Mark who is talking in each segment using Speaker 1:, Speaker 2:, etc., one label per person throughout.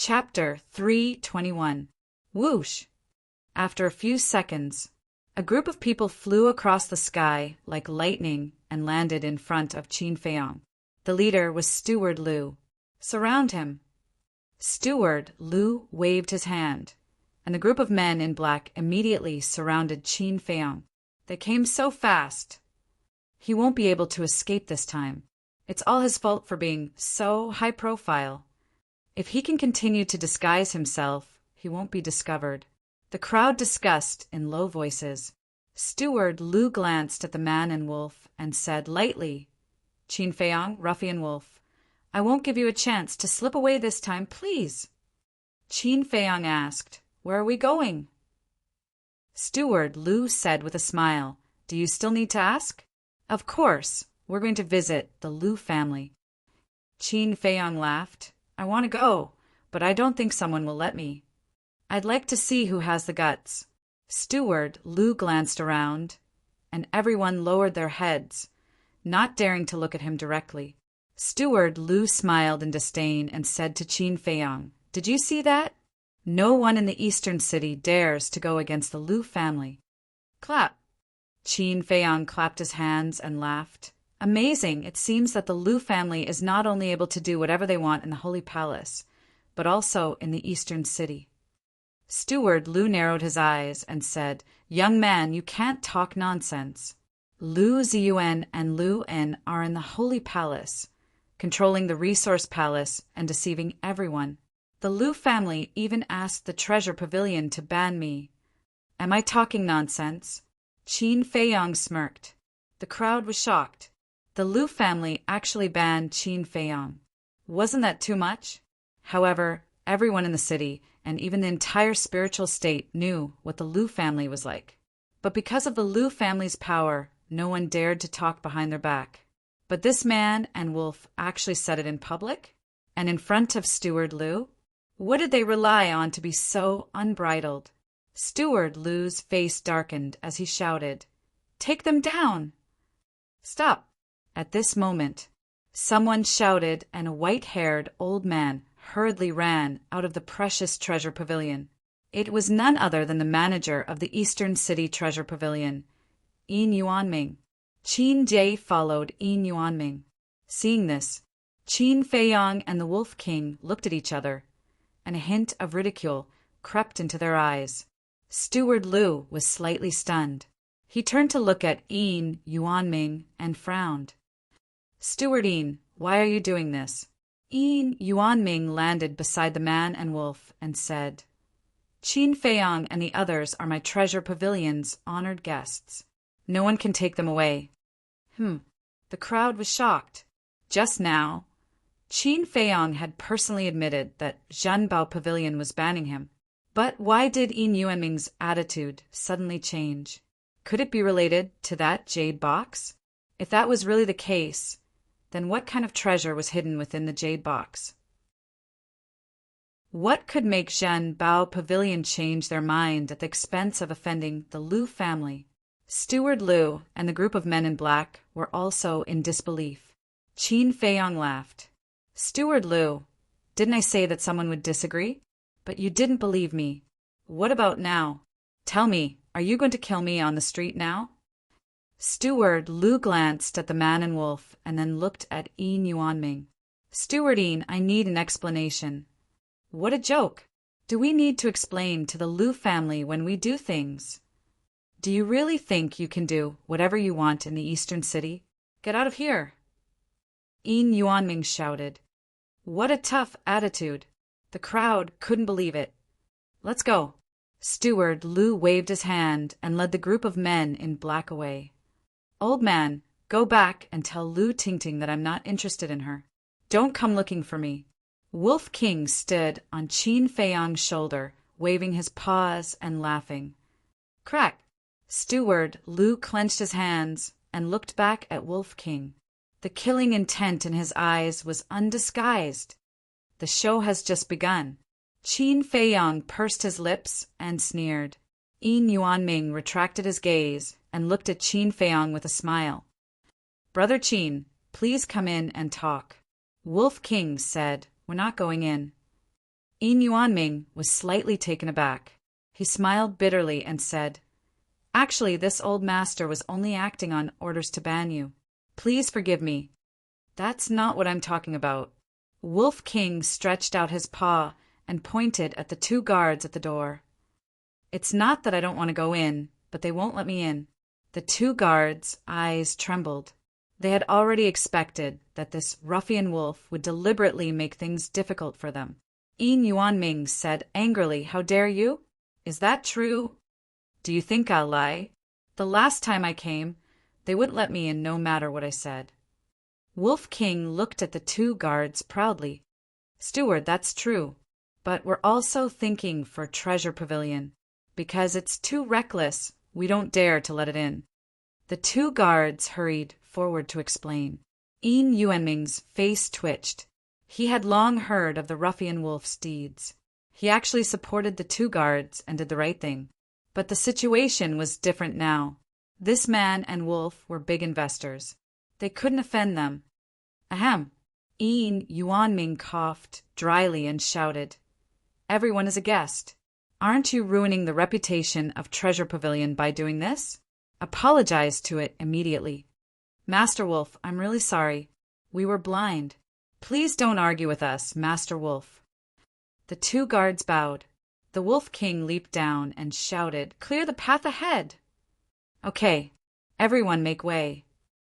Speaker 1: Chapter 321. Whoosh! After a few seconds, a group of people flew across the sky like lightning and landed in front of Qin Feiyong. The leader was Steward Liu. Surround him. Steward Liu waved his hand, and the group of men in black immediately surrounded Qin Feiyong. They came so fast. He won't be able to escape this time. It's all his fault for being so high profile. If he can continue to disguise himself, he won't be discovered. The crowd discussed in low voices. Steward Liu glanced at the man and wolf and said lightly, "Qin Feiyong, ruffian wolf, I won't give you a chance to slip away this time, please." Qin Feiyong asked, "Where are we going?" Steward Liu said with a smile, "Do you still need to ask?" "Of course, we're going to visit the Liu family." Qin Feiyong laughed. "I want to go, but I don't think someone will let me. I'd like to see who has the guts." Steward Liu glanced around, and everyone lowered their heads, not daring to look at him directly. Steward Liu smiled in disdain and said to Qin Feiyong, "Did you see that? No one in the eastern city dares to go against the Liu family." Clap! Qin Feiyong clapped his hands and laughed. "Amazing! It seems that the Liu family is not only able to do whatever they want in the Holy Palace, but also in the eastern city." Steward Liu narrowed his eyes and said, "Young man, you can't talk nonsense. Liu Ziyuan and Liu En are in the Holy Palace, controlling the Resource Palace and deceiving everyone. The Liu family even asked the Treasure Pavilion to ban me. Am I talking nonsense?" Qin Feiyong smirked. The crowd was shocked. The Liu family actually banned Qin Feiyong. Wasn't that too much? However, everyone in the city and even the entire spiritual state knew what the Liu family was like. But because of the Liu family's power, no one dared to talk behind their back. But this man and wolf actually said it in public and in front of Steward Liu. What did they rely on to be so unbridled? Steward Liu's face darkened as he shouted, "Take them down!" "Stop!" At this moment, someone shouted and a white-haired old man hurriedly ran out of the precious Treasure Pavilion. It was none other than the manager of the Eastern City Treasure Pavilion, Yin Yuanming. Qin Jie followed Yin Yuanming. Seeing this, Qin Feiyong and the Wolf King looked at each other, and a hint of ridicule crept into their eyes. Steward Liu was slightly stunned. He turned to look at Yin Yuanming and frowned. "Steward Yin, why are you doing this?" Yin Yuanming landed beside the man and wolf and said, "Qin Feiyong and the others are my Treasure Pavilion's honored guests. No one can take them away." The crowd was shocked. Just now, Qin Feiyong had personally admitted that Zhanbao Pavilion was banning him. But why did Yin Yuanming's attitude suddenly change? Could it be related to that jade box? If that was really the case, then what kind of treasure was hidden within the jade box? What could make Zhanbao Pavilion change their mind at the expense of offending the Liu family? Steward Liu and the group of men in black were also in disbelief. Qin Feiyong laughed. "Steward Liu, didn't I say that someone would disagree? But you didn't believe me. What about now? Tell me, are you going to kill me on the street now?" Steward Liu glanced at the man and wolf and then looked at Yin Yuanming. "Steward Yin, I need an explanation." "What a joke! Do we need to explain to the Liu family when we do things? Do you really think you can do whatever you want in the Eastern City? Get out of here!" Yin Yuanming shouted. What a tough attitude! The crowd couldn't believe it. "Let's go." Steward Liu waved his hand and led the group of men in black away. "Old man, go back and tell Liu Tingting that I'm not interested in her. Don't come looking for me." Wolf King stood on Qin Feiyong's shoulder, waving his paws and laughing. Crack! Steward Liu clenched his hands and looked back at Wolf King. The killing intent in his eyes was undisguised. The show has just begun. Qin Feiyong pursed his lips and sneered. Yin Yuanming retracted his gaze and looked at Qin Feiyong with a smile. "Brother Qin, please come in and talk." Wolf King said, "We're not going in." Yin Yuanming was slightly taken aback. He smiled bitterly and said, "Actually, this old master was only acting on orders to ban you. Please forgive me." "That's not what I'm talking about." Wolf King stretched out his paw and pointed at the two guards at the door. "It's not that I don't want to go in, but they won't let me in." The two guards' eyes trembled. They had already expected that this ruffian wolf would deliberately make things difficult for them. Yin Yuanming said angrily, "How dare you? Is that true? Do you think I'll lie? The last time I came, they wouldn't let me in no matter what I said." Wolf King looked at the two guards proudly. "Steward, that's true. But we're also thinking for Treasure Pavilion. Because it's too reckless, we don't dare to let it in." The two guards hurried forward to explain. Yin Yuanming's face twitched. He had long heard of the ruffian wolf's deeds. He actually supported the two guards and did the right thing. But the situation was different now. This man and wolf were big investors. They couldn't offend them. Ahem. Yin Yuanming coughed dryly and shouted, "Everyone is a guest. Aren't you ruining the reputation of Treasure Pavilion by doing this? Apologize to it immediately." "Master Wolf, I'm really sorry. We were blind. Please don't argue with us, Master Wolf." The two guards bowed. The Wolf King leaped down and shouted, "Clear the path ahead!" "Okay, everyone make way."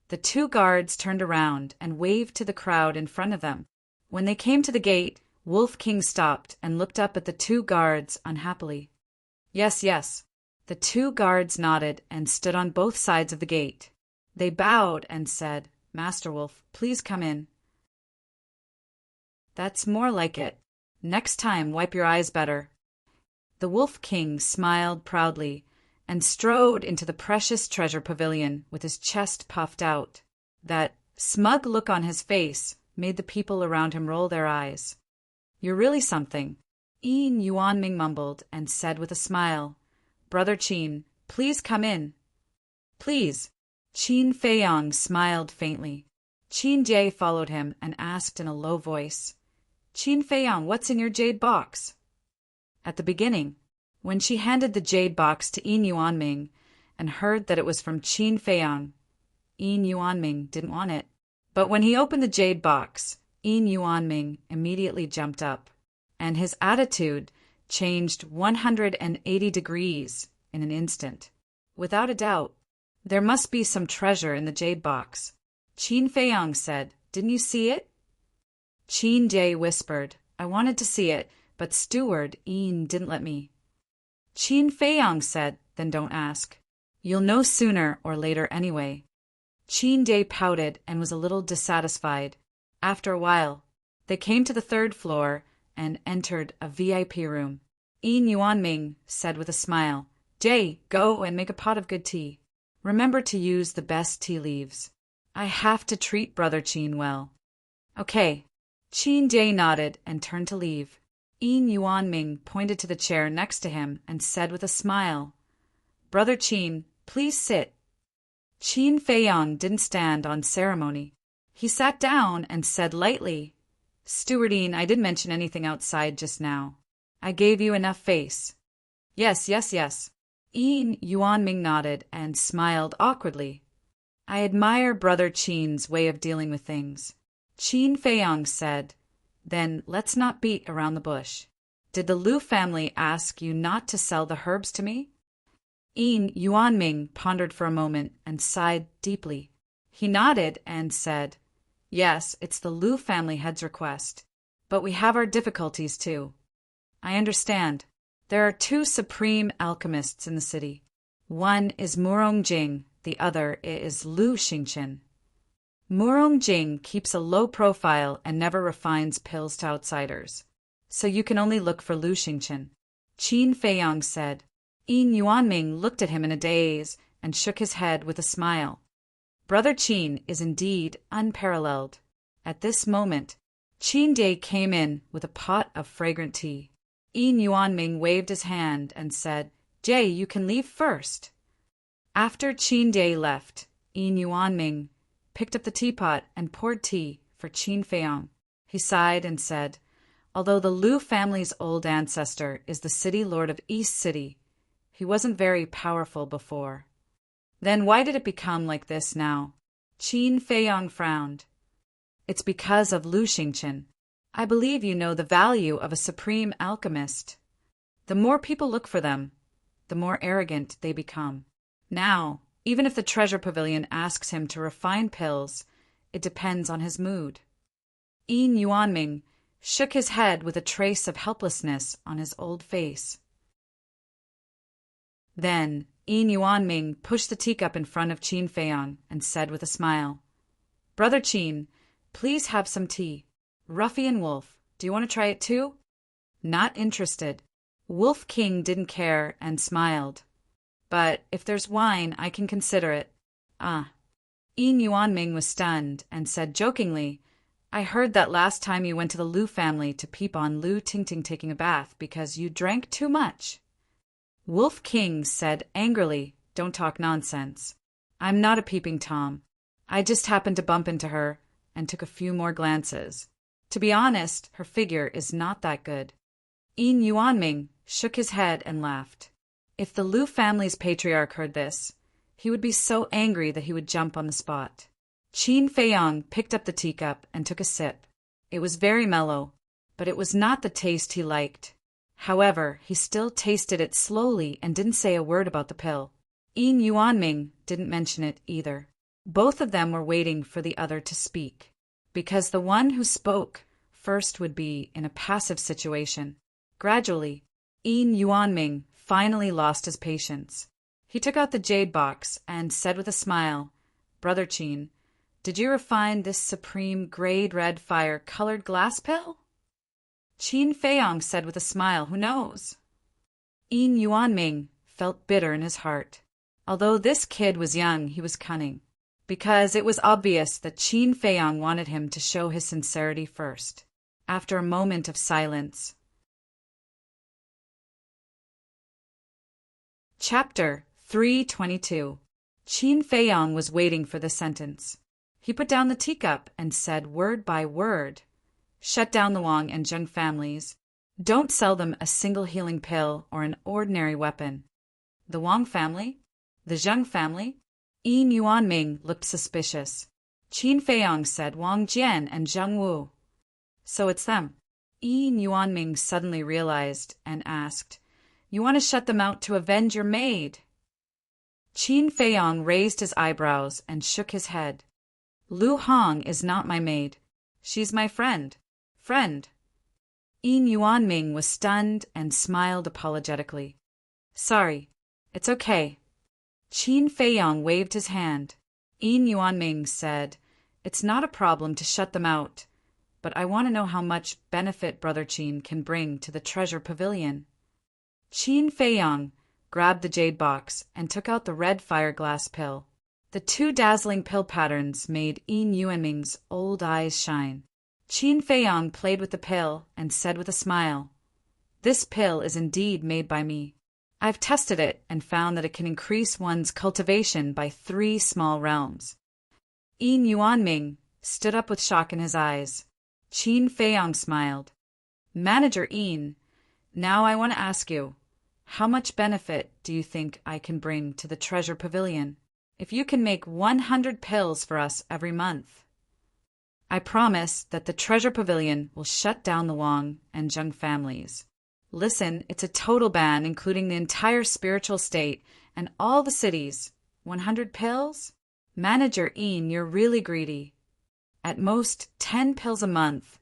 Speaker 1: The two guards turned around and waved to the crowd in front of them. When they came to the gate, Wolf King stopped and looked up at the two guards unhappily. "Yes, yes." The two guards nodded and stood on both sides of the gate. They bowed and said, "Master Wolf, please come in." "That's more like it. Next time, wipe your eyes better." The Wolf King smiled proudly and strode into the precious Treasure Pavilion with his chest puffed out. That smug look on his face made the people around him roll their eyes. "You're really something," Yin Yuanming mumbled and said with a smile, "Brother Qin, please come in." "Please." Qin Feiyang smiled faintly. Qin Jie followed him and asked in a low voice, "Qin Feiyang, what's in your jade box?" At the beginning, when she handed the jade box to Yin Yuanming and heard that it was from Qin Feiyang, Yin Yuanming didn't want it. But when he opened the jade box, Yin Yuanming immediately jumped up, and his attitude changed 180 degrees in an instant. Without a doubt, there must be some treasure in the jade box. Qin Feiyang said, "Didn't you see it?" Qin Jie whispered, "I wanted to see it, but Steward Yin didn't let me." Qin Feiyang said, "Then don't ask. You'll know sooner or later anyway." Qin Jie pouted and was a little dissatisfied. After a while, they came to the third floor and entered a VIP room. Yin Yuanming said with a smile, "Jie, go and make a pot of good tea. Remember to use the best tea leaves. I have to treat Brother Qin well." "Okay." Qin Jie nodded and turned to leave. Yin Yuanming pointed to the chair next to him and said with a smile, "Brother Qin, please sit." Qin Feiyang didn't stand on ceremony. He sat down and said lightly, "Stewardine, I didn't mention anything outside just now. I gave you enough face." "Yes, yes, yes." Yin Yuanming nodded and smiled awkwardly. "I admire Brother Qin's way of dealing with things." Qin Feiyang said, "Then let's not beat around the bush. Did the Lu family ask you not to sell the herbs to me?" Yin Yuanming pondered for a moment and sighed deeply. He nodded and said, "Yes, it's the Lu family head's request. But we have our difficulties too." "I understand. There are two supreme alchemists in the city. One is Murong Jing, the other is Lu Xingchen. Murong Jing keeps a low profile and never refines pills to outsiders. So you can only look for Lu Xingchen." Qin Feiyang said. Yin Yuanming looked at him in a daze and shook his head with a smile. Brother Qin is indeed unparalleled. At this moment, Qin Jie came in with a pot of fragrant tea. Yin Yuanming waved his hand and said, "Jie, you can leave first." After Qin Jie left, Yin Yuanming picked up the teapot and poured tea for Qin Feiyang. He sighed and said, Although the Liu family's old ancestor is the city lord of East City, he wasn't very powerful before. Then why did it become like this now? Qin Feiyang frowned. It's because of Lu Xingqian. I believe you know the value of a supreme alchemist. The more people look for them, the more arrogant they become. Now, even if the treasure pavilion asks him to refine pills, it depends on his mood. Yin Yuanming shook his head with a trace of helplessness on his old face. Then, Yin Yuanming pushed the teacup in front of Qin Feiyang and said with a smile, "Brother Qin, please have some tea. Ruffian Wolf, do you want to try it too?" Not interested. Wolf King didn't care and smiled. "But if there's wine, I can consider it." "Ah." Yin Yuanming was stunned and said jokingly, "I heard that last time you went to the Liu family to peep on Liu Tingting taking a bath because you drank too much." Wolf King said angrily, "Don't talk nonsense. I'm not a peeping Tom. I just happened to bump into her and took a few more glances. To be honest, her figure is not that good." Yin Yuanming shook his head and laughed. If the Liu family's patriarch heard this, he would be so angry that he would jump on the spot. Qin Feiyang picked up the teacup and took a sip. It was very mellow, but it was not the taste he liked. However, he still tasted it slowly and didn't say a word about the pill. Yin Yuanming didn't mention it either. Both of them were waiting for the other to speak, because the one who spoke first would be in a passive situation. Gradually, Yin Yuanming finally lost his patience. He took out the jade box and said with a smile, "Brother Qin, did you refine this supreme grade red fire-colored glass pill?" Qin Feiyang said with a smile, "Who knows?" Yin Yuanming felt bitter in his heart. Although this kid was young, he was cunning, because it was obvious that Qin Feiyang wanted him to show his sincerity first. After a moment of silence, Chapter 322. Qin Feiyang was waiting for the sentence. He put down the teacup and said word by word, "Shut down the Wang and Zheng families. Don't sell them a single healing pill or an ordinary weapon." The Wang family? The Zheng family? Yin Yuanming looked suspicious. Qin Feiyang said Wang Jian and Zheng Wu. "So it's them." Yin Yuanming suddenly realized and asked, "You want to shut them out to avenge your maid?" Qin Feiyang raised his eyebrows and shook his head. "Lu Hong is not my maid. She's my friend." "Friend?" Yin Yuanming was stunned and smiled apologetically. "Sorry, it's okay." Qin Feiyang waved his hand. Yin Yuanming said, "It's not a problem to shut them out, but I want to know how much benefit Brother Qin can bring to the treasure pavilion." Qin Feiyang grabbed the jade box and took out the red fire-glass pill. The two dazzling pill patterns made Yin Yuanming's old eyes shine. Qin Feiyang played with the pill and said with a smile, "This pill is indeed made by me. I've tested it and found that it can increase one's cultivation by 3 small realms." Yin Yuanming stood up with shock in his eyes. Qin Feiyang smiled. "Manager Yin, now I want to ask you, how much benefit do you think I can bring to the treasure pavilion if you can make 100 pills for us every month? I promise that the treasure pavilion will shut down the Wang and Zheng families. Listen, it's a total ban, including the entire spiritual state and all the cities. 100 pills? Manager Yin, you're really greedy. At most 10 pills a month,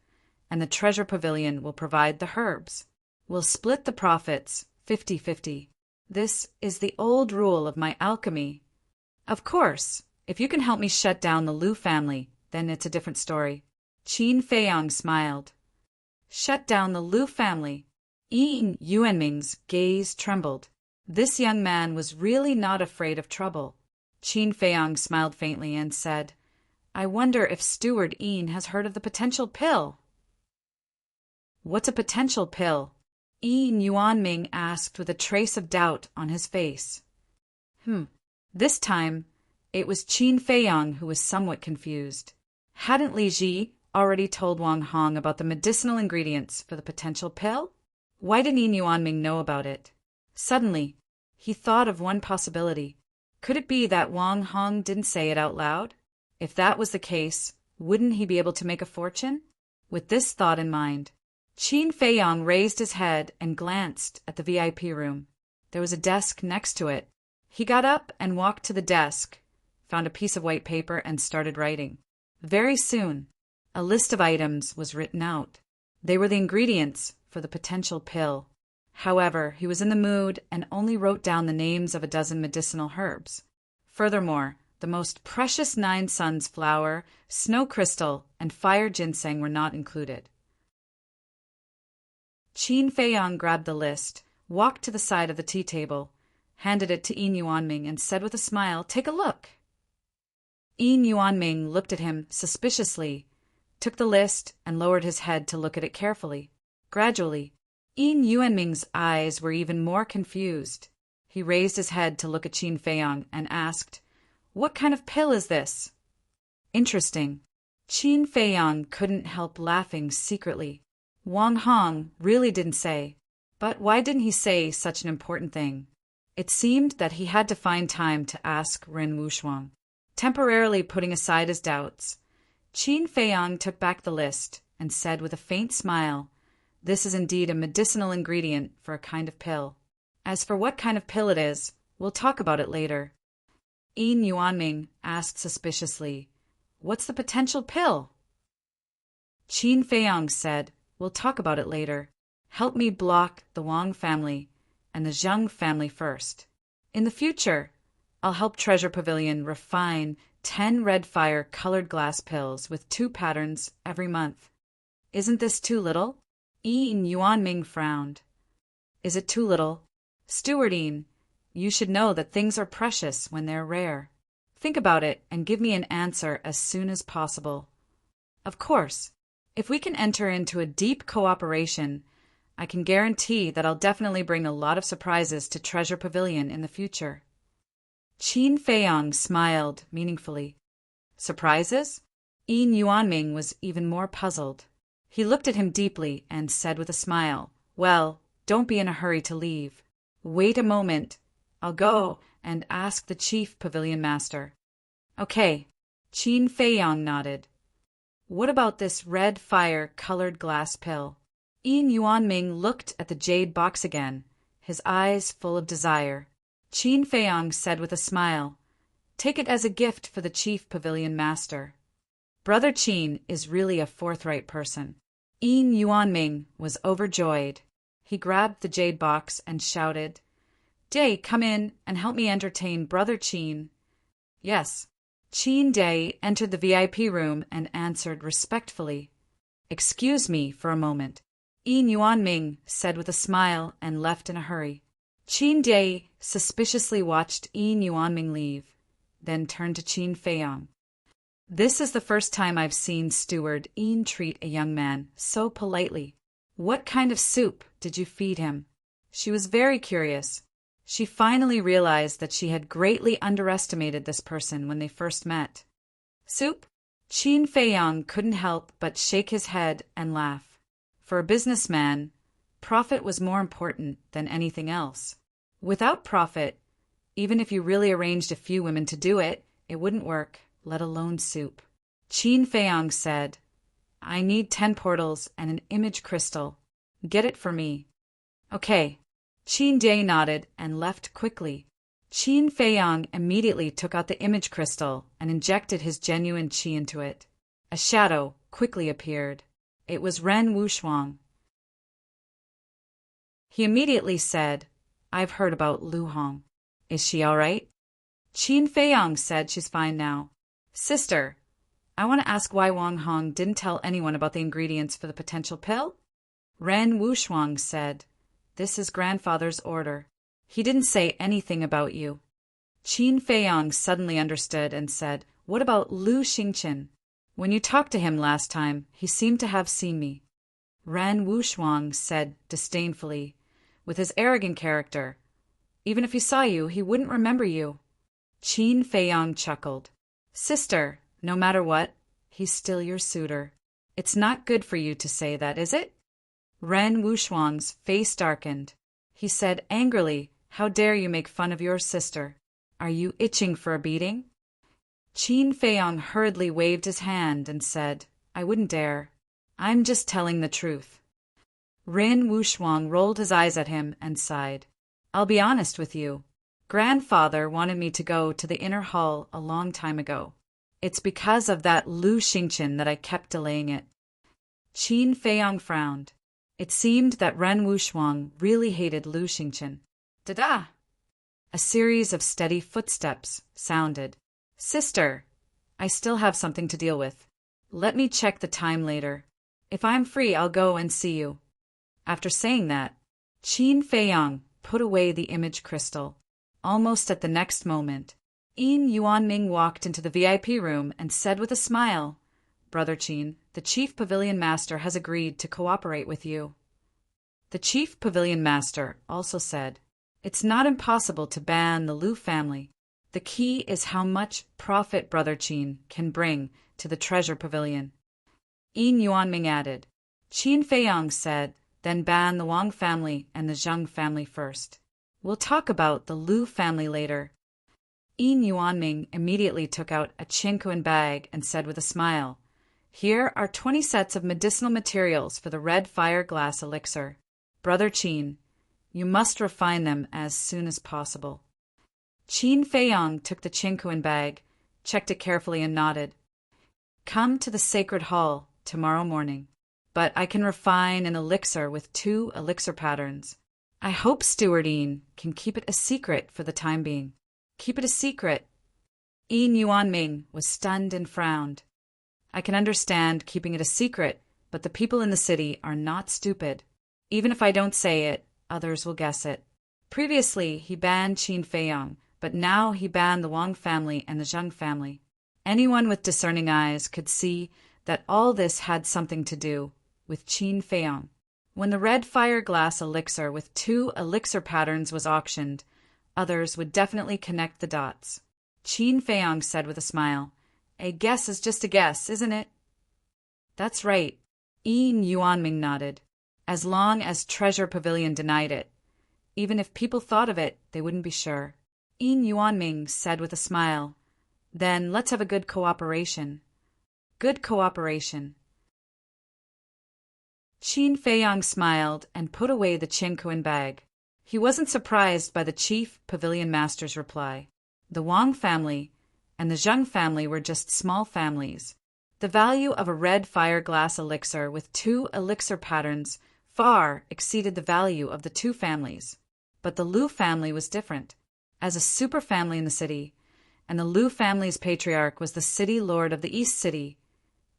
Speaker 1: and the treasure pavilion will provide the herbs. We'll split the profits 50-50. This is the old rule of my alchemy. Of course, if you can help me shut down the Liu family, then it's a different story." Qin Feiyang smiled. "Shut down the Liu family?" Yin Yuanming's gaze trembled. This young man was really not afraid of trouble. Qin Feiyang smiled faintly and said, "I wonder if Steward Yin has heard of the potential pill." "What's a potential pill?" Yin Yuanming asked with a trace of doubt on his face. This time, it was Qin Feiyang who was somewhat confused. Hadn't Li Ji, already told Wang Hong about the medicinal ingredients for the potential pill? Why didn't Yin Yuanming know about it? Suddenly, he thought of one possibility. Could it be that Wang Hong didn't say it out loud? If that was the case, wouldn't he be able to make a fortune? With this thought in mind, Qin Feiyang raised his head and glanced at the VIP room. There was a desk next to it. He got up and walked to the desk, found a piece of white paper, and started writing. Very soon, a list of items was written out. They were the ingredients for the potential pill. However, he was in the mood and only wrote down the names of a dozen medicinal herbs. Furthermore, the most precious 9 suns flower, snow crystal, and fire ginseng were not included. Qin Feiyang grabbed the list, walked to the side of the tea table, handed it to Yin Yuanming, and said with a smile, "Take a look." Yin Yuanming looked at him suspiciously, took the list, and lowered his head to look at it carefully. Gradually, Yin Yuanming's eyes were even more confused. He raised his head to look at Qin Feiyang and asked, "What kind of pill is this?" Interesting. Qin Feiyang couldn't help laughing secretly. Wang Hong really didn't say. But why didn't he say such an important thing? It seemed that he had to find time to ask Ren Wushuang. Temporarily putting aside his doubts, Qin Feiyang took back the list and said with a faint smile, "This is indeed a medicinal ingredient for a kind of pill. As for what kind of pill it is, we'll talk about it later." Yin Yuanming asked suspiciously, "What's the potential pill?" Qin Feiyang said, "We'll talk about it later. Help me block the Wang family and the Zheng family first. In the future, I'll help Treasure Pavilion refine 10 red fire colored glass pills with 2 patterns every month. Isn't this too little?" Yin Yuanming frowned. "Is it too little? Stewardine, you should know that things are precious when they're rare. Think about it and give me an answer as soon as possible. Of course, if we can enter into a deep cooperation, I can guarantee that I'll definitely bring a lot of surprises to Treasure Pavilion in the future." Qin Feiyang smiled meaningfully. Surprises? Yin Yuanming was even more puzzled. He looked at him deeply and said with a smile, "Well, don't be in a hurry to leave. Wait a moment. I'll go and ask the chief pavilion master." "Okay." Qin Feiyang nodded. "What about this red fire colored glass pill?" Yin Yuanming looked at the jade box again, his eyes full of desire. Qin Feiyang said with a smile, "Take it as a gift for the chief pavilion master. Brother Qin is really a forthright person." Yin Yuanming was overjoyed. He grabbed the jade box and shouted, "Day, come in and help me entertain Brother Qin." "Yes." Qin Day entered the VIP room and answered respectfully, "Excuse me for a moment." Yin Yuanming said with a smile and left in a hurry. Qin Day suspiciously watched Yin Yuanming leave, then turned to Qin Feiyang. "This is the first time I've seen Steward Yin treat a young man so politely. What kind of soup did you feed him?" She was very curious. She finally realized that she had greatly underestimated this person when they first met. "Soup?" Qin Feiyang couldn't help but shake his head and laugh. For a businessman, profit was more important than anything else. Without profit, even if you really arranged a few women to do it, it wouldn't work, let alone soup. Qin Feiyang said, "I need 10 portals and an image crystal. Get it for me." "Okay." Qin Day nodded and left quickly. Qin Feiyang immediately took out the image crystal and injected his genuine qi into it. A shadow quickly appeared. It was Ren Wushuang. He immediately said, "I've heard about Lu Hong. Is she all right?" Qin Feiyang said she's fine now. "Sister, I want to ask why Wang Hong didn't tell anyone about the ingredients for the potential pill?" Ren Wushuang said, "This is grandfather's order. He didn't say anything about you." Qin Feiyang suddenly understood and said, "What about Lu Xingqian? When you talked to him last time, he seemed to have seen me." Ren Wushuang said disdainfully, "With his arrogant character, even if he saw you, he wouldn't remember you." Qin Feiyang chuckled. "Sister, no matter what, he's still your suitor." It's not good for you to say that, is it? Ren Wuxuang's face darkened. He said angrily, "How dare you make fun of your sister? Are you itching for a beating?" Qin Feiyong hurriedly waved his hand and said, "I wouldn't dare. I'm just telling the truth." Ren Wuxuang rolled his eyes at him and sighed. "I'll be honest with you. Grandfather wanted me to go to the inner hall a long time ago. It's because of that Lu Xingqian that I kept delaying it." Qin Feiyong frowned. It seemed that Ren Wuxuang really hated Lu Xingqian. Da-da! A series of steady footsteps sounded. "Sister, I still have something to deal with. Let me check the time later. If I'm free, I'll go and see you." After saying that, Qin Feiyong put away the image crystal. Almost at the next moment, Yin Yuanming walked into the VIP room and said with a smile, "Brother Qin, the Chief Pavilion Master has agreed to cooperate with you." The Chief Pavilion Master also said, "It's not impossible to ban the Lu family. The key is how much profit Brother Qin can bring to the Treasure Pavilion." Yin Yuanming added, "Qin Feiyong said, then ban the Wang family and the Zheng family first. We'll talk about the Lu family later." Yin Yuanming immediately took out a Qinquan bag and said with a smile, "Here are 20 sets of medicinal materials for the red fire glass elixir. Brother Qin, you must refine them as soon as possible." Qin Feiyong took the Qinquan bag, checked it carefully and nodded. "Come to the sacred hall tomorrow morning. But I can refine an elixir with 2 elixir patterns. I hope Steward Yin can keep it a secret for the time being." "Keep it a secret?" Yin Yuanming was stunned and frowned. "I can understand keeping it a secret, but the people in the city are not stupid. Even if I don't say it, others will guess it. Previously, he banned Qin Feiyong, but now he banned the Wang family and the Zheng family. Anyone with discerning eyes could see that all this had something to do with Qin Feiyong. When the red fire glass elixir with 2 elixir patterns was auctioned, others would definitely connect the dots." Qin Feiyong said with a smile, "A guess is just a guess, isn't it?" "That's right." Yin Yuanming nodded. "As long as Treasure Pavilion denied it. Even if people thought of it, they wouldn't be sure." Yin Yuanming said with a smile, "Then let's have a good cooperation." "Good cooperation." Qin Feiyong smiled and put away the Qinquan bag. He wasn't surprised by the Chief Pavilion Master's reply. The Wang family and the Zheng family were just small families. The value of a red fire glass elixir with 2 elixir patterns far exceeded the value of the 2 families. But the Lu family was different. As a super family in the city, and the Lu family's patriarch was the city lord of the East City,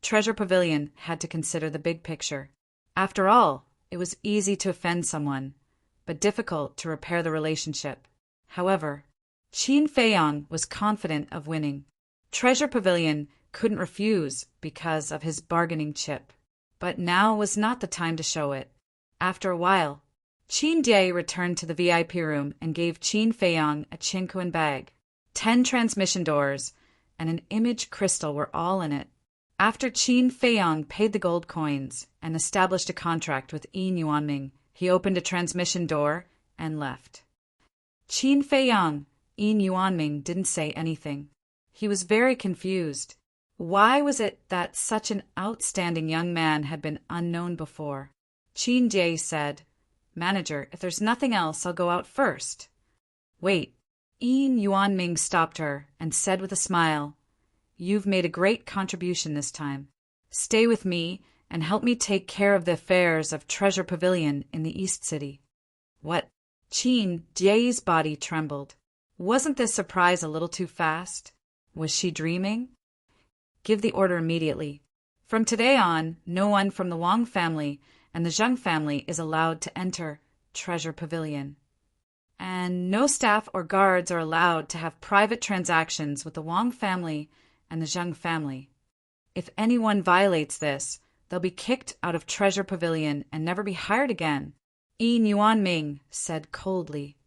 Speaker 1: Treasure Pavilion had to consider the big picture. After all, it was easy to offend someone, but difficult to repair the relationship. However, Qin Feiyong was confident of winning. Treasure Pavilion couldn't refuse because of his bargaining chip. But now was not the time to show it. After a while, Qin Die returned to the VIP room and gave Qin Feiyong a Qinquan bag. 10 transmission doors and an image crystal were all in it. After Qin Feiyong paid the gold coins and established a contract with Yin Yuanming, he opened a transmission door and left. Qin Feiyong, Yin Yuanming didn't say anything. He was very confused. Why was it that such an outstanding young man had been unknown before? Qin Jie said, "Manager, if there's nothing else, I'll go out first." "Wait." Yin Yuanming stopped her and said with a smile, "You've made a great contribution this time. Stay with me and help me take care of the affairs of Treasure Pavilion in the East City." "What?" Qin Jie's body trembled. Wasn't this surprise a little too fast? Was she dreaming? "Give the order immediately. From today on, no one from the Wang family and the Zheng family is allowed to enter Treasure Pavilion. And no staff or guards are allowed to have private transactions with the Wang family and the Zheng family. If anyone violates this, they'll be kicked out of Treasure Pavilion and never be hired again," Yin Yuanming said coldly.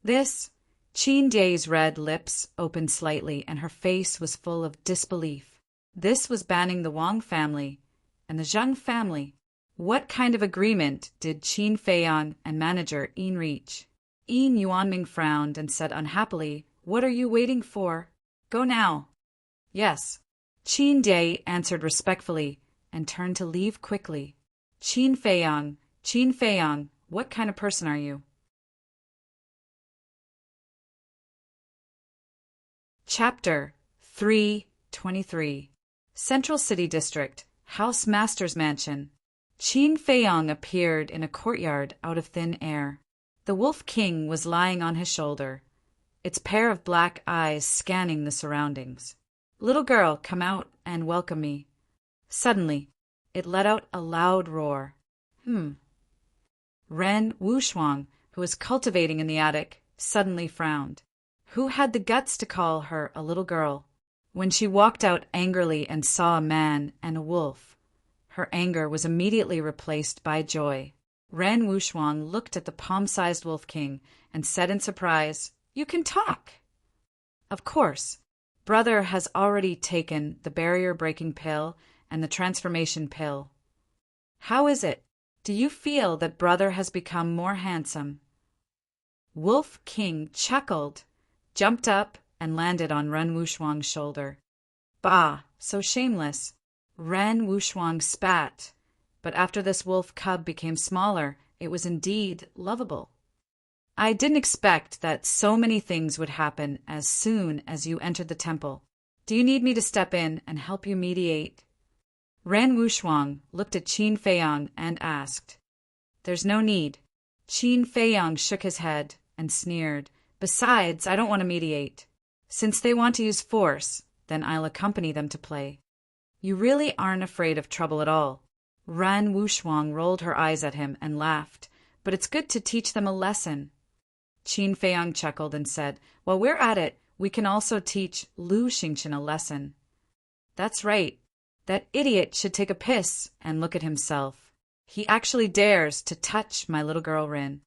Speaker 1: This, Qin Jie's red lips opened slightly and her face was full of disbelief. This was banning the Wang family and the Zheng family. What kind of agreement did Qin Feiyang and manager Yin reach? Yin Yuanming frowned and said unhappily, "What are you waiting for? Go now." "Yes." Qin Day answered respectfully and turned to leave quickly. Qin Feiyang, what kind of person are you?" Chapter 323. Central City District, House Master's Mansion. Qin Feiyang appeared in a courtyard out of thin air. The Wolf King was lying on his shoulder, its pair of black eyes scanning the surroundings. "Little girl, come out and welcome me." Suddenly, it let out a loud roar. Ren Wushuang, who was cultivating in the attic, suddenly frowned. Who had the guts to call her a little girl? When she walked out angrily and saw a man and a wolf, her anger was immediately replaced by joy. Ren Wushuang looked at the palm-sized Wolf King and said in surprise, "You can talk!" "Of course. Brother has already taken the barrier-breaking pill and the transformation pill." "How is it? Do you feel that brother has become more handsome?" Wolf King chuckled, jumped up, and landed on Ren Wushuang's shoulder. "Bah, so shameless." Ren Wushuang spat, but after this wolf cub became smaller, it was indeed lovable. "I didn't expect that so many things would happen as soon as you entered the temple. Do you need me to step in and help you mediate?" Ren Wushuang looked at Qin Feiyang and asked. "There's no need." Qin Feiyang shook his head and sneered. "Besides, I don't want to mediate. Since they want to use force, then I'll accompany them to play." "You really aren't afraid of trouble at all." Ren Wushuang rolled her eyes at him and laughed. "But it's good to teach them a lesson." Qin Feiyang chuckled and said, "While we're at it, we can also teach Lu Xingchen a lesson." "That's right. That idiot should take a piss and look at himself. He actually dares to touch my little girl Rin."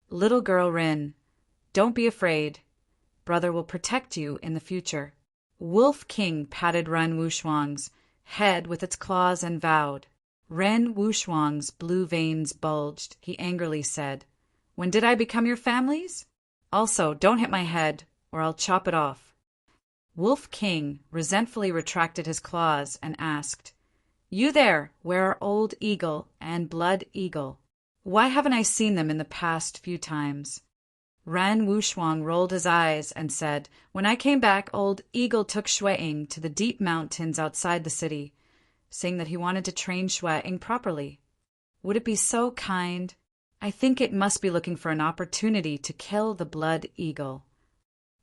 Speaker 1: "Little girl Rin, don't be afraid. Brother will protect you in the future." Wolf King patted Ren Wushuang's head with its claws and vowed. Ren Wushuang's blue veins bulged. He angrily said, "When did I become your family's? Also, don't hit my head, or I'll chop it off." Wolf King resentfully retracted his claws and asked, "You there, where are Old Eagle and Blood Eagle? Why haven't I seen them in the past few times?" Ren Wushuang rolled his eyes and said, "When I came back, Old Eagle took Shueing to the deep mountains outside the city, saying that he wanted to train Shueing properly. Would it be so kind? I think it must be looking for an opportunity to kill the Blood Eagle."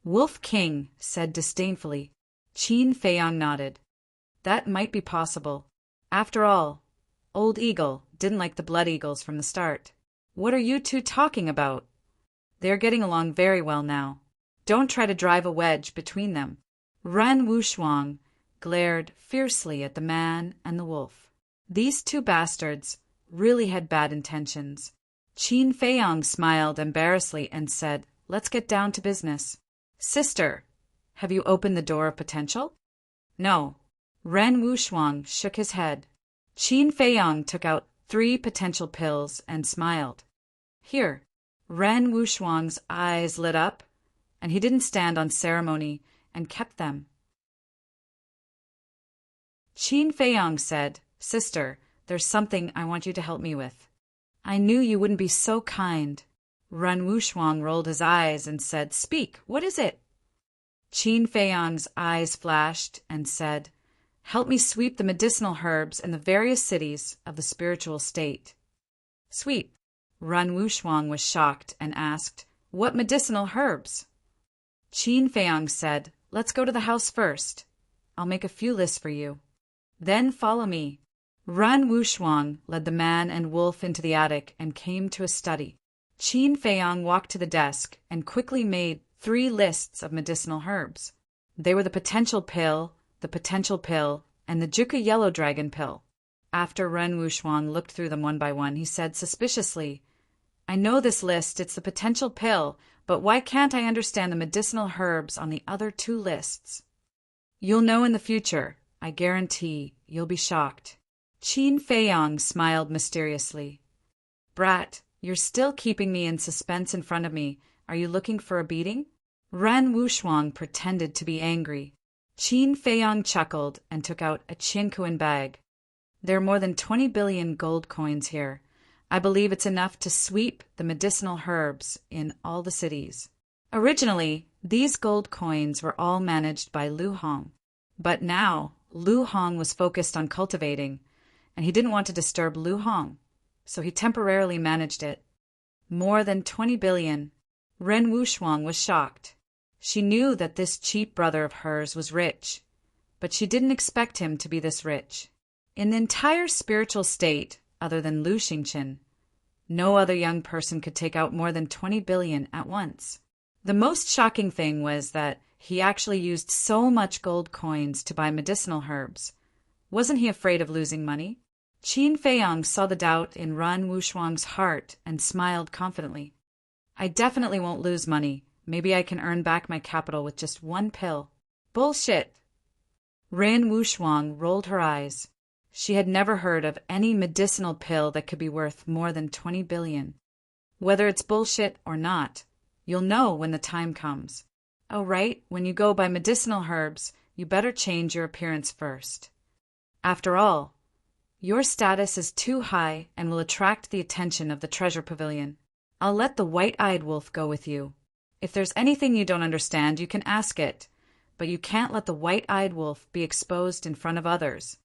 Speaker 1: Wolf King said disdainfully. Qin Feiyang nodded. That might be possible. After all, Old Eagle didn't like the Blood Eagles from the start. "What are you two talking about? They're getting along very well now. Don't try to drive a wedge between them." Ren Wushuang glared fiercely at the man and the wolf. These two bastards really had bad intentions. Qin Feiyang smiled embarrassedly and said, "Let's get down to business. Sister, have you opened the door of potential?" "No." Ren Wushuang shook his head. Qin Feiyang took out 3 potential pills and smiled. "Here." Ren Wushuang's eyes lit up, and he didn't stand on ceremony and kept them. Qin Feiyang said, "Sister, there's something I want you to help me with." "I knew you wouldn't be so kind." Ren Wushuang rolled his eyes and said, "Speak, what is it?" Qin Feiyang's eyes flashed and said, "Help me sweep the medicinal herbs in the various cities of the spiritual state." "Sweep?" Ren Wushuang was shocked and asked, "What medicinal herbs?" Qin Feiyang said, "Let's go to the house first. I'll make a few lists for you. Then follow me." Ren Wushuang led the man and wolf into the attic and came to a study. Qin Feiyang walked to the desk and quickly made 3 lists of medicinal herbs. They were the potential pill, and the Juka yellow dragon pill. After Ren Wushuang looked through them one by one, he said suspiciously, "I know this list, it's the potential pill, but why can't I understand the medicinal herbs on the other 2 lists?" "You'll know in the future. I guarantee you'll be shocked." Qin Feiyong smiled mysteriously. Brat, you're still keeping me in suspense in front of me. Are you looking for a beating? Ren Wuxuang pretended to be angry. Qin Feiyong chuckled and took out a Qinkuan bag. There are more than 20 billion gold coins here. I believe it's enough to sweep the medicinal herbs in all the cities. Originally, these gold coins were all managed by Lu Hong. But now, Lu Hong was focused on cultivating, and he didn't want to disturb Lu Hong, so he temporarily managed it. More than 20 billion. Ren Wuxuang was shocked. She knew that this cheap brother of hers was rich, but she didn't expect him to be this rich. In the entire spiritual state, other than Lu Xingqian, no other young person could take out more than 20 billion at once. The most shocking thing was that he actually used so much gold coins to buy medicinal herbs. Wasn't he afraid of losing money? Qin Feiyong saw the doubt in Ren Wuxuang's heart and smiled confidently. I definitely won't lose money. Maybe I can earn back my capital with just one pill. Bullshit! Ren Wuxuang rolled her eyes. She had never heard of any medicinal pill that could be worth more than 20 billion. Whether it's bullshit or not, you'll know when the time comes. Oh, right, when you go buy medicinal herbs, you better change your appearance first. After all, your status is too high and will attract the attention of the treasure pavilion. I'll let the white-eyed wolf go with you. If there's anything you don't understand, you can ask it, but you can't let the white-eyed wolf be exposed in front of others.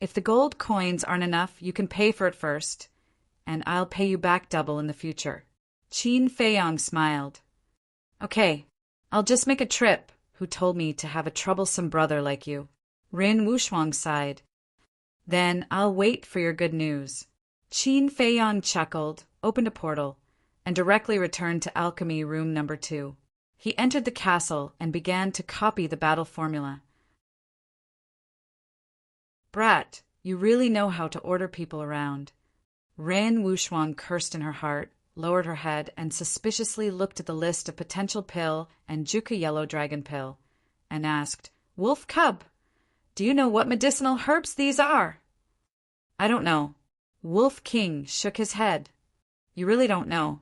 Speaker 1: If the gold coins aren't enough, you can pay for it first, and I'll pay you back double in the future. Qin Feiyong smiled. Okay, I'll just make a trip. Who told me to have a troublesome brother like you? Ren Wuxuang sighed. Then I'll wait for your good news. Qin Feiyong chuckled, opened a portal, and directly returned to alchemy room number 2. He entered the castle and began to copy the battle formula. Brat, you really know how to order people around. Ren Wuxuang cursed in her heart, lowered her head, and suspiciously looked at the list of potential pill and Juka yellow dragon pill, and asked, Wolf Cub, do you know what medicinal herbs these are? I don't know. Wolf King shook his head. You really don't know.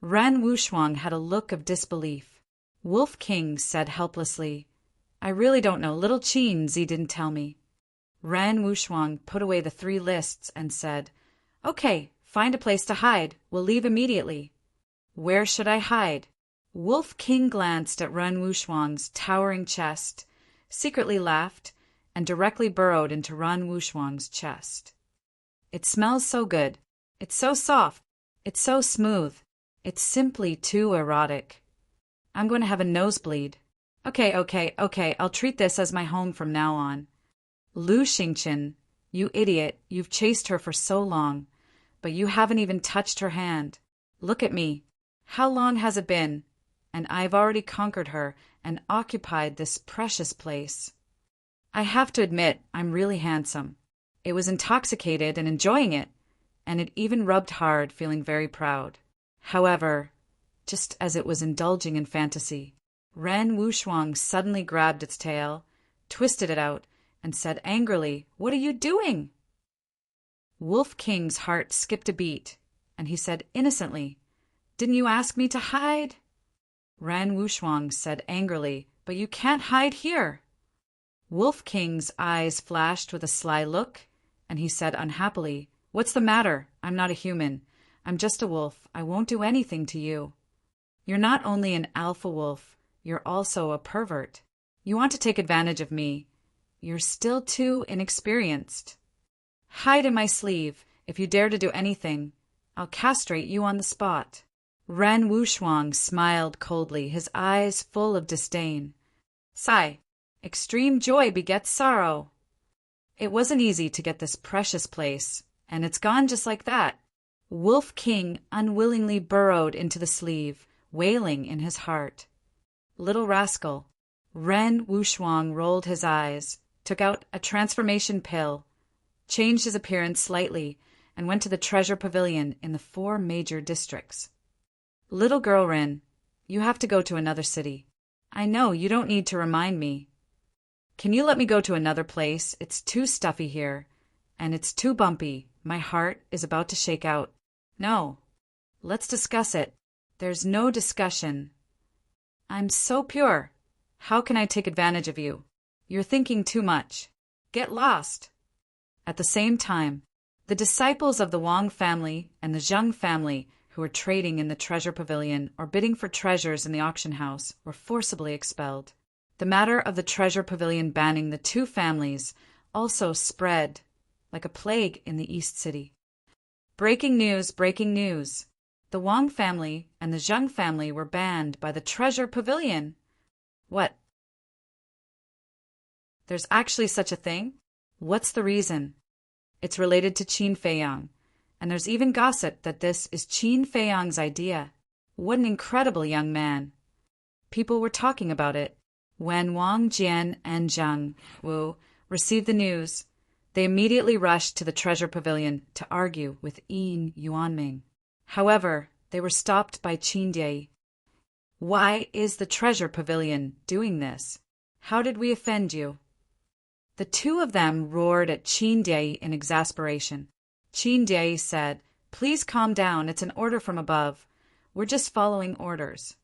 Speaker 1: Ren Wuxuang had a look of disbelief. Wolf King said helplessly, I really don't know. Little Qin Zi didn't tell me. Ren Wuxuang put away the 3 lists and said, Okay, find a place to hide. We'll leave immediately. Where should I hide? Wolf King glanced at Ren Wuxuang's towering chest, secretly laughed, and directly burrowed into Ren Wuxuang's chest. It smells so good. It's so soft. It's so smooth. It's simply too erotic. I'm going to have a nosebleed. Okay, I'll treat this as my home from now on. Lu Xingqian, you idiot, you've chased her for so long, but you haven't even touched her hand. Look at me. How long has it been? And I've already conquered her and occupied this precious place. I have to admit, I'm really handsome. It was intoxicated and enjoying it, and it even rubbed hard, feeling very proud. However, just as it was indulging in fantasy, Ren Wuxuang suddenly grabbed its tail, twisted it out, and said angrily, What are you doing? Wolf King's heart skipped a beat, and he said innocently, Didn't you ask me to hide? Ren Wuxuang said angrily, But you can't hide here. Wolf King's eyes flashed with a sly look, and he said unhappily, What's the matter? I'm not a human. I'm just a wolf. I won't do anything to you. You're not only an alpha wolf, you're also a pervert. You want to take advantage of me. You're still too inexperienced. Hide in my sleeve. If you dare to do anything, I'll castrate you on the spot. Ren Wuxuang smiled coldly, his eyes full of disdain. Sigh. Extreme joy begets sorrow. It wasn't easy to get this precious place, and it's gone just like that. Wolf King unwillingly burrowed into the sleeve, wailing in his heart. Little rascal. Ren Wuxuang rolled his eyes, took out a transformation pill, changed his appearance slightly, and went to the treasure pavilion in the 4 major districts. Little girl Ren, you have to go to another city. I know, you don't need to remind me. Can you let me go to another place? It's too stuffy here, and it's too bumpy. My heart is about to shake out. No. Let's discuss it. There's no discussion. I'm so pure. How can I take advantage of you? You're thinking too much. Get lost. At the same time, the disciples of the Wang family and the Zheng family who were trading in the treasure pavilion or bidding for treasures in the auction house were forcibly expelled. The matter of the treasure pavilion banning the two families also spread like a plague in the East City. Breaking news, breaking news. The Wang family and the Zheng family were banned by the treasure pavilion. What? There's actually such a thing? What's the reason? It's related to Qin Feiyang, and there's even gossip that this is Qin Feiyang's idea. What an incredible young man. People were talking about it. When Wang Jian and Zhang Wu received the news, they immediately rushed to the treasure pavilion to argue with Yin Yuanming. However, they were stopped by Qin Dai. Why is the treasure pavilion doing this? How did we offend you? The two of them roared at Qin Dai in exasperation. Qin Dai said, "Please calm down, it's an order from above. We're just following orders."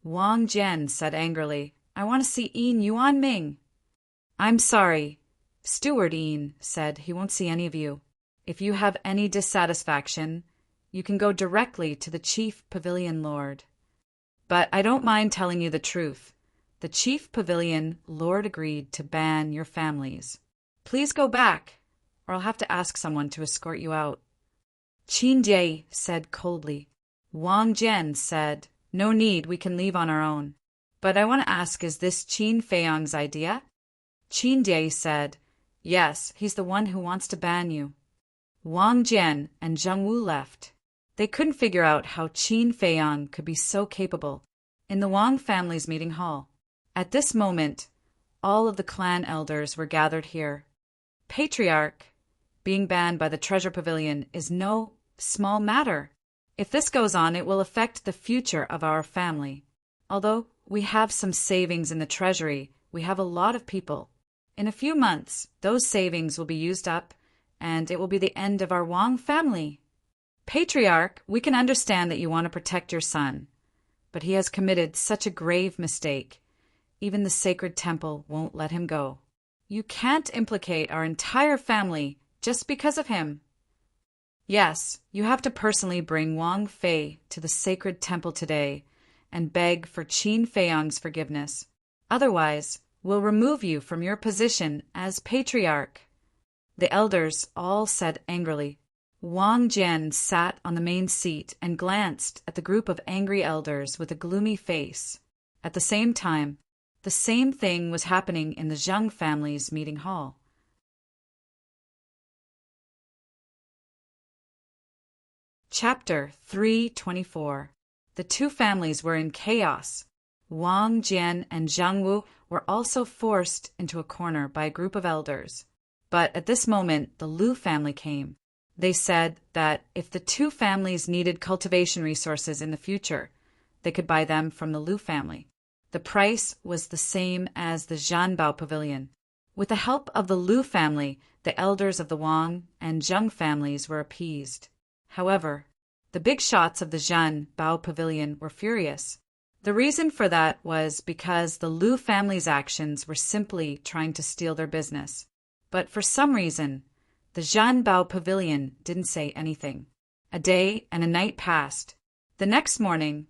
Speaker 1: Wang Jian said angrily, "I want to see Yin Yuanming." "I'm sorry." Steward Yin said he won't see any of you. If you have any dissatisfaction, you can go directly to the chief pavilion lord. But I don't mind telling you the truth. The chief pavilion lord agreed to ban your families. Please go back, or I'll have to ask someone to escort you out. Qin Dai said coldly. Wang Jian said, "No need, we can leave on our own. But I want to ask, is this Qin Feiyang's idea?" Qin Dai said, "Yes, he's the one who wants to ban you." Wang Jian and Zheng Wu left. They couldn't figure out how Qin Feiyang could be so capable. In the Wang family's meeting hall, at this moment, all of the clan elders were gathered here. Patriarch, being banned by the treasure pavilion, is no small matter. If this goes on, it will affect the future of our family. Although we have some savings in the treasury, we have a lot of people. In a few months, those savings will be used up, and it will be the end of our Wang family. Patriarch, we can understand that you want to protect your son, but he has committed such a grave mistake. Even the sacred temple won't let him go. You can't implicate our entire family just because of him. Yes, you have to personally bring Wang Fei to the sacred temple today and beg for Qin Feiyang's forgiveness. Otherwise, we'll remove you from your position as patriarch. The elders all said angrily. Wang Jian sat on the main seat and glanced at the group of angry elders with a gloomy face. At the same time, the same thing was happening in the Zheng family's meeting hall. Chapter 324. The two families were in chaos. Wang Jian and Zhang Wu were also forced into a corner by a group of elders. But at this moment, the Lu family came. They said that if the two families needed cultivation resources in the future, they could buy them from the Lu family. The price was the same as the Zhanbao pavilion. With the help of the Lu family, the elders of the Wang and Zheng families were appeased. However, the big shots of the Zhanbao pavilion were furious. The reason for that was because the Lu family's actions were simply trying to steal their business. But for some reason, the Zhanbao pavilion didn't say anything. A day and a night passed. The next morning,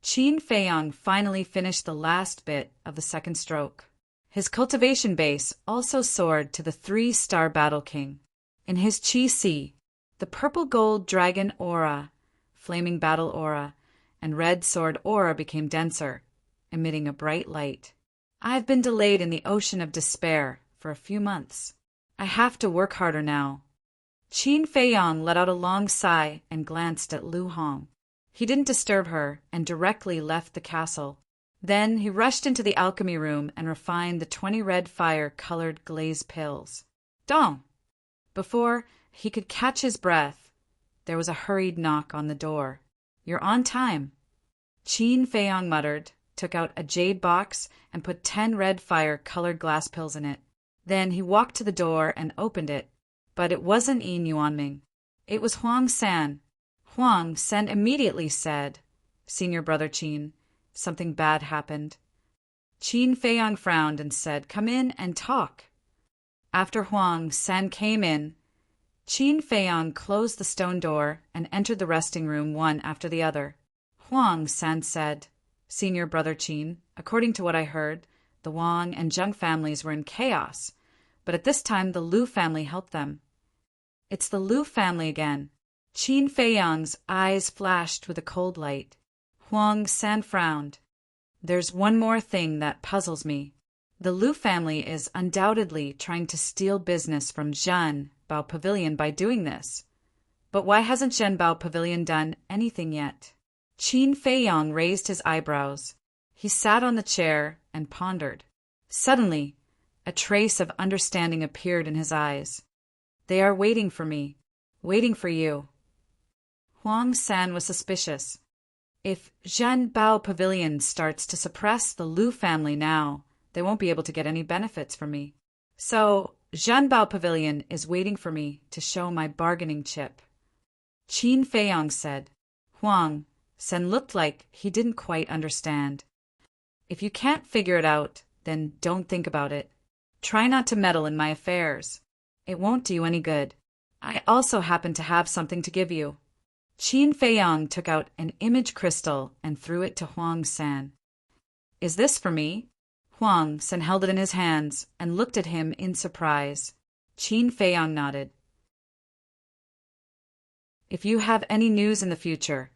Speaker 1: Qin Feiyang finally finished the last bit of the second stroke. His cultivation base also soared to the 3-star Battle King. In his Qi Si, the purple gold dragon aura, flaming battle aura, and red sword aura became denser, emitting a bright light. I've been delayed in the ocean of despair for a few months. I have to work harder now. Qin Feiyang let out a long sigh and glanced at Lu Hong. He didn't disturb her and directly left the castle. Then he rushed into the alchemy room and refined the 20 red fire-colored glaze pills. Dong! Before he could catch his breath, there was a hurried knock on the door. You're on time. Qin Feiyang muttered, took out a jade box, and put 10 red fire-colored glass pills in it. Then he walked to the door and opened it. But it wasn't Yin Yuanming. It was Huang San. Huang San immediately said, "Senior brother Qin, something bad happened." Qin Feiyang frowned and said, "Come in and talk." After Huang San came in, Qin Feiyang closed the stone door and entered the resting room one after the other. Huang San said, "Senior brother Qin, according to what I heard, the Wang and Zheng families were in chaos, but at this time the Liu family helped them." "It's the Liu family again." Qin Feiyang's eyes flashed with a cold light. Huang San frowned. "There's one more thing that puzzles me. The Liu family is undoubtedly trying to steal business from Zhen Bao Pavilion by doing this. But why hasn't Zhen Bao Pavilion done anything yet?" Qin Feiyang raised his eyebrows. He sat on the chair and pondered. Suddenly, a trace of understanding appeared in his eyes. "They are waiting for me, waiting for you." Huang San was suspicious. If Zhen Bao Pavilion starts to suppress the Liu family now, they won't be able to get any benefits from me. So, Zhen Bao Pavilion is waiting for me to show my bargaining chip. Qin Feiyang said. Huang San looked like he didn't quite understand. "If you can't figure it out, then don't think about it. Try not to meddle in my affairs. It won't do you any good. I also happen to have something to give you." Qin Feiyang took out an image crystal and threw it to Huang San. "Is this for me?" Huang San held it in his hands and looked at him in surprise. Qin Feiyang nodded. "If you have any news in the future,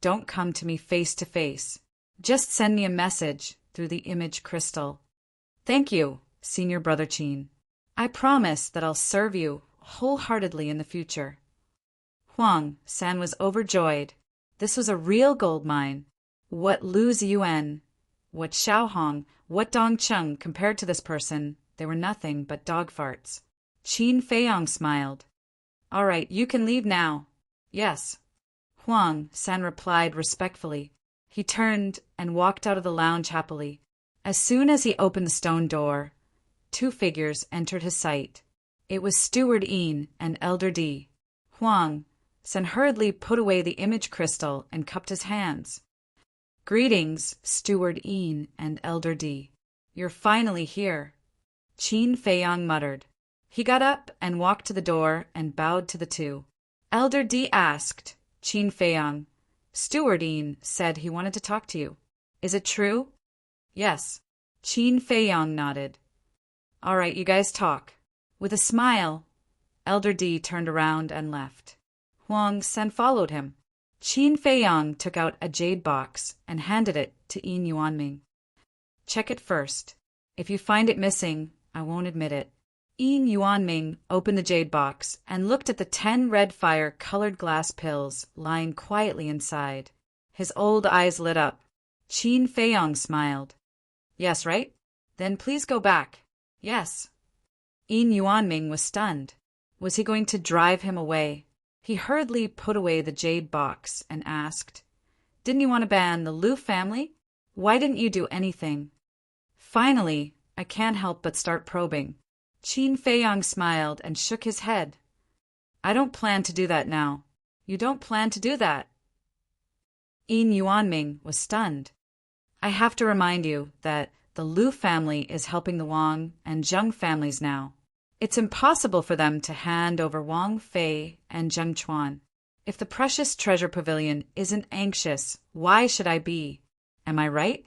Speaker 1: don't come to me face to face. Just send me a message through the image crystal." "Thank you, Senior Brother Qin. I promise that I'll serve you wholeheartedly in the future." Huang San was overjoyed. This was a real gold mine. What Lu Ziyuan, what Xiaohong, what Dong Cheng compared to this person, they were nothing but dog farts. Qin Feiyang smiled. "All right, you can leave now." "Yes." Huang San replied respectfully. He turned and walked out of the lounge happily. As soon as he opened the stone door, two figures entered his sight. It was Steward Yin and Elder D. Huang San hurriedly put away the image crystal and cupped his hands. "Greetings, Steward Yin and Elder D. You're finally here," Qin Feiyang muttered. He got up and walked to the door and bowed to the two. Elder D asked Qin Feiyang, "Steward Yin said he wanted to talk to you. Is it true?" "Yes." Qin Feiyang nodded. "All right, you guys talk." With a smile, Elder D turned around and left. Huang San followed him. Qin Feiyang took out a jade box and handed it to Yin Yuanming. "Check it first. If you find it missing, I won't admit it." Yin Yuanming opened the jade box and looked at the 10 red fire-colored glass pills lying quietly inside. His old eyes lit up. Qin Feiyang smiled. "Yes, right? Then please go back." "Yes." Yin Yuanming was stunned. Was he going to drive him away? He hurriedly put away the jade box and asked, "Didn't you want to ban the Liu family? Why didn't you do anything?" "Finally, I can't help but start probing." Qin Feiyang smiled and shook his head. "I don't plan to do that now." "You don't plan to do that?" Yin Yuanming was stunned. "I have to remind you that the Liu family is helping the Wang and Zheng families now. It's impossible for them to hand over Wang Fei and Zheng Chuan. If the precious treasure pavilion isn't anxious, why should I be? Am I right?"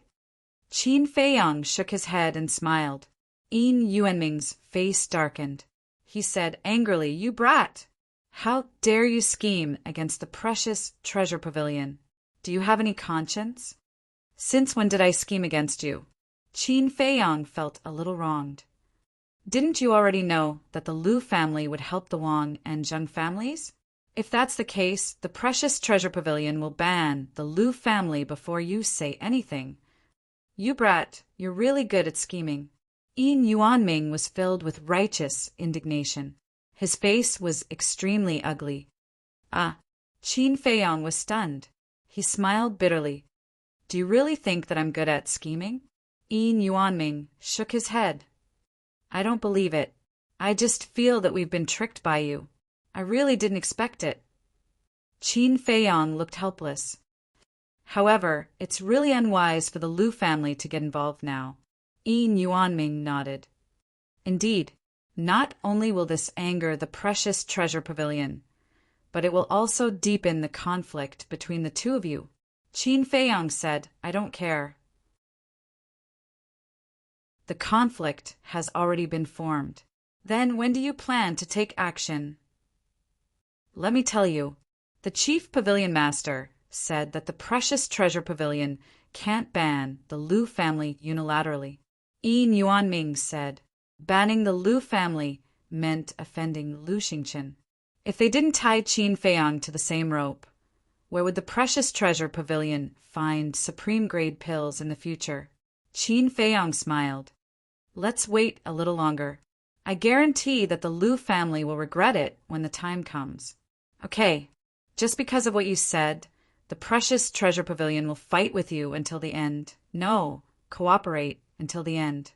Speaker 1: Qin Feiyang shook his head and smiled. Yin Yuanming's face darkened. He said angrily, "You brat! How dare you scheme against the precious treasure pavilion? Do you have any conscience?" "Since when did I scheme against you?" Qin Feiyang felt a little wronged. "Didn't you already know that the Liu family would help the Wang and Zheng families? If that's the case, the precious treasure pavilion will ban the Liu family before you say anything. You brat, you're really good at scheming." Yin Yuanming was filled with righteous indignation. His face was extremely ugly. "Ah." Qin Feiyang was stunned. He smiled bitterly. "Do you really think that I'm good at scheming?" Yin Yuanming shook his head. "I don't believe it." I just feel that we've been tricked by you. I really didn't expect it. Qin Feiyong looked helpless. However, it's really unwise for the Lu family to get involved now. Yi Yuanming nodded. Indeed, not only will this anger the precious treasure pavilion, but it will also deepen the conflict between the two of you. Qin Feiyong said, I don't care. The conflict has already been formed. Then when do you plan to take action? Let me tell you, the chief pavilion master said that the precious treasure pavilion can't ban the Lu family unilaterally. Yi Yuanming said, banning the Lu family meant offending Lu Xingchen. If they didn't tie Qin Feiyong to the same rope, where would the precious treasure pavilion find supreme-grade pills in the future? Qin Feiyong smiled. Let's wait a little longer. I guarantee that the Lu family will regret it when the time comes. Okay, just because of what you said, the precious treasure pavilion will fight with you until the end. No, cooperate until the end.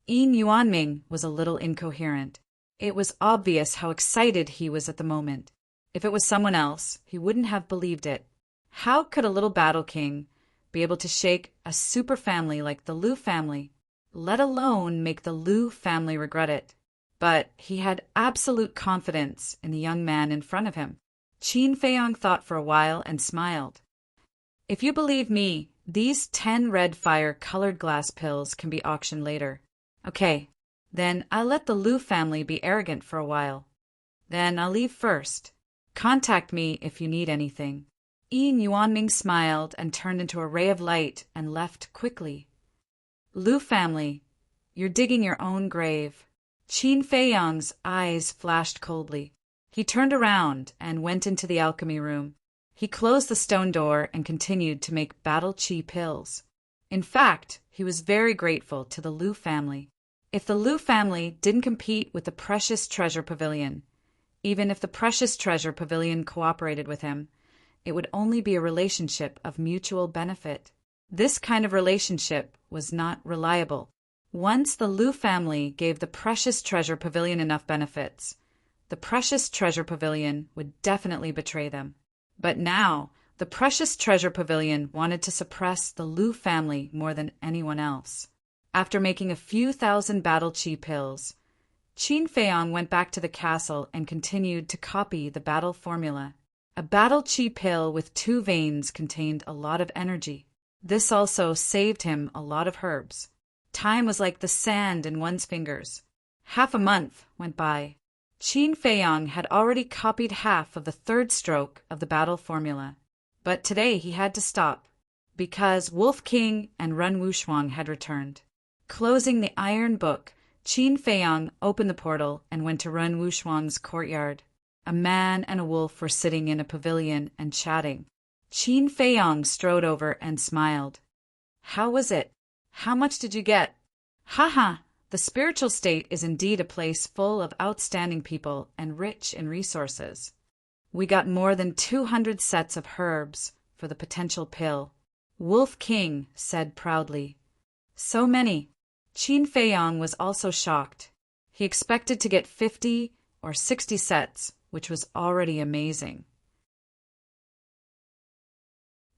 Speaker 1: Yi Yuanming was a little incoherent. It was obvious how excited he was at the moment. If it was someone else, he wouldn't have believed it. How could a little battle king be able to shake a super family like the Lu family, let alone make the Lu family regret it? But he had absolute confidence in the young man in front of him. Qin Feiyong thought for a while and smiled. If you believe me, these 10 red fire-colored glass pills can be auctioned later. Okay, then I'll let the Lu family be arrogant for a while. Then I'll leave first. Contact me if you need anything. Yi Yuanming smiled and turned into a ray of light and left quickly. Lu family, you're digging your own grave. Qin Feiyong's eyes flashed coldly. He turned around and went into the alchemy room. He closed the stone door and continued to make battle chi pills. In fact, he was very grateful to the Lu family. If the Lu family didn't compete with the precious treasure pavilion, even if the precious treasure pavilion cooperated with him, it would only be a relationship of mutual benefit. This kind of relationship was not reliable. Once the Lu family gave the precious treasure pavilion enough benefits, the precious treasure pavilion would definitely betray them. But now, the precious treasure pavilion wanted to suppress the Lu family more than anyone else. After making a few thousand battle chi pills, Qin Feiyong went back to the castle and continued to copy the battle formula. A battle chi pill with 2 veins contained a lot of energy. This also saved him a lot of herbs. Time was like the sand in one's fingers. Half a month went by. Qin Feiyong had already copied half of the 3rd stroke of the battle formula. But today he had to stop, because Wolf King and Run Wushuang had returned. Closing the iron book, Qin Feiyong opened the portal and went to Run Wushuang's courtyard. A man and a wolf were sitting in a pavilion and chatting. Qin Feiyong strode over and smiled. How was it? How much did you get? Haha, the spiritual state is indeed a place full of outstanding people and rich in resources. We got more than 200 sets of herbs for the potential pill. Wolf King said proudly. So many. Qin Feiyong was also shocked. He expected to get 50 or 60 sets, which was already amazing.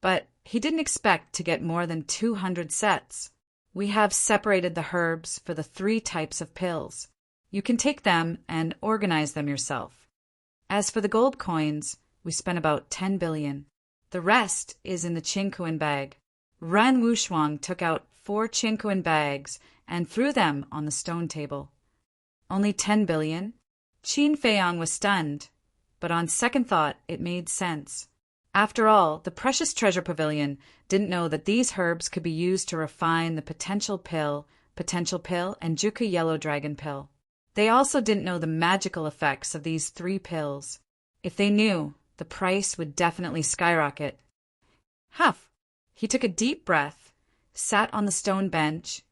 Speaker 1: But he didn't expect to get more than 200 sets. We have separated the herbs for the 3 types of pills. You can take them and organize them yourself. As for the gold coins, we spent about 10 billion. The rest is in the Qingkuan bag. Ran Wushuang took out 4 Qingkuan bags and threw them on the stone table. Only 10 billion? Qin Feiyong was stunned, but on second thought it made sense. After all, the precious treasure pavilion didn't know that these herbs could be used to refine the potential pill, and Juku yellow dragon pill. They also didn't know the magical effects of these 3 pills. If they knew, the price would definitely skyrocket. Huff! He took a deep breath, sat on the stone bench,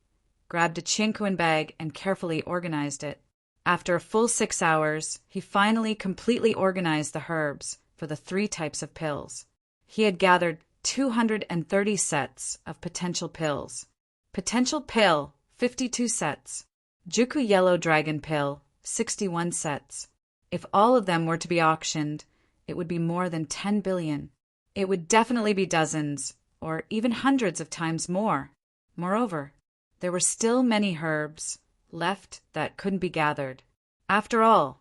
Speaker 1: grabbed a Qingkuan bag and carefully organized it. After a full 6 hours, he finally completely organized the herbs for the 3 types of pills. He had gathered 230 sets of potential pills. Potential pill, 52 sets. Juku yellow dragon pill, 61 sets. If all of them were to be auctioned, it would be more than 10 billion. It would definitely be dozens, or even hundreds of times more. Moreover, there were still many herbs left that couldn't be gathered. After all,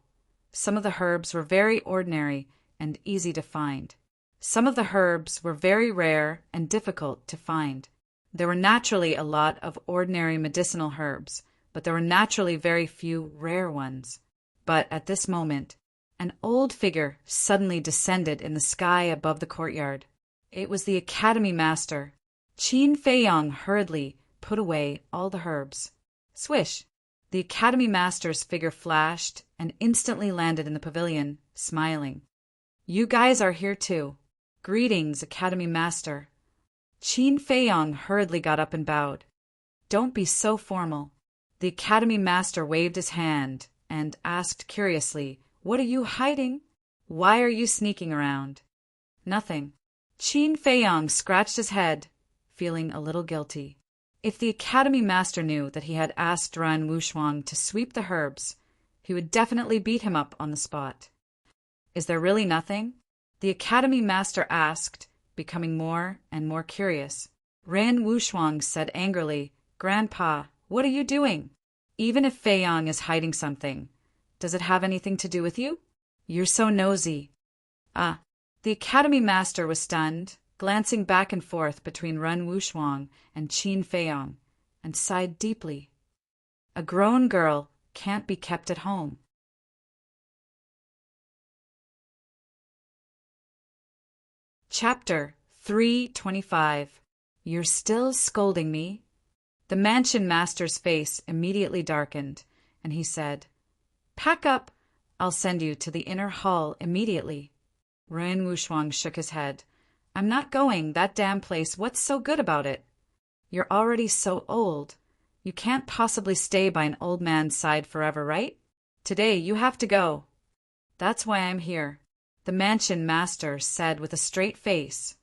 Speaker 1: some of the herbs were very ordinary and easy to find. Some of the herbs were very rare and difficult to find. There were naturally a lot of ordinary medicinal herbs, but there were naturally very few rare ones. But at this moment, an old figure suddenly descended in the sky above the courtyard. It was the Academy Master. Qin Feiyang hurriedly put away all the herbs. Swish! The Academy Master's figure flashed and instantly landed in the pavilion, smiling. You guys are here too. Greetings, Academy Master. Qin Feiyang hurriedly got up and bowed. Don't be so formal. The Academy Master waved his hand and asked curiously, What are you hiding? Why are you sneaking around? Nothing. Qin Feiyang scratched his head, feeling a little guilty. If the Academy Master knew that he had asked Ran Wushuang to sweep the herbs, he would definitely beat him up on the spot. Is there really nothing? The Academy Master asked, becoming more and more curious. Ran Wushuang said angrily, Grandpa, what are you doing? Even if Feiyang is hiding something, does it have anything to do with you? You're so nosy. Ah, the Academy Master was stunned, glancing back and forth between Ran Wushuang and Qin Feiyang, and sighed deeply. A grown girl can't be kept at home. Chapter 325. You're still scolding me? The mansion master's face immediately darkened, and he said, Pack up. I'll send you to the inner hall immediately. Ran Wushuang shook his head. I'm not going, that damn place, what's so good about it? You're already so old. You can't possibly stay by an old man's side forever, right? Today you have to go. That's why I'm here, the mansion master said with a straight face.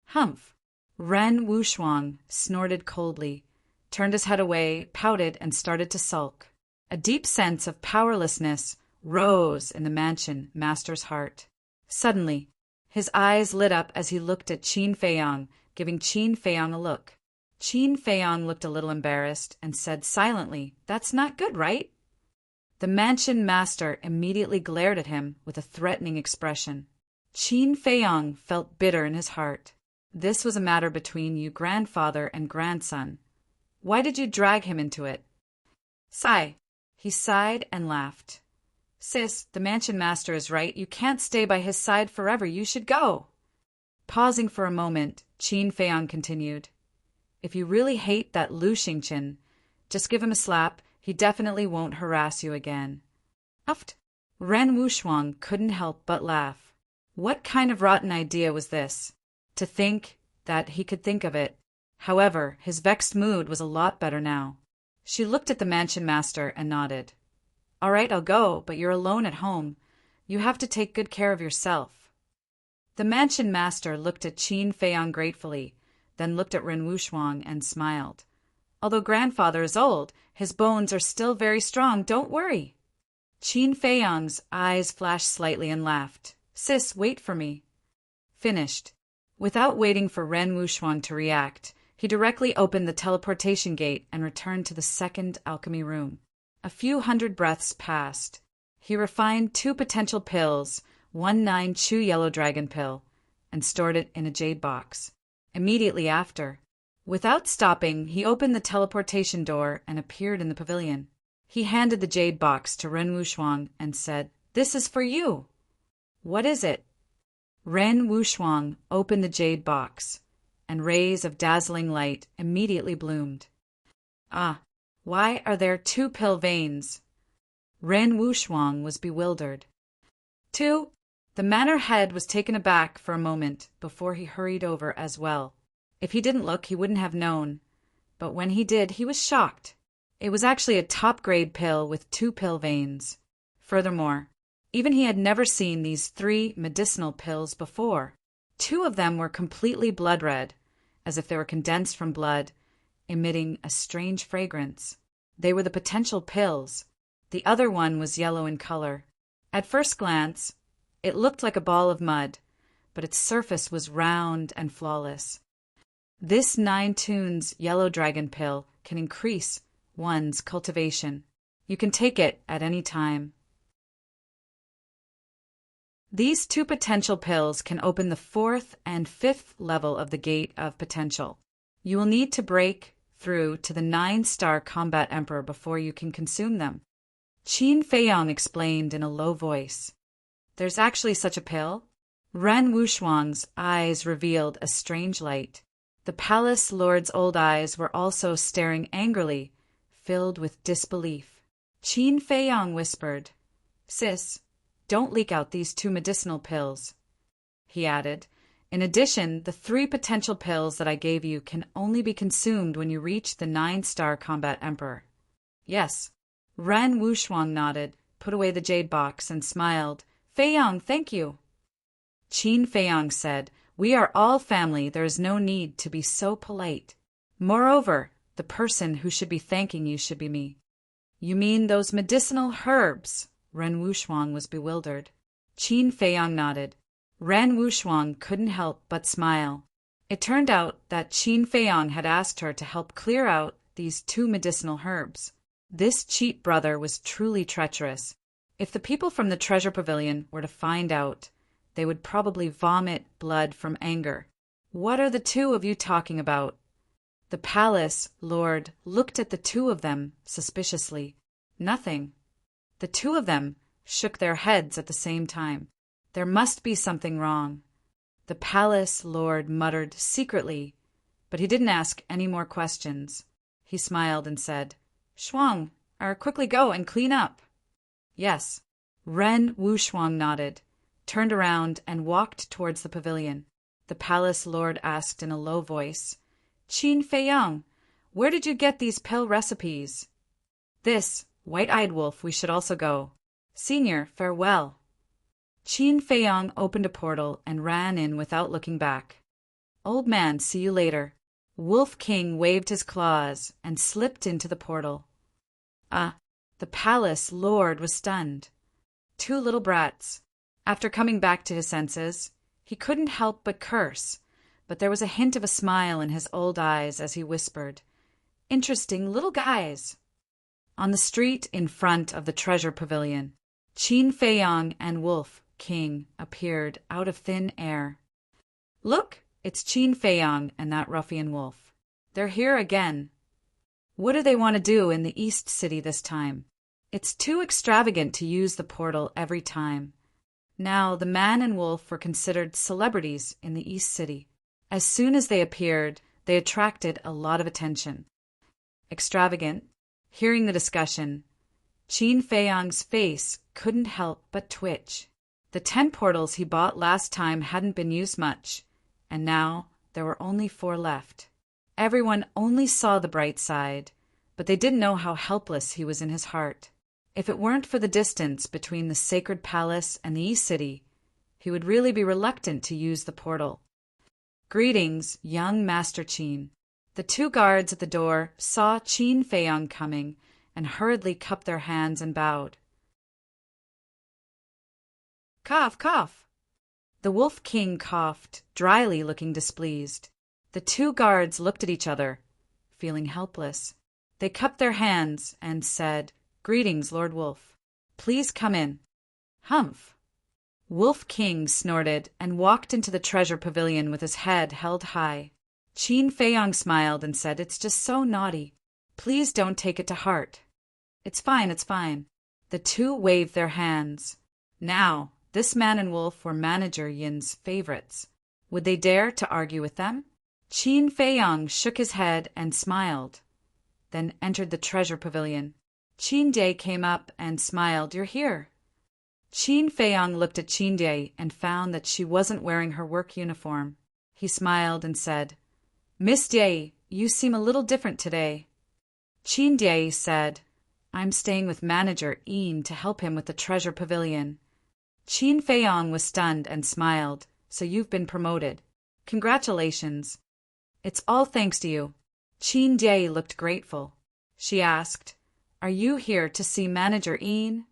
Speaker 1: Humph. Ran Wushuang snorted coldly, turned his head away, pouted, and started to sulk. A deep sense of powerlessness rose in the mansion master's heart. Suddenly, his eyes lit up as he looked at Qin Feiyang, giving Qin Feiyang a look. Qin Feiyang looked a little embarrassed and said silently, That's not good, right? The mansion master immediately glared at him with a threatening expression. Qin Feiyang felt bitter in his heart. This was a matter between you grandfather and grandson. Why did you drag him into it? Sigh. He sighed and laughed. Sis, the mansion master is right. You can't stay by his side forever. You should go. Pausing for a moment, Qin Feiyang continued. If you really hate that Lu Xingqian, just give him a slap. He definitely won't harass you again. Uft. Ran Wushuang couldn't help but laugh. What kind of rotten idea was this? To think that he could think of it. However, his vexed mood was a lot better now. She looked at the mansion master and nodded. All right, I'll go, but you're alone at home. You have to take good care of yourself. The mansion master looked at Qin Feiyang gratefully, then looked at Ran Wushuang and smiled. Although grandfather is old, his bones are still very strong, don't worry. Qin Feiyang's eyes flashed slightly and laughed. Sis, wait for me. Finished. Without waiting for Ran Wushuang to react, he directly opened the teleportation gate and returned to the second alchemy room. A few hundred breaths passed. He refined 2 potential pills, 1 9-chew yellow dragon pill, and stored it in a jade box. Immediately after, without stopping, he opened the teleportation door and appeared in the pavilion. He handed the jade box to Ran Wushuang and said, This is for you. What is it? Ran Wushuang opened the jade box, and rays of dazzling light immediately bloomed. Ah, why are there 2 pill veins? Ran Wushuang was bewildered. 2? The manor head was taken aback for a moment before he hurried over as well. If he didn't look, he wouldn't have known. But when he did, he was shocked. It was actually a top-grade pill with 2 pill veins. Furthermore, even he had never seen these 3 medicinal pills before. 2 of them were completely blood red, as if they were condensed from blood, emitting a strange fragrance. They were the potential pills. The other one was yellow in color. At first glance, it looked like a ball of mud, but its surface was round and flawless. This 9-tunes yellow dragon pill can increase one's cultivation. You can take it at any time. These 2 potential pills can open the 4th and 5th level of the Gate of Potential. You will need to break through to the 9-star Combat Emperor before you can consume them. Qin Feiyang explained in a low voice. There's actually such a pill? Ren Wuxuang's eyes revealed a strange light. The palace lord's old eyes were also staring angrily, filled with disbelief. Qin Feiyang whispered, "Sis, don't leak out these 2 medicinal pills." He added, "In addition, the 3 potential pills that I gave you can only be consumed when you reach the 9-star Combat Emperor." "Yes." Ren Wuxuang nodded, put away the jade box, and smiled. "Feiyang, thank you." Qin Feiyang said, "We are all family. There is no need to be so polite. Moreover, the person who should be thanking you should be me." "You mean those medicinal herbs?" Ren Wuxuang was bewildered. Qin Feiyang nodded. Ren Wuxuang couldn't help but smile. It turned out that Qin Feiyang had asked her to help clear out these 2 medicinal herbs. This cheat brother was truly treacherous. If the people from the treasure pavilion were to find out, they would probably vomit blood from anger. "What are the 2 of you talking about?" The palace lord looked at the 2 of them suspiciously. "Nothing." The 2 of them shook their heads at the same time. There must be something wrong. The palace lord muttered secretly, but he didn't ask any more questions. He smiled and said, "Shuang, quickly go and clean up." "Yes." Ren Wuxuang nodded, turned around and walked towards the pavilion. The palace lord asked in a low voice, "Qin Feiyang, where did you get these pill recipes?" "This White-eyed Wolf, we should also go. Senior, farewell." Qin Feiyang opened a portal and ran in without looking back. "Old man, see you later." Wolf King waved his claws and slipped into the portal. The palace lord was stunned. 2 little brats. After coming back to his senses, he couldn't help but curse, but there was a hint of a smile in his old eyes as he whispered, "Interesting little guys." On the street in front of the treasure pavilion, Qin Feiyang and Wolf King appeared out of thin air. "Look, it's Qin Feiyang and that ruffian wolf. They're here again. What do they want to do in the East City this time? It's too extravagant to use the portal every time." Now, the man and wolf were considered celebrities in the East City. As soon as they appeared, they attracted a lot of attention. Extravagant. Hearing the discussion, Qin Feiyang's face couldn't help but twitch. The 10 portals he bought last time hadn't been used much, and now there were only 4 left. Everyone only saw the bright side, but they didn't know how helpless he was in his heart. If it weren't for the distance between the Sacred Palace and the East City, he would really be reluctant to use the portal. "Greetings, young Master Qin." The 2 guards at the door saw Qin Feiyang coming and hurriedly cupped their hands and bowed. "Cough, cough." The Wolf King coughed, dryly, looking displeased. The 2 guards looked at each other, feeling helpless. They cupped their hands and said, "Greetings, Lord Wolf. Please come in." "Humph." Wolf King snorted and walked into the treasure pavilion with his head held high. Qin Feiyang smiled and said, "It's just so naughty. Please don't take it to heart." "It's fine, it's fine." The 2 waved their hands. Now, this man and wolf were Manager Yin's favorites. Would they dare to argue with them? Qin Feiyang shook his head and smiled, then entered the treasure pavilion. Qin Jie came up and smiled. "You're here." Qin Feiyang looked at Qin Jie and found that she wasn't wearing her work uniform. He smiled and said, "Miss Jie, you seem a little different today." Qin Jie said, "I'm staying with Manager Yin to help him with the treasure pavilion." Qin Feiyang was stunned and smiled. "So you've been promoted. Congratulations." "It's all thanks to you." Qin Jie looked grateful. She asked, Are you here to see Manager Ian?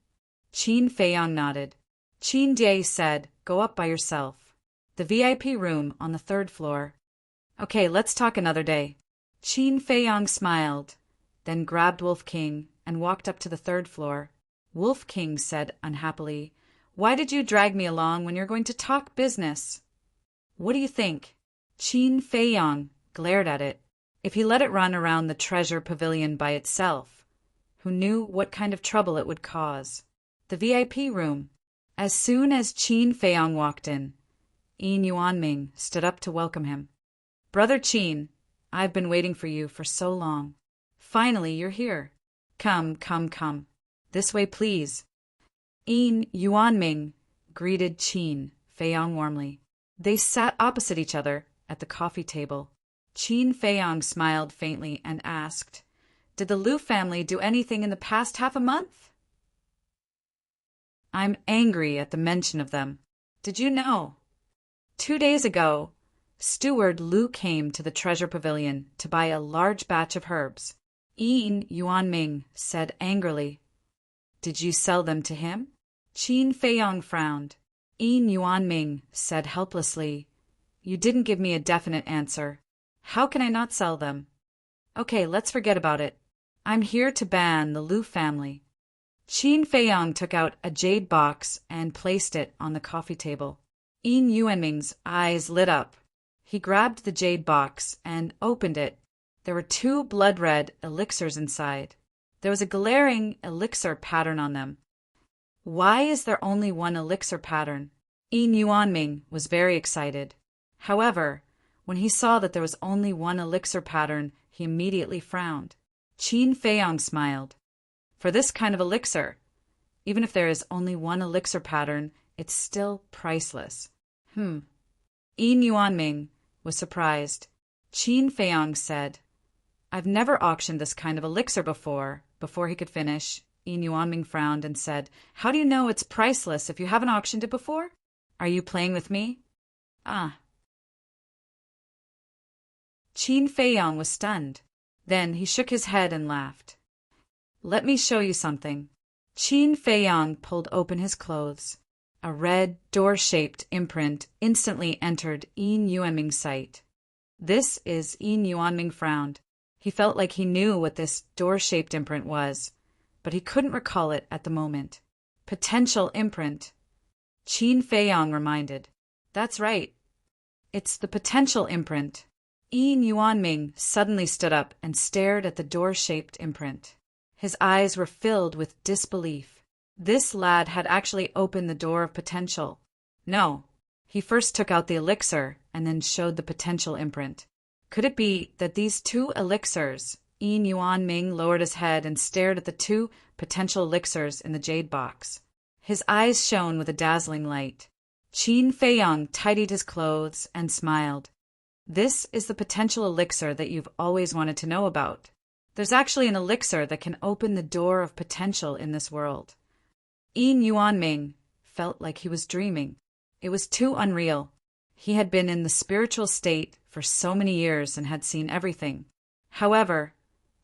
Speaker 1: Qin Feiyang nodded. Qin Jie said, Go up by yourself. The VIP room on the third floor. Okay, let's talk another day. Qin Feiyang smiled, then grabbed Wolf King and walked up to the third floor. Wolf King said unhappily, Why did you drag me along when you're going to talk business? What do you think? Qin Feiyang glared at it. If he let it run around the treasure pavilion by itself, who knew what kind of trouble it would cause? The VIP room. As soon as Qin Feiyang walked in, Yin Yuanming stood up to welcome him. Brother Qin, I've been waiting for you for so long. Finally, you're here. Come, come, come. This way, please. Yin Yuanming greeted Qin Feiyang warmly. They sat opposite each other at the coffee table. Qin Feiyang smiled faintly and asked, Did the Liu family do anything in the past half a month? I'm angry at the mention of them. Did you know? 2 days ago, Steward Liu came to the treasure pavilion to buy a large batch of herbs. Yin Yuanming said angrily, Did you sell them to him? Qin Feiyang frowned. Yin Yuanming said helplessly, You didn't give me a definite answer. How can I not sell them? Okay, let's forget about it. I'm here to ban the Liu family. Qin Feiyang took out a jade box and placed it on the coffee table. Yin Yuanming's eyes lit up. He grabbed the jade box and opened it. There were 2 blood-red elixirs inside. There was a glaring elixir pattern on them. Why is there only one elixir pattern? Yin Yuanming was very excited. However, when he saw that there was only one elixir pattern, he immediately frowned. Qin Feiyang smiled. For this kind of elixir, even if there is only one elixir pattern, it's still priceless. Yin Yuanming was surprised. Qin Feiyang said, I've never auctioned this kind of elixir before. Before he could finish, Yin Yuanming frowned and said, How do you know it's priceless if you haven't auctioned it before? Are you playing with me? Ah. Qin Feiyang was stunned. Then he shook his head and laughed. Let me show you something. Qin Feiyang pulled open his clothes. A red, door-shaped imprint instantly entered Yin Yuanming's sight. This is Yin Yuanming frowned. He felt like he knew what this door-shaped imprint was, but he couldn't recall it at the moment. Potential imprint. Qin Feiyang reminded. That's right. It's the potential imprint. Yin Yuanming suddenly stood up and stared at the door-shaped imprint. His eyes were filled with disbelief. This lad had actually opened the door of potential. No, he first took out the elixir and then showed the potential imprint. Could it be that these 2 elixirs? Yin Yuanming lowered his head and stared at the 2 potential elixirs in the jade box. His eyes shone with a dazzling light. Qin Feiyang tidied his clothes and smiled. This is the potential elixir that you've always wanted to know about. There's actually an elixir that can open the door of potential in this world. Yin Yuanming felt like he was dreaming. It was too unreal. He had been in the spiritual state for so many years and had seen everything. However,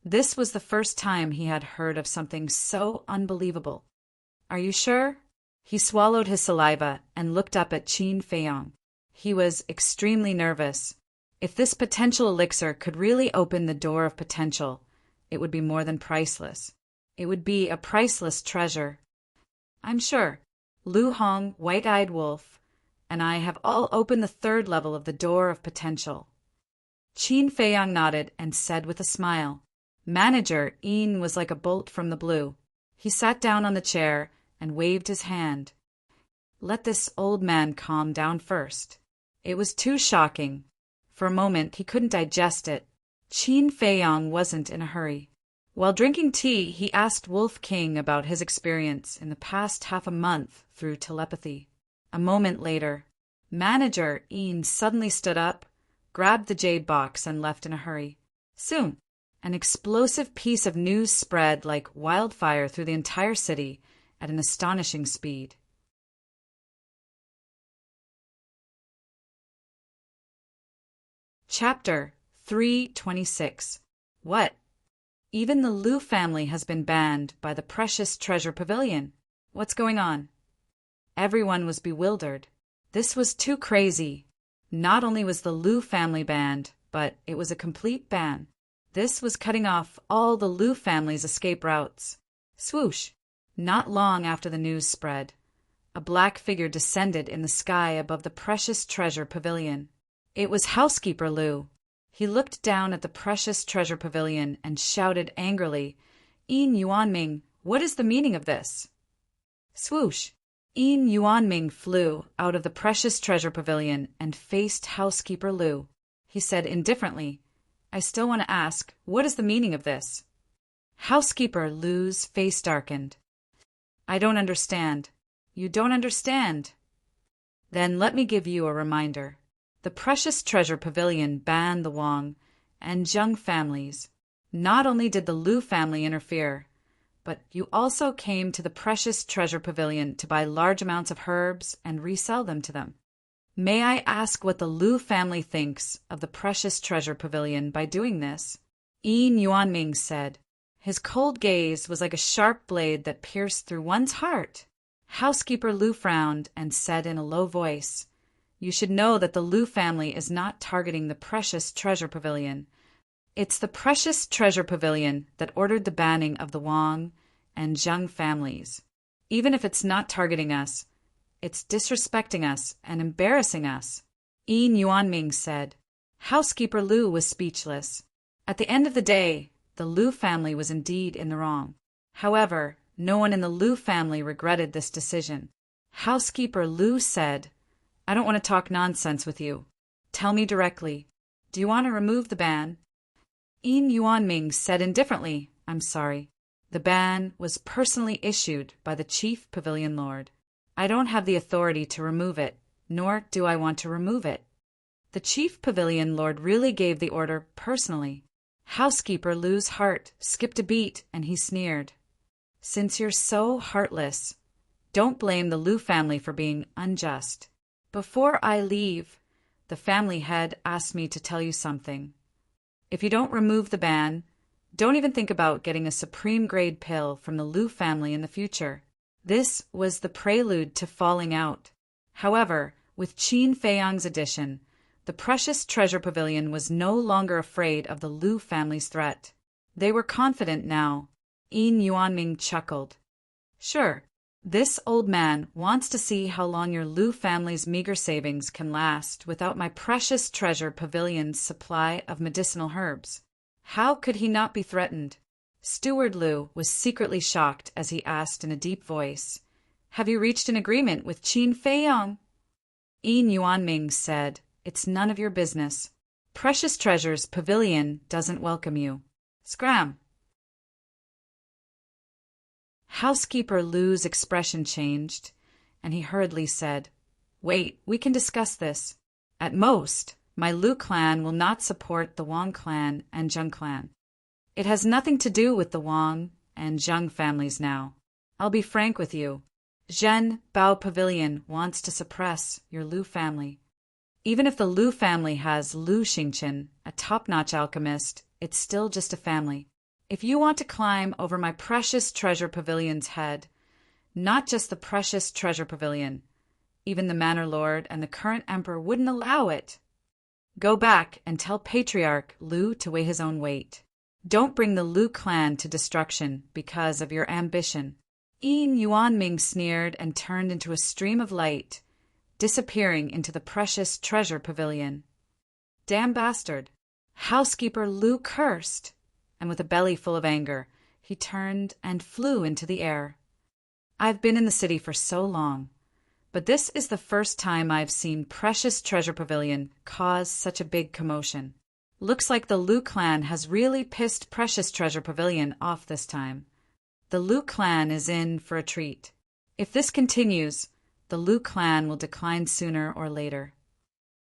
Speaker 1: this was the first time he had heard of something so unbelievable. Are you sure? He swallowed his saliva and looked up at Qin Feiyang. He was extremely nervous. If this potential elixir could really open the door of potential, it would be more than priceless. It would be a priceless treasure. I'm sure. Lu Hong, White-Eyed Wolf, and I have all opened the 3rd level of the door of potential. Qin Feiyang nodded and said with a smile. Manager Yin was like a bolt from the blue. He sat down on the chair and waved his hand. Let this old man calm down first. It was too shocking. For a moment he couldn't digest it. Qin Feiyang wasn't in a hurry. While drinking tea, he asked Wolf King about his experience in the past half a month through telepathy. A moment later, Manager Yin suddenly stood up, grabbed the jade box, and left in a hurry. Soon, an explosive piece of news spread like wildfire through the entire city at an astonishing speed. Chapter 326. What? Even the Lu family has been banned by the Precious Treasure Pavilion. What's going on? Everyone was bewildered. This was too crazy. Not only was the Lu family banned, but it was a complete ban. This was cutting off all the Lu family's escape routes. Swoosh! Not long after the news spread, a black figure descended in the sky above the Precious Treasure Pavilion. It was Housekeeper Lu. He looked down at the Precious Treasure Pavilion and shouted angrily, "Yin Yuanming, what is the meaning of this?" Swoosh! Yin Yuanming flew out of the Precious Treasure Pavilion and faced Housekeeper Lu. He said indifferently, "I still want to ask, what is the meaning of this?" Housekeeper Lu's face darkened. "I don't understand." "You don't understand?" Then let me give you a reminder. The Precious Treasure Pavilion banned the Wang and Zheng families. Not only did the Lu family interfere, but you also came to the Precious Treasure Pavilion to buy large amounts of herbs and resell them to them. May I ask what the Lu family thinks of the Precious Treasure Pavilion by doing this?" Yin Yuanming said. His cold gaze was like a sharp blade that pierced through one's heart. Housekeeper Lu frowned and said in a low voice, "You should know that the Lu family is not targeting the Precious Treasure Pavilion. It's the Precious Treasure Pavilion that ordered the banning of the Wang and Zheng families. Even if it's not targeting us, it's disrespecting us and embarrassing us," Yin Yuanming said. Housekeeper Lu was speechless. At the end of the day, the Lu family was indeed in the wrong. However, no one in the Lu family regretted this decision. Housekeeper Lu said, "I don't want to talk nonsense with you. Tell me directly. Do you want to remove the ban?" Yin Yuanming said indifferently, "I'm sorry. The ban was personally issued by the Chief Pavilion Lord. I don't have the authority to remove it, nor do I want to remove it." The Chief Pavilion Lord really gave the order personally. Housekeeper Lu's heart skipped a beat and he sneered. "Since you're so heartless, don't blame the Lu family for being unjust. Before I leave, the family head asked me to tell you something. If you don't remove the ban, don't even think about getting a supreme grade pill from the Lu family in the future." This was the prelude to falling out. However, with Qin Feiyang's addition, the Precious Treasure Pavilion was no longer afraid of the Lu family's threat. They were confident now. Yin Yuanming chuckled. "Sure, this old man wants to see how long your Lu family's meager savings can last without my Precious Treasure Pavilion's supply of medicinal herbs. How could he not be threatened?" Steward Lu was secretly shocked as he asked in a deep voice, "Have you reached an agreement with Qin Feiyang?" Yin Yuanming said, "It's none of your business. Precious Treasure's Pavilion doesn't welcome you. Scram!" Housekeeper Lu's expression changed, and he hurriedly said, "Wait, we can discuss this. At most, my Lu clan will not support the Wang clan and Zheng clan. It has nothing to do with the Wang and Zheng families now. I'll be frank with you. Zhen Bao Pavilion wants to suppress your Lu family. Even if the Lu family has Lu Xingqian, a top-notch alchemist, it's still just a family. If you want to climb over my Precious Treasure Pavilion's head, not just the Precious Treasure Pavilion, even the Manor Lord and the current Emperor wouldn't allow it. Go back and tell Patriarch Lu to weigh his own weight. Don't bring the Lu clan to destruction because of your ambition." Yin Yuanming sneered and turned into a stream of light, disappearing into the Precious Treasure Pavilion. "Damn bastard!" Housekeeper Lu cursed, and with a belly full of anger, he turned and flew into the air. "I've been in the city for so long, but this is the first time I've seen Precious Treasure Pavilion cause such a big commotion. Looks like the Lu clan has really pissed Precious Treasure Pavilion off this time. The Lu clan is in for a treat. If this continues, the Lu clan will decline sooner or later."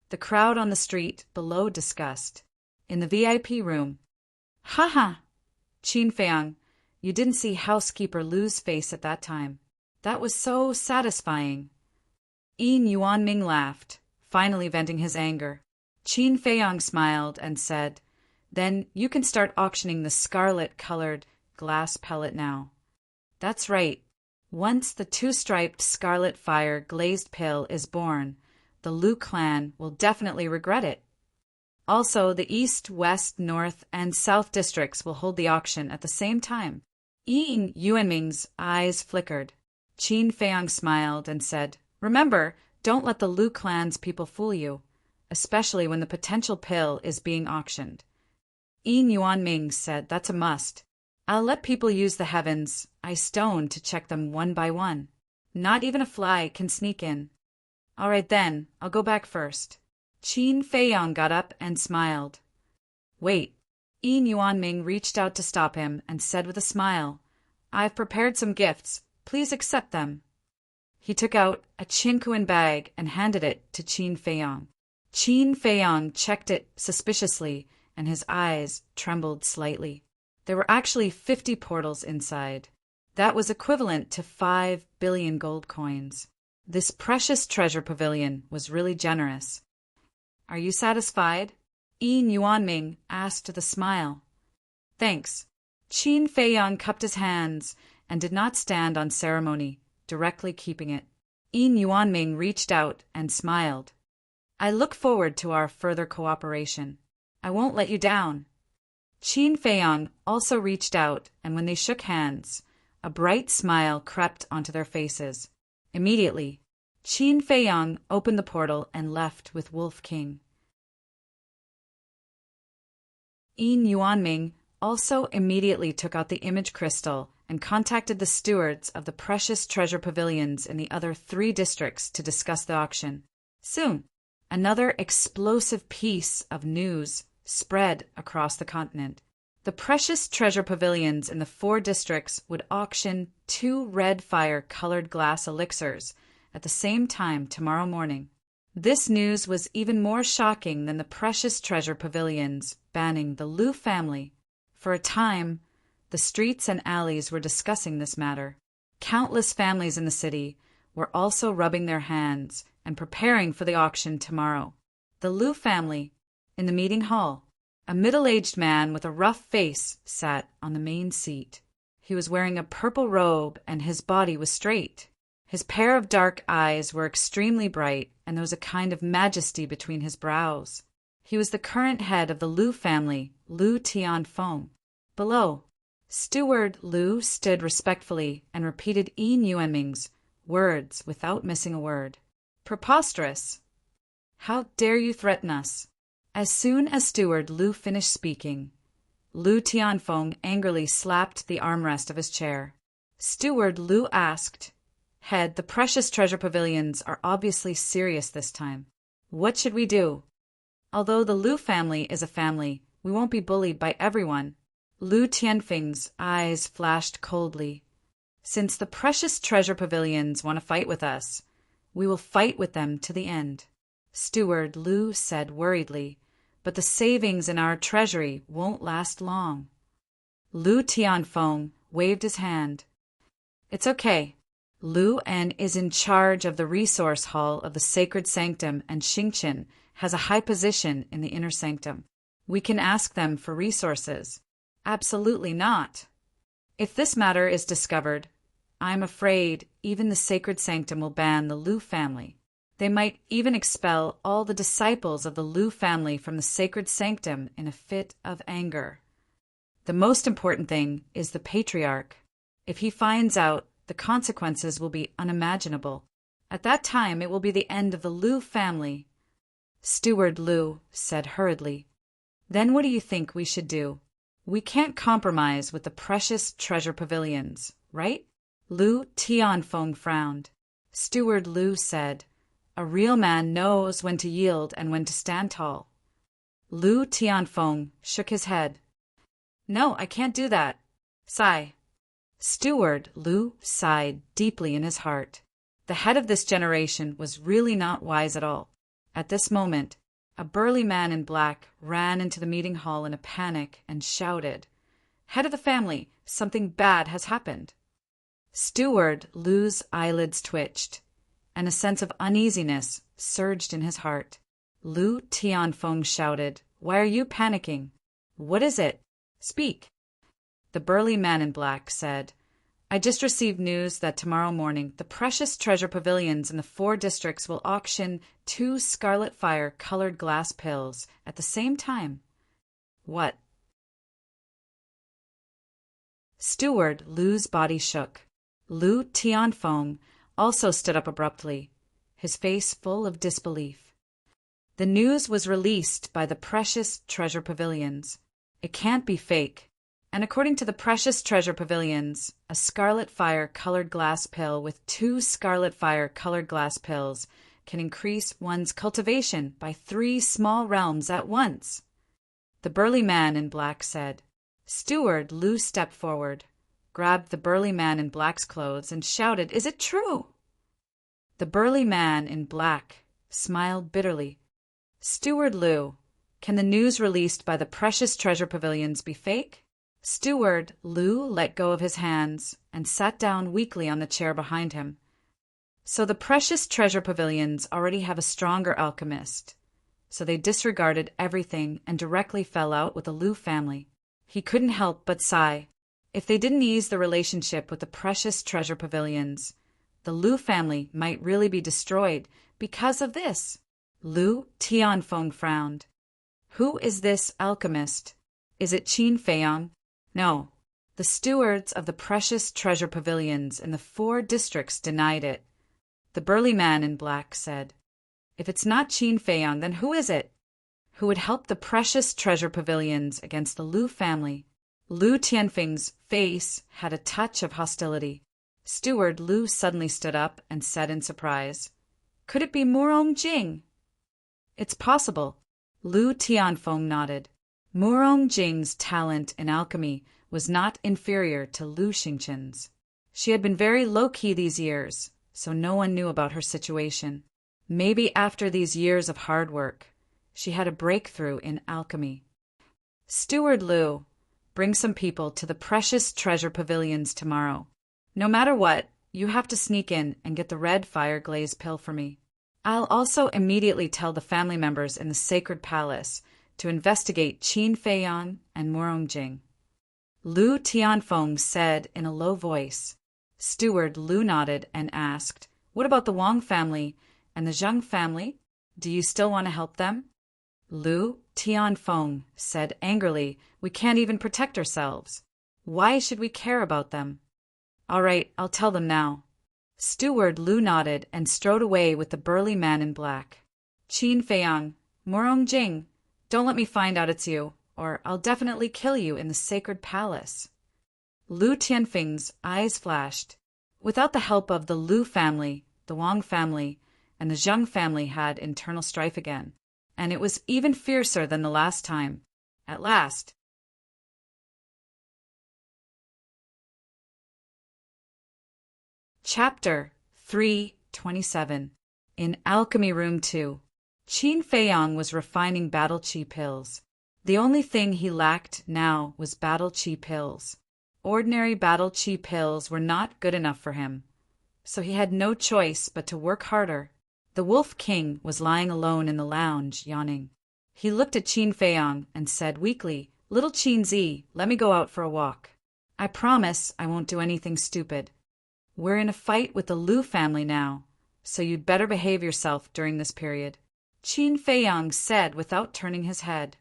Speaker 1: The crowd on the street below discussed. In the VIP room, "Ha! Qin Feiyang, you didn't see Housekeeper Lu's face at that time. That was so satisfying." Yin Yuanming laughed, finally venting his anger. Qin Feiyang smiled and said, Then you can start auctioning the scarlet-colored glass pellet now. That's right. Once the two-striped scarlet fire glazed pill is born, the Lu clan will definitely regret it. Also, the East, West, North, and South districts will hold the auction at the same time. Yin Yuanming's eyes flickered. Qin Feiyang smiled and said, "Remember, don't let the Lu clan's people fool you, especially when the potential pill is being auctioned." Yin Yuanming said, "That's a must. I'll let people use the heavens, I stone, to check them one by one. Not even a fly can sneak in." "All right then, I'll go back first." Qin Feiyang got up and smiled. "Wait." Yin Yuanming reached out to stop him and said with a smile, "I've prepared some gifts. Please accept them." He took out a Qinkuan bag and handed it to Qin Feiyang. Qin Feiyang checked it suspiciously, and his eyes trembled slightly. There were actually 50 portals inside. That was equivalent to 5 billion gold coins. This precious treasure pavilion was really generous. "Are you satisfied?" Yin Yuanming asked with a smile. "Thanks." Qin Feiyang cupped his hands and did not stand on ceremony, directly keeping it. Yin Yuanming reached out and smiled. "I look forward to our further cooperation. I won't let you down." Qin Feiyang also reached out, and when they shook hands, a bright smile crept onto their faces. Immediately, Qin Feiyang opened the portal and left with Wolf King. Yin Yuanming also immediately took out the image crystal and contacted the stewards of the precious treasure pavilions in the other 3 districts to discuss the auction. Soon, another explosive piece of news spread across the continent. The precious treasure pavilions in the 4 districts would auction 2 red fire-colored glass elixirs at the same time tomorrow morning. This news was even more shocking than the precious treasure pavilions banning the Lu family. For a time, the streets and alleys were discussing this matter. Countless families in the city were also rubbing their hands and preparing for the auction tomorrow. The Lu family, in the meeting hall, a middle-aged man with a rough face sat on the main seat. He was wearing a purple robe and his body was straight. His pair of dark eyes were extremely bright, and there was a kind of majesty between his brows. He was the current head of the Lu family, Lu Tianfeng. Below, Steward Lu stood respectfully and repeated Yin Yuanming's words without missing a word. "Preposterous! How dare you threaten us?" As soon as Steward Lu finished speaking, Lu Tianfeng angrily slapped the armrest of his chair. Steward Lu asked, "Head, the precious treasure pavilions are obviously serious this time. What should we do? Although the Lu family is a family, we won't be bullied by everyone." Lu Tianfeng's eyes flashed coldly. "Since the precious treasure pavilions want to fight with us, we will fight with them to the end." Steward Lu said worriedly, "But the savings in our treasury won't last long." Lu Tianfeng waved his hand. "It's okay. Lu En is in charge of the resource hall of the sacred sanctum, and Xingqian has a high position in the inner sanctum. We can ask them for resources." "Absolutely not. If this matter is discovered, I'm afraid even the sacred sanctum will ban the Lu family. They might even expel all the disciples of the Lu family from the sacred sanctum in a fit of anger. The most important thing is the patriarch. If he finds out, the consequences will be unimaginable. At that time, it will be the end of the Lu family." Steward Lu said hurriedly, "Then what do you think we should do? We can't compromise with the precious treasure pavilions, right?" Lu Tianfeng frowned. Steward Lu said, "A real man knows when to yield and when to stand tall." Lu Tianfeng shook his head. "No, I can't do that. Sigh." Steward Lu sighed deeply in his heart. The head of this generation was really not wise at all. At this moment, a burly man in black ran into the meeting hall in a panic and shouted, "Head of the family, something bad has happened." Steward Lu's eyelids twitched, and a sense of uneasiness surged in his heart. Lu Tianfeng shouted, "Why are you panicking?" What is it? Speak. The burly man in black said, I just received news that tomorrow morning the precious treasure pavilions in the 4 districts will auction 2 scarlet fire-colored glass pills at the same time. What? Steward Lu's body shook. Lu Tianfeng also stood up abruptly, his face full of disbelief. The news was released by the precious treasure pavilions. It can't be fake. And according to the precious treasure pavilions, a scarlet fire-colored glass pill with 2 scarlet fire-colored glass pills can increase one's cultivation by 3 small realms at once. The burly man in black said. Steward Lu stepped forward, grabbed the burly man in black's clothes, and shouted, Is it true? The burly man in black smiled bitterly. Steward Lu, can the news released by the precious treasure pavilions be fake? Steward Lu let go of his hands and sat down weakly on the chair behind him. So the precious treasure pavilions already have a stronger alchemist. So they disregarded everything and directly fell out with the Lu family. He couldn't help but sigh. If they didn't ease the relationship with the precious treasure pavilions, the Lu family might really be destroyed because of this. Lu Tianfeng frowned. Who is this alchemist? Is it Qin Feiyang? No. The stewards of the precious treasure pavilions in the 4 districts denied it. The burly man in black said, If it's not Qin Feiyang, then who is it? Who would help the precious treasure pavilions against the Lu family? Lu Tianfeng's face had a touch of hostility. Steward Lu suddenly stood up and said in surprise, Could it be Murong Jing? It's possible. Lu Tianfeng nodded. Murong Jing's talent in alchemy was not inferior to Lu Xingqin's. She had been very low-key these years, so no one knew about her situation. Maybe after these years of hard work, she had a breakthrough in alchemy. Steward Lu, bring some people to the precious treasure pavilions tomorrow. No matter what, you have to sneak in and get the red fire glaze pill for me. I'll also immediately tell the family members in the sacred palace to investigate Qin Feiyang and Murong Jing. Lu Tianfeng said in a low voice. Steward Lu nodded and asked, What about the Wang family and the Zheng family? Do you still want to help them? Lu Tianfeng said angrily, We can't even protect ourselves. Why should we care about them? All right, I'll tell them now. Steward Lu nodded and strode away with the burly man in black. Qin Feiyang, Murong Jing, don't let me find out it's you, or I'll definitely kill you in the sacred palace. Lu Tianfeng's eyes flashed. Without the help of the Lu family, the Wang family, and the Zheng family had internal strife again, and it was even fiercer than the last time. At last. Chapter 327. In Alchemy Room 2. Qin Feiyang was refining battle chi pills. The only thing he lacked now was battle chi pills. Ordinary battle chi pills were not good enough for him, so he had no choice but to work harder. The Wolf King was lying alone in the lounge, yawning. He looked at Qin Feiyang and said weakly, Little Qin Zi, let me go out for a walk. I promise I won't do anything stupid. We're in a fight with the Lu family now, so you'd better behave yourself during this period. Qin Feiyang said without turning his head.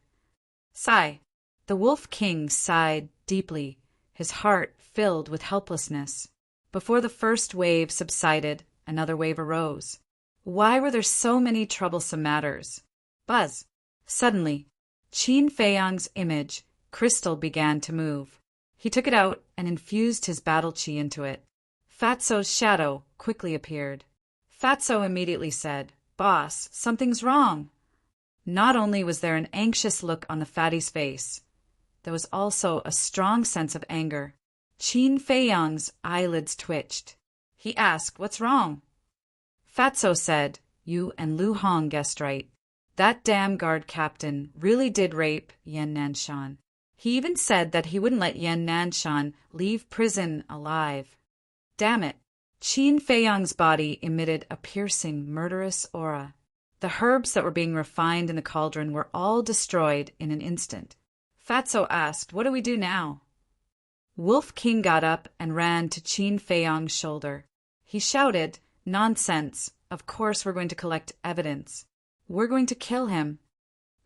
Speaker 1: Sigh. The Wolf King sighed deeply, his heart filled with helplessness. Before the first wave subsided, another wave arose. Why were there so many troublesome matters? Buzz. Suddenly, Qin Feiyang's image, crystal, began to move. He took it out and infused his battle chi into it. Fatso's shadow quickly appeared. Fatso immediately said, Boss, something's wrong. Not only was there an anxious look on the fatty's face, there was also a strong sense of anger. Qin Feiyang's eyelids twitched. He asked, What's wrong? Fatso said, You and Lu Hong guessed right. That damn guard captain really did rape Yan Nanshan. He even said that he wouldn't let Yan Nanshan leave prison alive. Damn it. Qin Feiyang's body emitted a piercing, murderous aura. The herbs that were being refined in the cauldron were all destroyed in an instant. Fatso asked, "What do we do now?" Wolf King got up and ran to Qin Feiyang's shoulder. He shouted, "Nonsense! Of course we're going to collect evidence. We're going to kill him."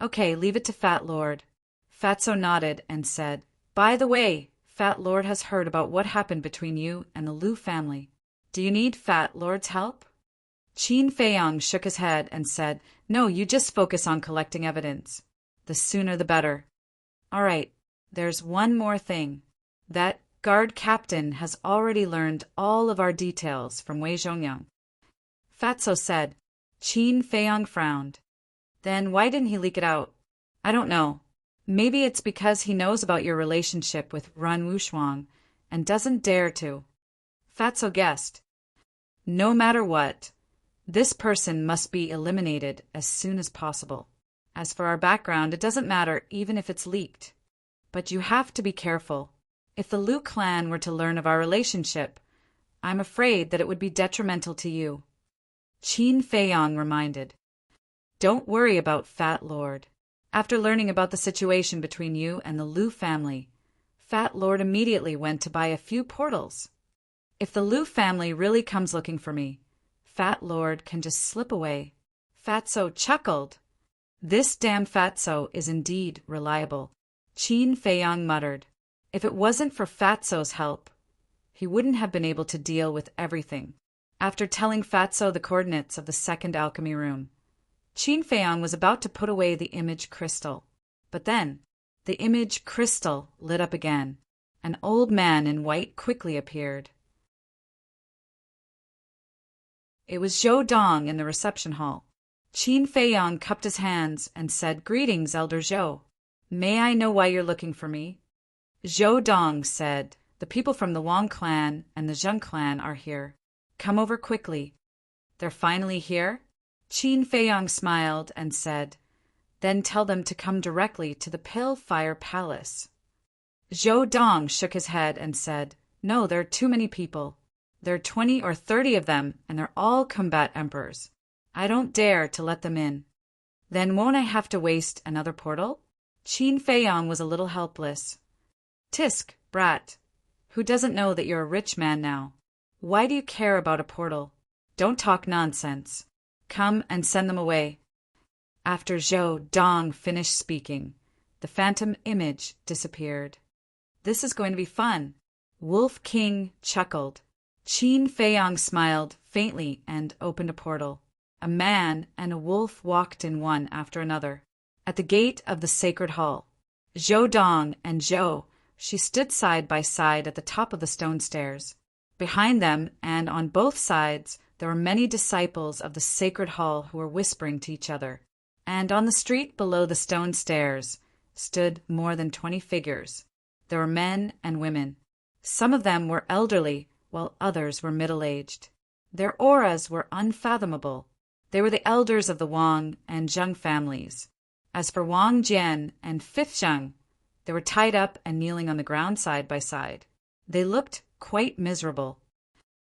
Speaker 1: "Okay, leave it to Fat Lord." Fatso nodded and said, "By the way, Fat Lord has heard about what happened between you and the Liu family. Do you need Fat Lord's help?" Qin Feiyang shook his head and said, "No, you just focus on collecting evidence. The sooner the better. All right, there's one more thing. That guard captain has already learned all of our details from Wei Zhongyang." Fatso said. Qin Feiyang frowned. "Then why didn't he leak it out?" "I don't know. Maybe it's because he knows about your relationship with Ran Wushuang and doesn't dare to." Fatso guessed. "No matter what, this person must be eliminated as soon as possible. As for our background, it doesn't matter even if it's leaked. But you have to be careful. If the Liu clan were to learn of our relationship, I'm afraid that it would be detrimental to you." Qin Feiyang reminded. "Don't worry about Fat Lord. After learning about the situation between you and the Liu family, Fat Lord immediately went to buy a few portals. If the Liu family really comes looking for me, Fat Lord can just slip away." Fatso chuckled. "This damn Fatso is indeed reliable," Qin Feiyang muttered. If it wasn't for Fatso's help, he wouldn't have been able to deal with everything. After telling Fatso the coordinates of the second alchemy room, Qin Feiyang was about to put away the image crystal. But then, the image crystal lit up again. An old man in white quickly appeared. It was Zhou Dong in the reception hall. Qin Feiyang cupped his hands and said, "Greetings, Elder Zhou. May I know why you're looking for me?" Zhou Dong said, "The people from the Wang clan and the Zheng clan are here. Come over quickly." "They're finally here?" Qin Feiyang smiled and said, "Then tell them to come directly to the Pale Fire Palace." Zhou Dong shook his head and said, "No, there are too many people. There are 20 or 30 of them, and they're all combat emperors. I don't dare to let them in." "Then won't I have to waste another portal?" Qin Feiyang was a little helpless. "Tisk, brat. Who doesn't know that you're a rich man now? Why do you care about a portal? Don't talk nonsense. Come and send them away." After Zhou Dong finished speaking, the phantom image disappeared. "This is going to be fun." Wolf King chuckled. Qin Feiyang smiled faintly and opened a portal. A man and a wolf walked in one after another. At the gate of the sacred hall, Zhou Dong and Zhou, she stood side by side at the top of the stone stairs. Behind them and on both sides there were many disciples of the sacred hall who were whispering to each other. And on the street below the stone stairs stood more than 20 figures. There were men and women. Some of them were elderly, while others were middle-aged. Their auras were unfathomable. They were the elders of the Wang and Zheng families. As for Wang Jian and Fifth Zheng, they were tied up and kneeling on the ground side by side. They looked quite miserable.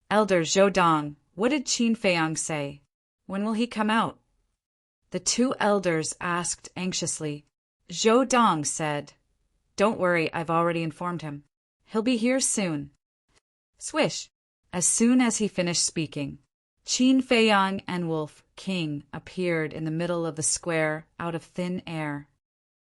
Speaker 1: "Elder Zhou Dong, what did Qin Feiyang say? When will he come out?" The two elders asked anxiously. Zhou Dong said, "Don't worry, I've already informed him. He'll be here soon." Swish! As soon as he finished speaking, Qin Feiyang and Wolf King appeared in the middle of the square out of thin air.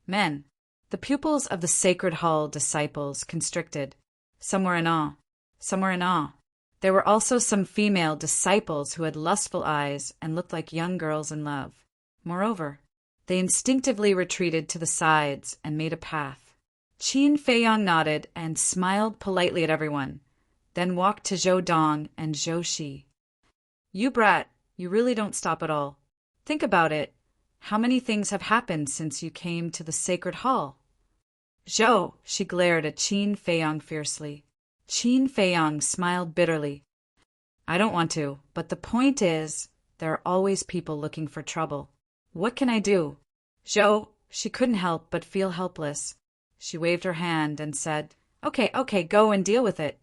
Speaker 1: Men, the pupils of the Sacred Hall disciples constricted. Some were in awe. Some were in awe. There were also some female disciples who had lustful eyes and looked like young girls in love. Moreover, they instinctively retreated to the sides and made a path. Qin Feiyang nodded and smiled politely at everyone, then walked to Zhou Dong and Zhou Shi. "You brat, you really don't stop at all. Think about it. How many things have happened since you came to the Sacred Hall?" "Zhou," she glared at Qin Feiyang fiercely. Qin Feiyang smiled bitterly. "I don't want to, but the point is, there are always people looking for trouble. What can I do?" Zhou, she couldn't help but feel helpless. She waved her hand and said, Okay, go and deal with it."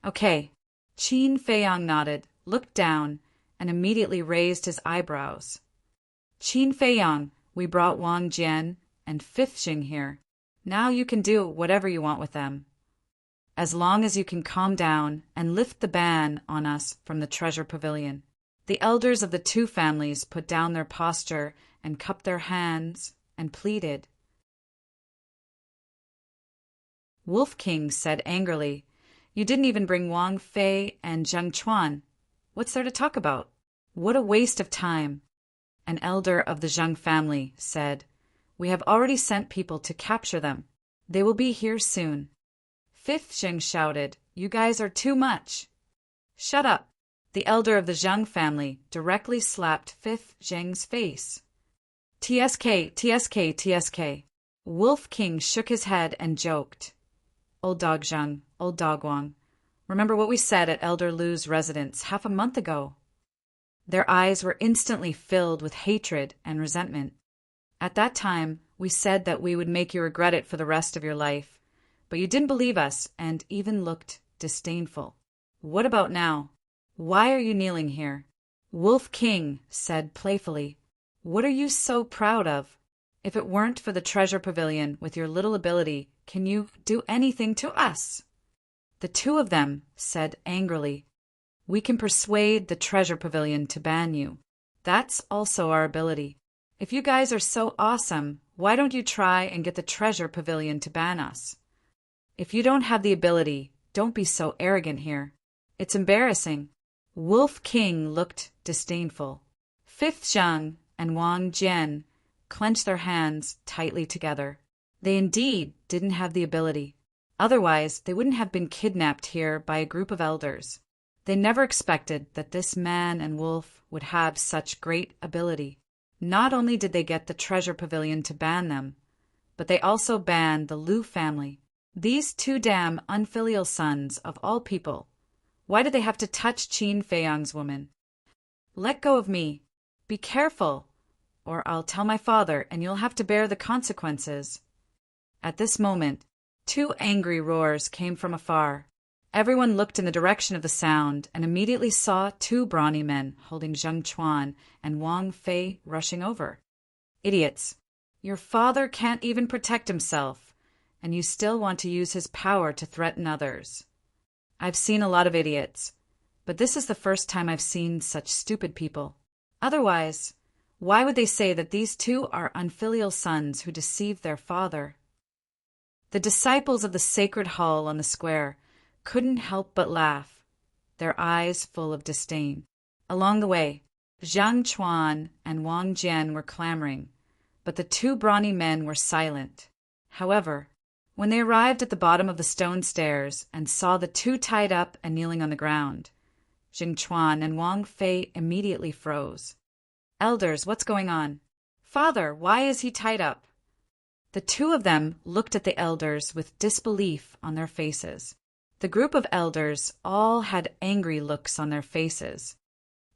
Speaker 1: "Okay." Qin Feiyang nodded, looked down, and immediately raised his eyebrows. "Qin Feiyang, we brought Wang Jian and Fifth Jing here. Now you can do whatever you want with them, as long as you can calm down and lift the ban on us from the treasure pavilion." The elders of the two families put down their posture and cupped their hands and pleaded. Wolf King said angrily, "You didn't even bring Wang Fei and Zheng Chuan. What's there to talk about? What a waste of time." An elder of the Zheng family said, "We have already sent people to capture them. They will be here soon." Fifth Zheng shouted, "You guys are too much." "Shut up." The elder of the Zheng family directly slapped Fifth Zheng's face. "TSK, TSK, TSK." Wolf King shook his head and joked, "Old dog Zheng, old dog Wang. Remember what we said at Elder Lu's residence half a month ago?" Their eyes were instantly filled with hatred and resentment. "At that time, we said that we would make you regret it for the rest of your life, but you didn't believe us and even looked disdainful. What about now? Why are you kneeling here?" Wolf King said playfully, "What are you so proud of? If it weren't for the treasure pavilion with your little ability, can you do anything to us?" The two of them said angrily, "We can persuade the treasure pavilion to ban you. That's also our ability. If you guys are so awesome, why don't you try and get the treasure pavilion to ban us? If you don't have the ability, don't be so arrogant here. It's embarrassing." Wolf King looked disdainful. Fifth Zheng and Wang Jian clenched their hands tightly together. They indeed didn't have the ability. Otherwise, they wouldn't have been kidnapped here by a group of elders. They never expected that this man and wolf would have such great ability. Not only did they get the treasure pavilion to ban them, but they also banned the Lu family. These two damn unfilial sons of all people. Why did they have to touch Qin Feiyang's woman? "Let go of me. Be careful, or I'll tell my father and you'll have to bear the consequences." At this moment, two angry roars came from afar. Everyone looked in the direction of the sound and immediately saw two brawny men holding Zheng Chuan and Wang Fei rushing over. "Idiots! Your father can't even protect himself, and you still want to use his power to threaten others. I've seen a lot of idiots, but this is the first time I've seen such stupid people. Otherwise, why would they say that these two are unfilial sons who deceived their father?" The disciples of the sacred hall on the square couldn't help but laugh, their eyes full of disdain. Along the way, Zhang Chuan and Wang Jian were clamoring, but the two brawny men were silent. However, when they arrived at the bottom of the stone stairs and saw the two tied up and kneeling on the ground, Zheng Chuan and Wang Fei immediately froze. "Elders, what's going on? Father, why is he tied up?" The two of them looked at the elders with disbelief on their faces. The group of elders all had angry looks on their faces.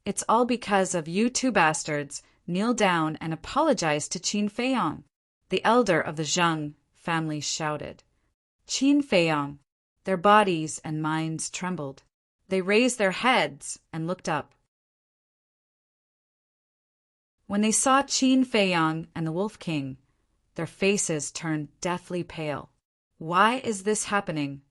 Speaker 1: "It's all because of you two bastards. Kneel down and apologize to Qin Feiyang," the elder of the Zheng family shouted. Qin Feiyang, their bodies and minds trembled. They raised their heads and looked up. When they saw Qin Feiyang and the Wolf King, their faces turned deathly pale. "Why is this happening?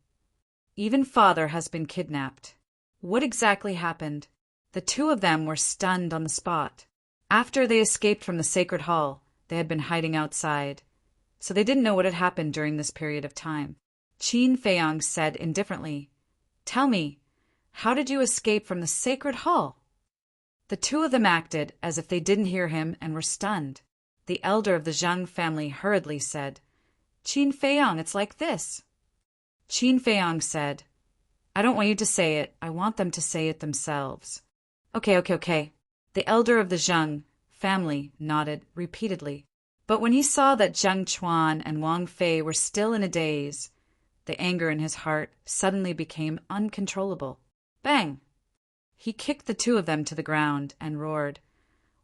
Speaker 1: Even father has been kidnapped. What exactly happened?" The two of them were stunned on the spot. After they escaped from the sacred hall, they had been hiding outside, so they didn't know what had happened during this period of time. Qin Feiyang said indifferently, "Tell me, how did you escape from the sacred hall?" The two of them acted as if they didn't hear him and were stunned. The elder of the Zheng family hurriedly said, "Qin Feiyang, it's like this." Qin Feiyang said, "I don't want you to say it. I want them to say it themselves." Okay. The elder of the Zheng family nodded repeatedly. But when he saw that Zheng Chuan and Wang Fei were still in a daze, the anger in his heart suddenly became uncontrollable. Bang! He kicked the two of them to the ground and roared,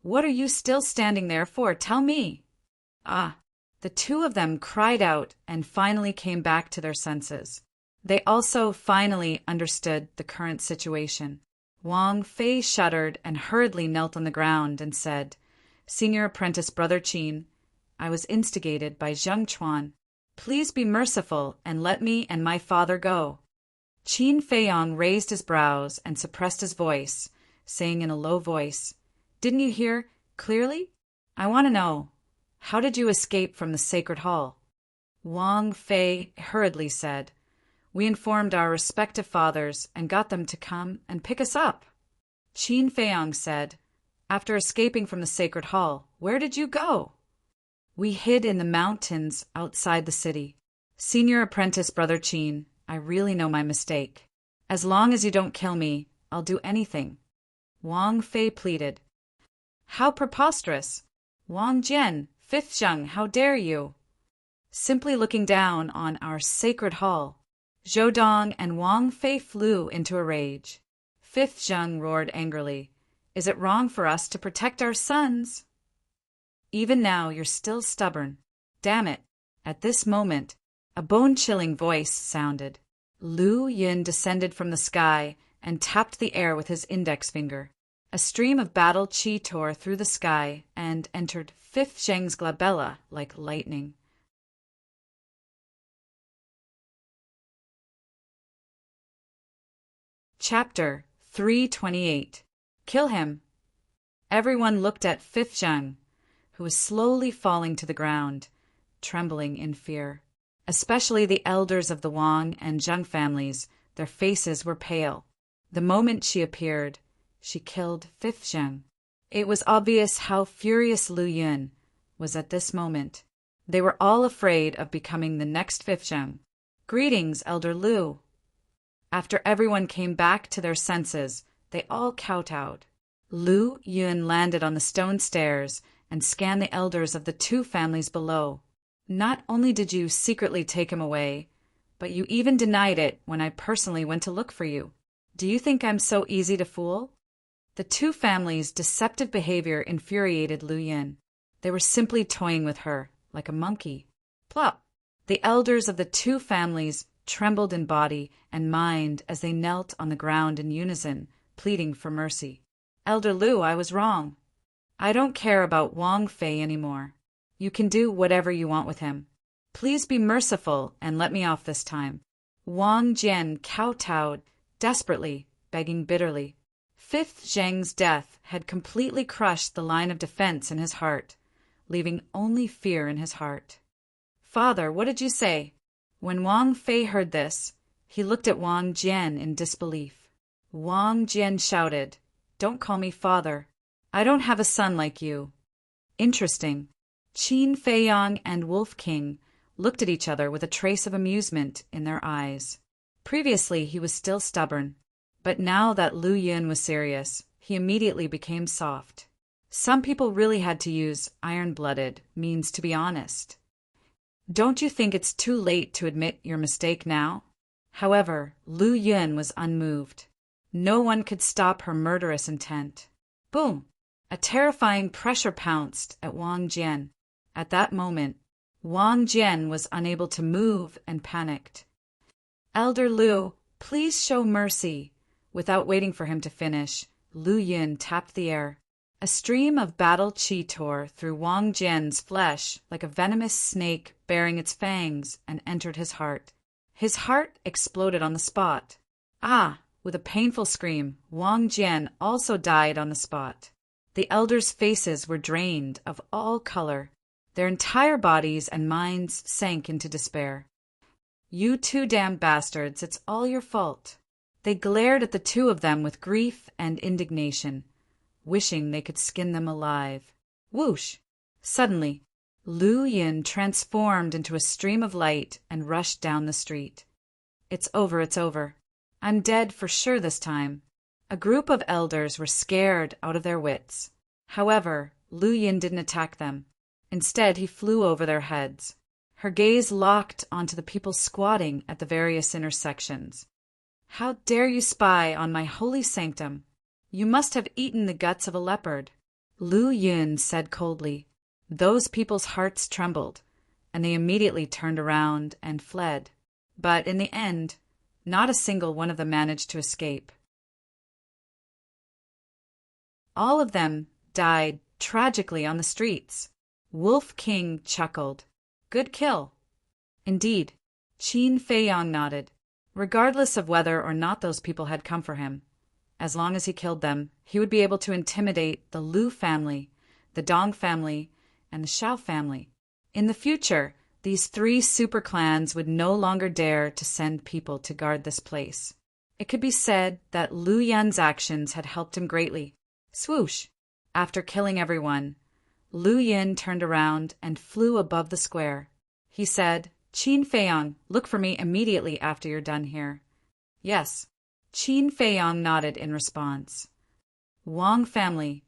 Speaker 1: "What are you still standing there for? Tell me!" Ah! The two of them cried out and finally came back to their senses. They also finally understood the current situation. Wang Fei shuddered and hurriedly knelt on the ground and said, "Senior apprentice Brother Qin, I was instigated by Zheng Chuan. Please be merciful and let me and my father go." Qin Feiyong raised his brows and suppressed his voice, saying in a low voice, "Didn't you hear clearly? I want to know, how did you escape from the sacred hall?" Wang Fei hurriedly said, "We informed our respective fathers and got them to come and pick us up." Qin Feiyong said, "After escaping from the sacred hall, where did you go?" "We hid in the mountains outside the city. Senior apprentice Brother Qin, I really know my mistake. As long as you don't kill me, I'll do anything." Wang Fei pleaded. "How preposterous! Wang Jian, fifth Zheng, how dare you? Simply looking down on our sacred hall." Zhou Dong and Wang Fei flew into a rage. Fifth Zheng roared angrily, "Is it wrong for us to protect our sons? Even now you're still stubborn. Damn it!" At this moment, a bone-chilling voice sounded. Lu Yin descended from the sky and tapped the air with his index finger. A stream of battle qi tore through the sky and entered Fifth Zheng's glabella like lightning. Chapter 328. Kill him. Everyone looked at Fifth Zheng, who was slowly falling to the ground, trembling in fear. Especially the elders of the Wang and Zheng families, their faces were pale. The moment she appeared, she killed Fifth Zheng. It was obvious how furious Lu Yun was at this moment. They were all afraid of becoming the next Fifth Zheng. "Greetings, Elder Lu." After everyone came back to their senses, they all kowtowed. Lu Yun landed on the stone stairs and scanned the elders of the two families below. "Not only did you secretly take him away, but you even denied it when I personally went to look for you. Do you think I'm so easy to fool?" The two families' deceptive behavior infuriated Lu Yin. They were simply toying with her, like a monkey. Plop! The elders of the two families trembled in body and mind as they knelt on the ground in unison, pleading for mercy. "Elder Lu, I was wrong. I don't care about Wang Fei anymore. You can do whatever you want with him. Please be merciful and let me off this time." Wang Jian kowtowed desperately, begging bitterly. Fifth Zheng's death had completely crushed the line of defense in his heart, leaving only fear in his heart. "Father, what did you say?" When Wang Fei heard this, he looked at Wang Jian in disbelief. Wang Jian shouted, "Don't call me father. I don't have a son like you." Interesting. Qin Feiyong and Wolf King looked at each other with a trace of amusement in their eyes. Previously he was still stubborn, but now that Lu Yun was serious, he immediately became soft. Some people really had to use iron-blooded means to be honest. "Don't you think it's too late to admit your mistake now?" However, Lu Yun was unmoved. No one could stop her murderous intent. Boom! A terrifying pressure pounced at Wang Jian. At that moment, Wang Jian was unable to move and panicked. "Elder Lu, please show mercy." Without waiting for him to finish, Lu Yun tapped the air. A stream of battle qi tore through Wang Jian's flesh like a venomous snake baring its fangs and entered his heart. His heart exploded on the spot. Ah! With a painful scream, Wang Jian also died on the spot. The elders' faces were drained of all color. Their entire bodies and minds sank into despair. "You two damned bastards, it's all your fault." They glared at the two of them with grief and indignation, wishing they could skin them alive. Whoosh! Suddenly, Lu Yin transformed into a stream of light and rushed down the street. "It's over, it's over. I'm dead for sure this time." A group of elders were scared out of their wits. However, Lu Yin didn't attack them. Instead, he flew over their heads. Her gaze locked onto the people squatting at the various intersections. "How dare you spy on my holy sanctum? You must have eaten the guts of a leopard." Lu Yun said coldly. Those people's hearts trembled, and they immediately turned around and fled. But in the end, not a single one of them managed to escape. All of them died tragically on the streets. Wolf King chuckled. "Good kill." Indeed, Qin Feiyang nodded. Regardless of whether or not those people had come for him, as long as he killed them, he would be able to intimidate the Lu family, the Dong family, and the Shao family. In the future, these three super clans would no longer dare to send people to guard this place. It could be said that Lu Yan's actions had helped him greatly. Swoosh! After killing everyone, Lu Yin turned around and flew above the square. He said, "Qin Feiyang, look for me immediately after you're done here." Yes. Qin Feiyang nodded in response. Wang family,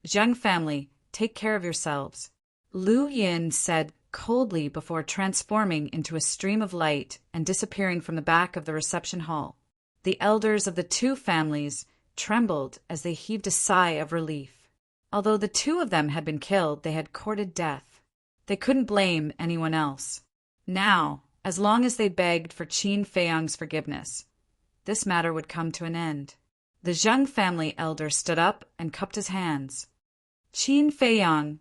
Speaker 1: Zheng family, take care of yourselves, Lu Yin said coldly before transforming into a stream of light and disappearing from the back of the reception hall. The elders of the two families trembled as they heaved a sigh of relief. Although the two of them had been killed, they had courted death. They couldn't blame anyone else. Now, as long as they begged for Qin Feiyang's forgiveness, this matter would come to an end. The Zheng family elder stood up and cupped his hands. Qin Feiyang,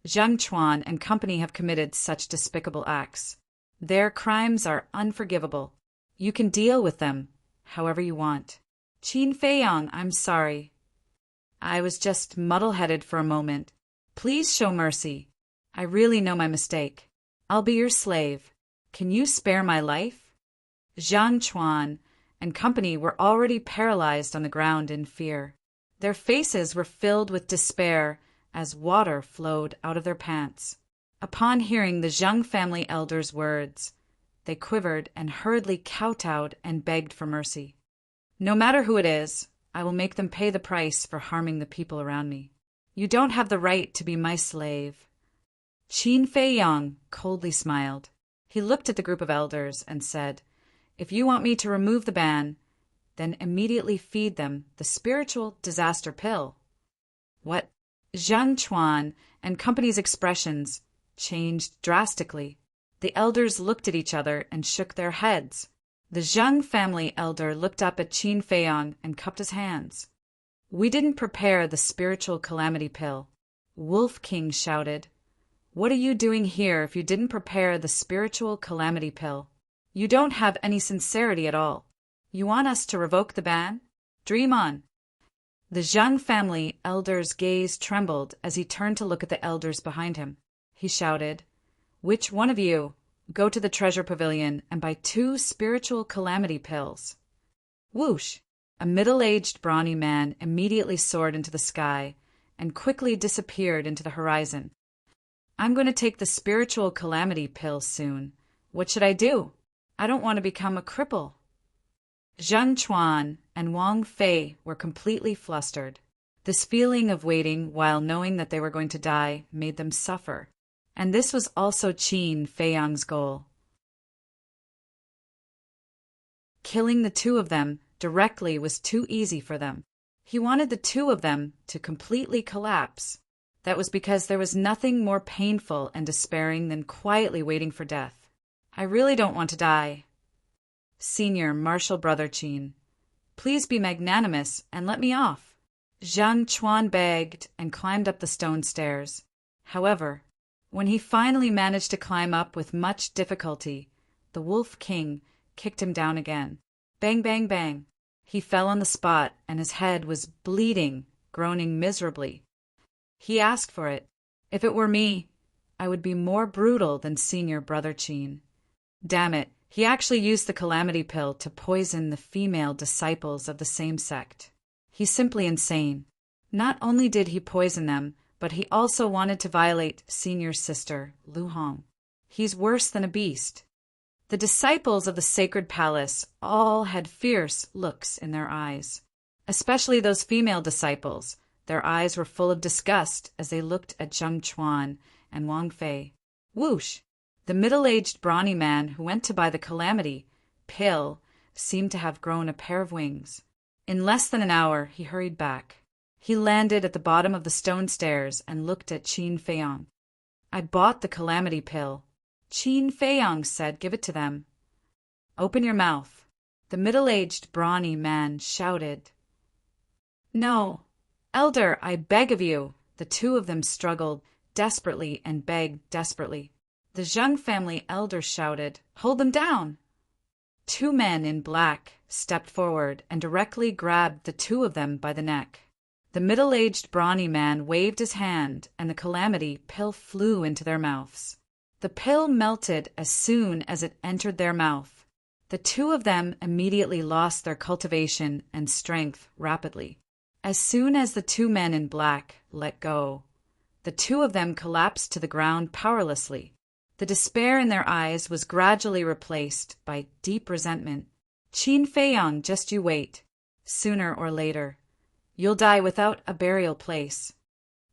Speaker 1: Zheng Chuan and company have committed such despicable acts. Their crimes are unforgivable. You can deal with them however you want. Qin Feiyang, I'm sorry. I was just muddle-headed for a moment. Please show mercy. I really know my mistake. I'll be your slave. Can you spare my life? Zhang Chuan and company were already paralyzed on the ground in fear. Their faces were filled with despair as water flowed out of their pants. Upon hearing the Zheng family elders' words, they quivered and hurriedly kowtowed and begged for mercy. No matter who it is, I will make them pay the price for harming the people around me. You don't have the right to be my slave. Qin Feiyang coldly smiled. He looked at the group of elders and said, "If you want me to remove the ban, then immediately feed them the spiritual disaster pill." What? Zhang Chuan and company's expressions changed drastically. The elders looked at each other and shook their heads. The Zheng family elder looked up at Qin Feiyang and cupped his hands. "We didn't prepare the spiritual calamity pill," Wolf King shouted. "What are you doing here if you didn't prepare the spiritual calamity pill? You don't have any sincerity at all. You want us to revoke the ban? Dream on." The Zheng family elder's gaze trembled as he turned to look at the elders behind him. He shouted, "Which one of you? Go to the treasure pavilion and buy 2 spiritual calamity pills." Whoosh! A middle-aged brawny man immediately soared into the sky and quickly disappeared into the horizon. "I'm going to take the spiritual calamity pill soon. What should I do? I don't want to become a cripple." Zheng Chuan and Wang Fei were completely flustered. This feeling of waiting while knowing that they were going to die made them suffer. And this was also Qin Feiyang's goal. Killing the two of them directly was too easy for them. He wanted the two of them to completely collapse. That was because there was nothing more painful and despairing than quietly waiting for death. "I really don't want to die. Senior Marshal Brother Qin, please be magnanimous and let me off." Zhang Chuan begged and climbed up the stone stairs. However, when he finally managed to climb up with much difficulty, the Wolf King kicked him down again. Bang, bang, bang. He fell on the spot and his head was bleeding, groaning miserably. He asked for it. "If it were me, I would be more brutal than Senior Brother Qin." Damn it, he actually used the calamity pill to poison the female disciples of the same sect. He's simply insane. Not only did he poison them, but he also wanted to violate Senior's sister, Lu Hong. He's worse than a beast. The disciples of the sacred palace all had fierce looks in their eyes. Especially those female disciples. Their eyes were full of disgust as they looked at Zheng Chuan and Wang Fei. Whoosh! The middle-aged brawny man who went to buy the calamity pill seemed to have grown a pair of wings. In less than an hour, he hurried back. He landed at the bottom of the stone stairs and looked at Qin Feiyang. "I bought the calamity pill." Qin Feiyang said, "Give it to them." "Open your mouth." The middle-aged brawny man shouted. "No, Elder, I beg of you." The two of them struggled desperately and begged desperately. The Zheng family elder shouted, "Hold them down!" Two men in black stepped forward and directly grabbed the two of them by the neck. The middle-aged brawny man waved his hand, and the calamity pill flew into their mouths. The pill melted as soon as it entered their mouth. The two of them immediately lost their cultivation and strength rapidly. As soon as the two men in black let go, the two of them collapsed to the ground powerlessly. The despair in their eyes was gradually replaced by deep resentment. "Qin Feiyang, just you wait. Sooner or later, you'll die without a burial place.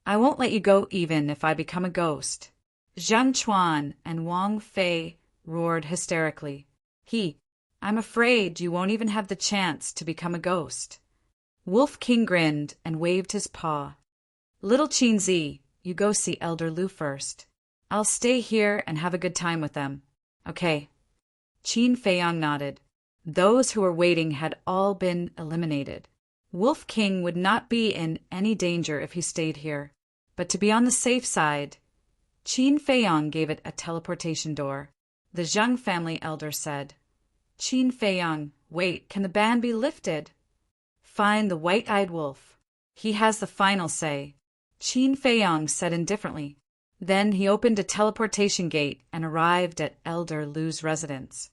Speaker 1: I won't let you go even if I become a ghost." Zhang Chuan and Wang Fei roared hysterically. "I'm afraid you won't even have the chance to become a ghost." Wolf King grinned and waved his paw. "Little Qin Zi, you go see Elder Lu first. I'll stay here and have a good time with them. Okay." Qin Feiyang nodded. Those who were waiting had all been eliminated. Wolf King would not be in any danger if he stayed here, but to be on the safe side, Qin Feiyang gave it a teleportation door. The Zheng family elder said, "Qin Feiyang, wait, can the ban be lifted?" "Find the white-eyed wolf. He has the final say," Qin Feiyang said indifferently. Then he opened a teleportation gate and arrived at Elder Lu's residence.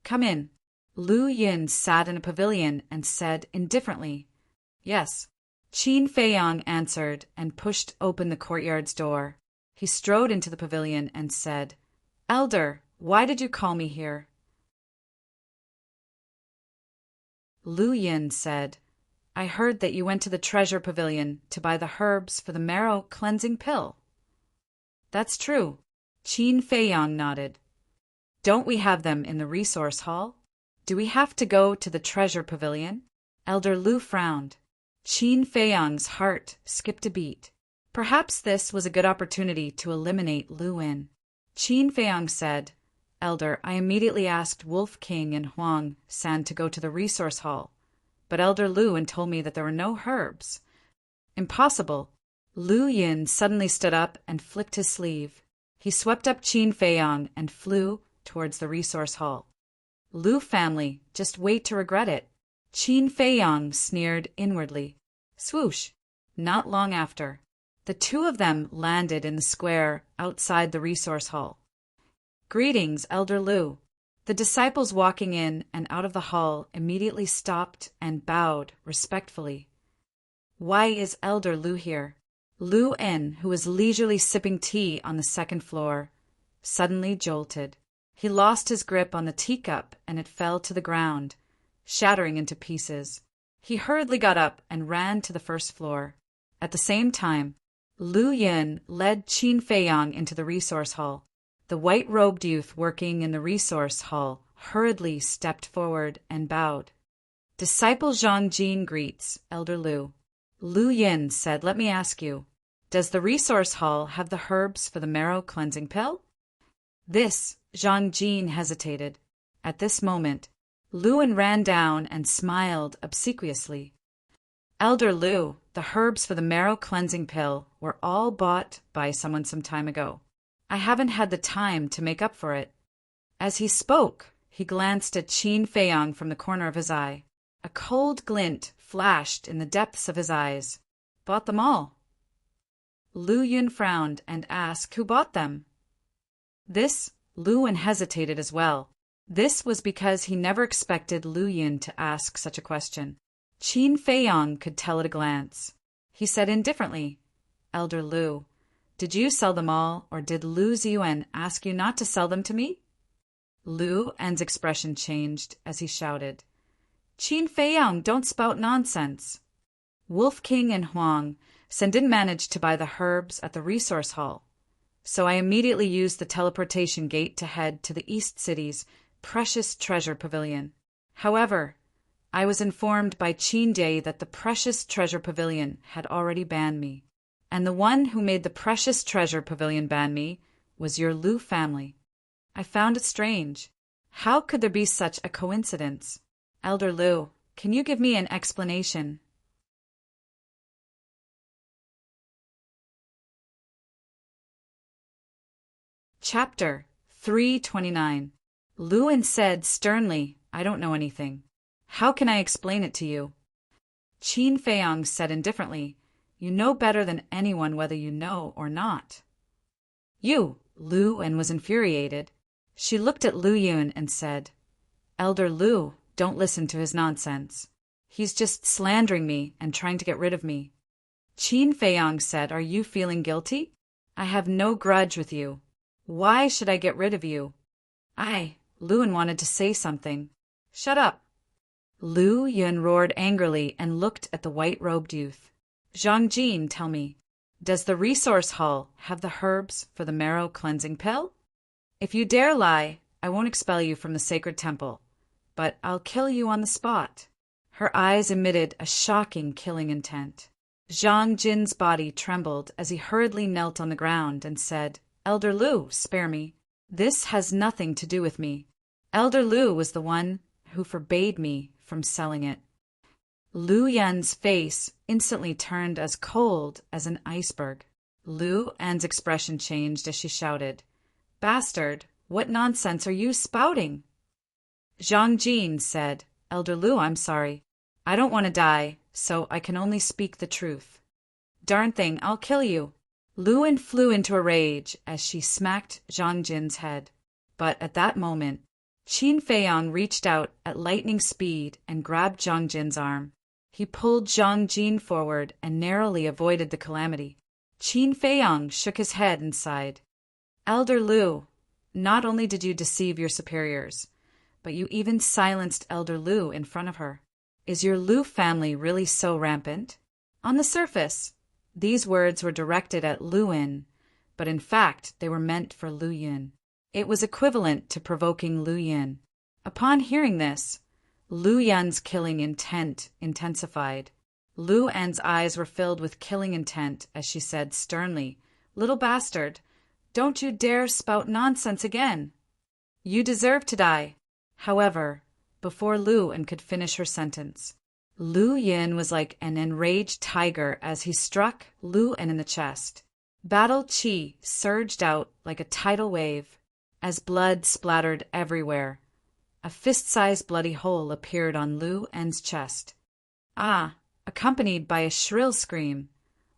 Speaker 1: "Come in." Lu Yin sat in a pavilion and said indifferently, "Yes." Qin Feiyang answered and pushed open the courtyard's door. He strode into the pavilion and said, "Elder, why did you call me here?" Lu Yin said, "I heard that you went to the treasure pavilion to buy the herbs for the marrow cleansing pill." "That's true." Qin Feiyang nodded. "Don't we have them in the resource hall? Do we have to go to the treasure pavilion?" Elder Lu frowned. Qin Feiyang's heart skipped a beat. Perhaps this was a good opportunity to eliminate Lu Yin. Qin Feiyang said, "Elder, I immediately asked Wolf King and Huang San to go to the resource hall, but Elder Lu Yin told me that there were no herbs." "Impossible." Lu Yin suddenly stood up and flicked his sleeve. He swept up Qin Feiyang and flew towards the resource hall. "Lu family, just wait to regret it." Qin Feiyang sneered inwardly. Swoosh! Not long after, the two of them landed in the square outside the resource hall. "Greetings, Elder Lu." The disciples walking in and out of the hall immediately stopped and bowed respectfully. "Why is Elder Lu here?" Lu En, who was leisurely sipping tea on the second floor, suddenly jolted. He lost his grip on the teacup and it fell to the ground, shattering into pieces. He hurriedly got up and ran to the first floor. At the same time, Lu Yin led Qin Feiyang into the resource hall. The white-robed youth working in the resource hall hurriedly stepped forward and bowed. "Disciple Zhang Jin greets Elder Lu." Lu Yin said, "Let me ask you, does the resource hall have the herbs for the marrow cleansing pill?" Zhang Jin hesitated. At this moment, Lu Yin ran down and smiled obsequiously. "Elder Lu, the herbs for the marrow cleansing pill were all bought by someone some time ago. I haven't had the time to make up for it." As he spoke, he glanced at Qin Feiyang from the corner of his eye. A cold glint flashed in the depths of his eyes. "Bought them all." Lu Yin frowned and asked who bought them. Lu Yin hesitated as well. This was because he never expected Lu Yin to ask such a question. Qin Feiyang could tell at a glance. He said indifferently, "Elder Lu, did you sell them all, or did Lu Ziyuan ask you not to sell them to me?" Lu En's expression changed as he shouted, "Qin Feiyang, don't spout nonsense." Wolf King and Huang San didn't manage to buy the herbs at the resource hall, so I immediately used the teleportation gate to head to the East City's precious treasure pavilion. However, I was informed by Qin Day that the precious treasure pavilion had already banned me, and the one who made the precious treasure pavilion ban me was your Lu family. I found it strange. How could there be such a coincidence? Elder Lu, can you give me an explanation? Chapter 329. Luin said sternly, I don't know anything. How can I explain it to you? Qin Feiyang said indifferently, You know better than anyone whether you know or not. Luin was infuriated. She looked at Lu Yun and said, Elder Lu, don't listen to his nonsense. He's just slandering me and trying to get rid of me. Qin Feiyang said, Are you feeling guilty? I have no grudge with you. Why should I get rid of you? Luin wanted to say something. Shut up. Lu Yun roared angrily and looked at the white-robed youth. Zhang Jin, tell me, does the resource hall have the herbs for the marrow cleansing pill? If you dare lie, I won't expel you from the sacred temple, but I'll kill you on the spot. Her eyes emitted a shocking killing intent. Zhang Jin's body trembled as he hurriedly knelt on the ground and said, Elder Lu, spare me. This has nothing to do with me. Elder Lu was the one who forbade me from selling it. Lu Yan's face instantly turned as cold as an iceberg. Lu Yan's expression changed as she shouted, Bastard, what nonsense are you spouting? Zhang Jin said, Elder Lu, I'm sorry. I don't want to die, so I can only speak the truth. Darn thing, I'll kill you. Luin flew into a rage as she smacked Zhang Jin's head. But at that moment, Qin Feiyang reached out at lightning speed and grabbed Zhang Jin's arm. He pulled Zhang Jin forward and narrowly avoided the calamity. Qin Feiyang shook his head and sighed. Elder Lu, not only did you deceive your superiors, but you even silenced Elder Lu in front of her. Is your Lu family really so rampant? On the surface, these words were directed at Luin, but in fact they were meant for Lu Yun. It was equivalent to provoking Lu Yun. Upon hearing this, Lu Yun's killing intent intensified. Lu Yan's eyes were filled with killing intent as she said sternly, Little bastard, don't you dare spout nonsense again. You deserve to die. However, before Lu Yan could finish her sentence, Lu Yun was like an enraged tiger as he struck Lu Yan in the chest. Battle chi surged out like a tidal wave as blood splattered everywhere. A fist-sized bloody hole appeared on Lu Yan's chest. Accompanied by a shrill scream,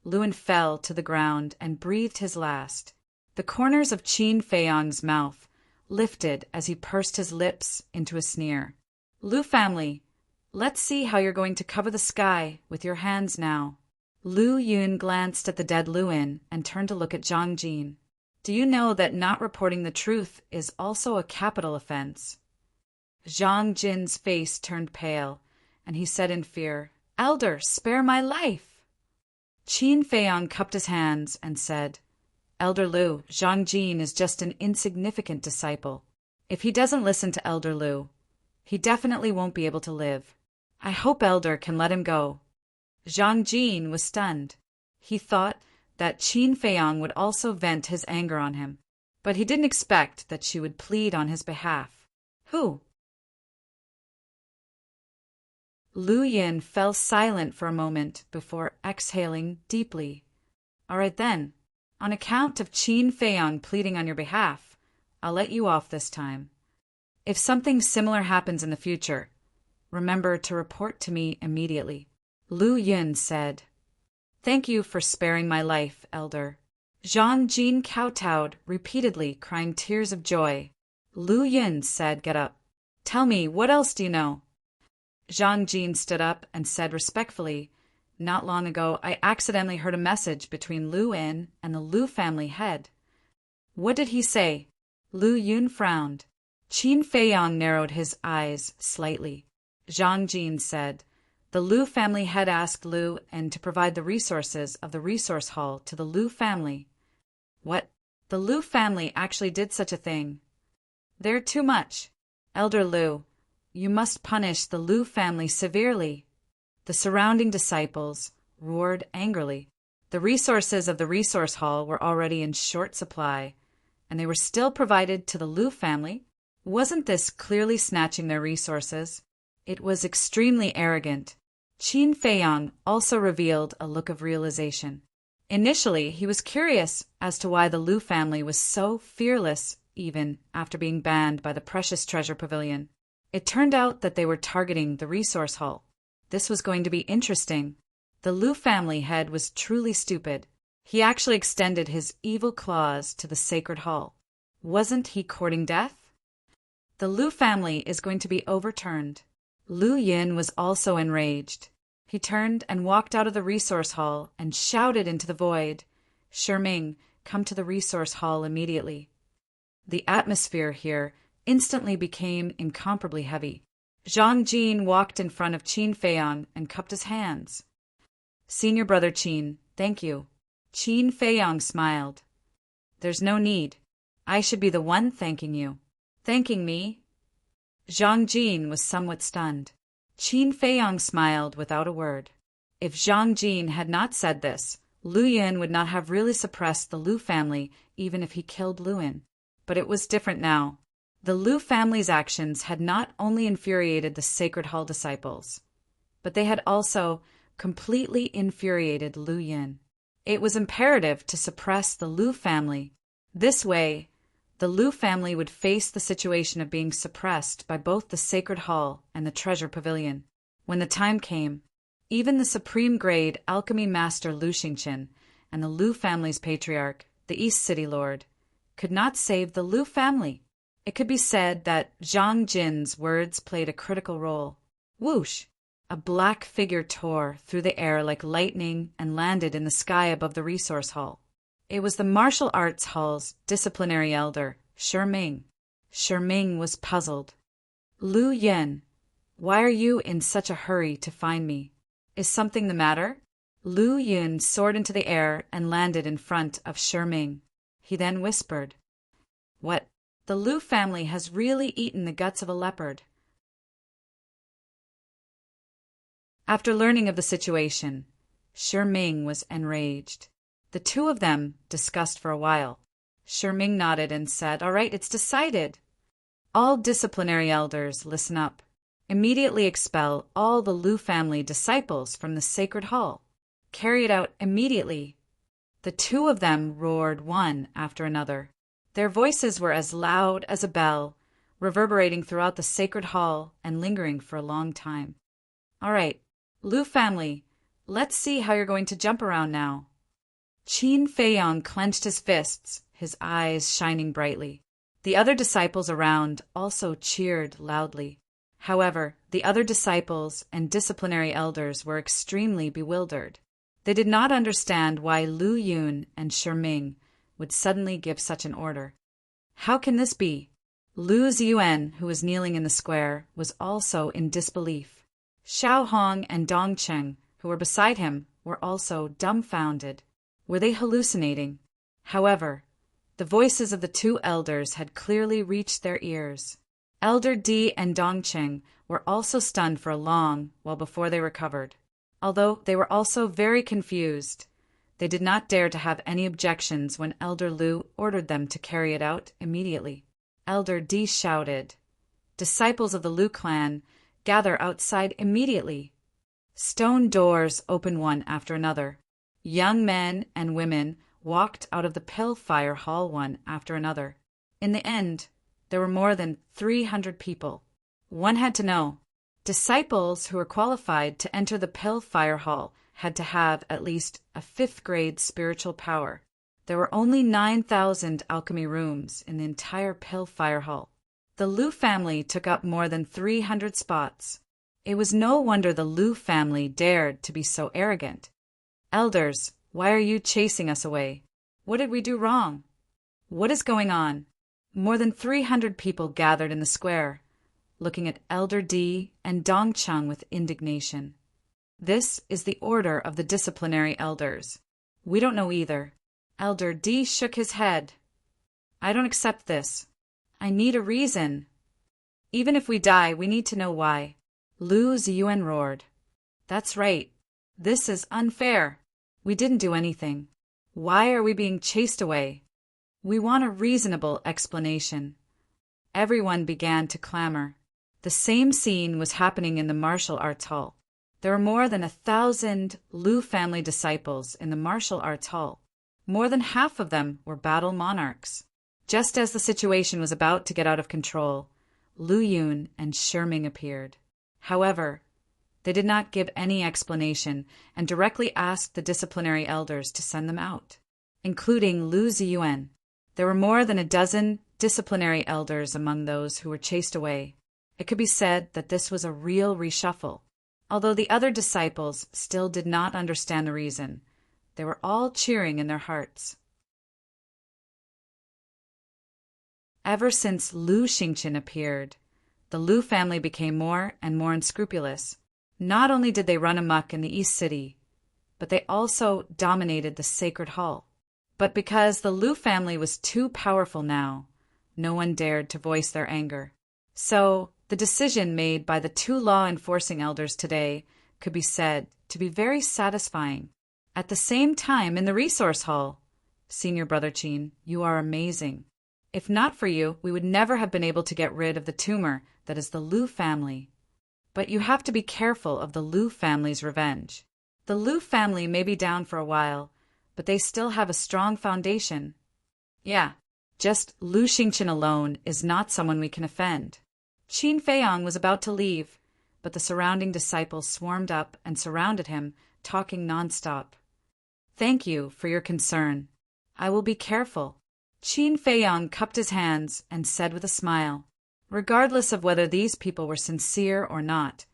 Speaker 1: Lu Yan fell to the ground and breathed his last. The corners of Qin Feiyang's mouth lifted as he pursed his lips into a sneer. Lu family, let's see how you're going to cover the sky with your hands now. Lu Yun glanced at the dead Lu Yan and turned to look at Zhang Jin. Do you know that not reporting the truth is also a capital offense? Zhang Jin's face turned pale, and he said in fear, Elder, spare my life. Qin Feiyang cupped his hands and said, Elder Lu, Zhang Jin is just an insignificant disciple. If he doesn't listen to Elder Lu, he definitely won't be able to live. I hope Elder can let him go. Zhang Jin was stunned. He thought that Qin Feiyang would also vent his anger on him, but he didn't expect that she would plead on his behalf. Who? Lu Yun fell silent for a moment before exhaling deeply. All right then, on account of Qin Feiyang pleading on your behalf, I'll let you off this time. If something similar happens in the future, remember to report to me immediately. Lu Yun said, Thank you for sparing my life, Elder. Zhang Jin kowtowed repeatedly, crying tears of joy. Lu Yun said, Get up. Tell me, what else do you know? Zhang Jin stood up and said respectfully, Not long ago, I accidentally heard a message between Lu Yan and the Lu family head. What did he say? Lu Yun frowned. Qin Feiyang narrowed his eyes slightly. Zhang Jin said, The Lu family head asked Lu Yan to provide the resources of the resource hall to the Lu family. What? The Lu family actually did such a thing? They're too much. Elder Lu, you must punish the Lu family severely. The surrounding disciples roared angrily. The resources of the resource hall were already in short supply, and they were still provided to the Lu family. Wasn't this clearly snatching their resources? It was extremely arrogant. Qin Feiyang also revealed a look of realization. Initially, he was curious as to why the Liu family was so fearless even after being banned by the Precious Treasure Pavilion. It turned out that they were targeting the resource hall. This was going to be interesting. The Liu family head was truly stupid. He actually extended his evil claws to the sacred hall. Wasn't he courting death? The Liu family is going to be overturned. Liu Yin was also enraged. He turned and walked out of the resource hall and shouted into the void, "Shiming, come to the resource hall immediately." The atmosphere here instantly became incomparably heavy. Zhang Jin walked in front of Qin Feiyang and cupped his hands. "Senior brother Qin, thank you." Qin Feiyang smiled. "There's no need. I should be the one thanking you." "Thanking me?" Zhang Jin was somewhat stunned. Qin Feiyang smiled without a word. If Zhang Jin had not said this, Liu Yin would not have really suppressed the Liu family even if he killed Luin. But it was different now. The Liu family's actions had not only infuriated the Sacred Hall disciples, but they had also completely infuriated Liu Yin. It was imperative to suppress the Liu family. This way, the Liu family would face the situation of being suppressed by both the Sacred Hall and the Treasure Pavilion. When the time came, even the supreme grade alchemy master Liu Xingqian and the Liu family's patriarch, the East City Lord, could not save the Liu family. It could be said that Zhang Jin's words played a critical role. Whoosh! A black figure tore through the air like lightning and landed in the sky above the resource hall. It was the martial arts hall's disciplinary elder, Shiming. Shiming was puzzled. "Liu Yin, why are you in such a hurry to find me? Is something the matter?" Liu Yin soared into the air and landed in front of Shiming. He then whispered, "What? The Liu family has really eaten the guts of a leopard." After learning of the situation, Shiming was enraged. The two of them discussed for a while. Shiming nodded and said, "All right, it's decided. All disciplinary elders, listen up. Immediately expel all the Liu family disciples from the Sacred Hall. Carry it out immediately." The two of them roared one after another. Their voices were as loud as a bell, reverberating throughout the Sacred Hall and lingering for a long time. "All right, Liu family, let's see how you're going to jump around now." Qin Feiyang clenched his fists, his eyes shining brightly. The other disciples around also cheered loudly. However, the other disciples and disciplinary elders were extremely bewildered. They did not understand why Liu Yun and Shiming would suddenly give such an order. How can this be? Liu Ziyuan, who was kneeling in the square, was also in disbelief. Xiao Hong and Dong Cheng, who were beside him, were also dumbfounded. Were they hallucinating? However, the voices of the two elders had clearly reached their ears. Elder Di and Dong Cheng were also stunned for a long while before they recovered. Although they were also very confused, they did not dare to have any objections when Elder Liu ordered them to carry it out immediately. Elder Di shouted, "Disciples of the Liu clan, gather outside immediately." Stone doors opened one after another. Young men and women walked out of the Pillfire Hall one after another. In the end, there were more than 300 people. One had to know. Disciples who were qualified to enter the Pillfire Hall had to have at least a 5th grade spiritual power. There were only 9,000 alchemy rooms in the entire Pillfire Hall. The Liu family took up more than 300 spots. It was no wonder the Liu family dared to be so arrogant. "Elders, why are you chasing us away? What did we do wrong? What is going on?" More than 300 people gathered in the square, looking at Elder Di and Dong Cheng with indignation. "This is the order of the disciplinary elders. We don't know either." Elder Di shook his head. "I don't accept this. I need a reason. Even if we die, we need to know why." Liu Ziyuan roared. "That's right. This is unfair. We didn't do anything. Why are we being chased away? We want a reasonable explanation." Everyone began to clamor. The same scene was happening in the martial arts hall. There were more than 1,000 Lu family disciples in the martial arts hall. More than half of them were battle monarchs. Just as the situation was about to get out of control, Lu Yun and Shiming appeared. However, they did not give any explanation and directly asked the disciplinary elders to send them out, including Lu Ziyuan. There were more than a dozen disciplinary elders among those who were chased away. It could be said that this was a real reshuffle. Although the other disciples still did not understand the reason, they were all cheering in their hearts. Ever since Lu Xingqian appeared, the Lu family became more and more unscrupulous. Not only did they run amok in the East City, but they also dominated the Sacred Hall. But because the Lu family was too powerful now, no one dared to voice their anger. So, the decision made by the two law-enforcing elders today could be said to be very satisfying. At the same time, in the resource hall, Senior Brother Qin, you are amazing. If not for you, we would never have been able to get rid of the tumor that is the Lu family. But you have to be careful of the Lu family's revenge. The Lu family may be down for a while, but they still have a strong foundation. Yeah, just Lu Xingqian alone is not someone we can offend. Qin Feiyang was about to leave, but the surrounding disciples swarmed up and surrounded him, talking nonstop. Thank you for your concern. I will be careful. Qin Feiyang cupped his hands and said with a smile, regardless of whether these people were sincere or not,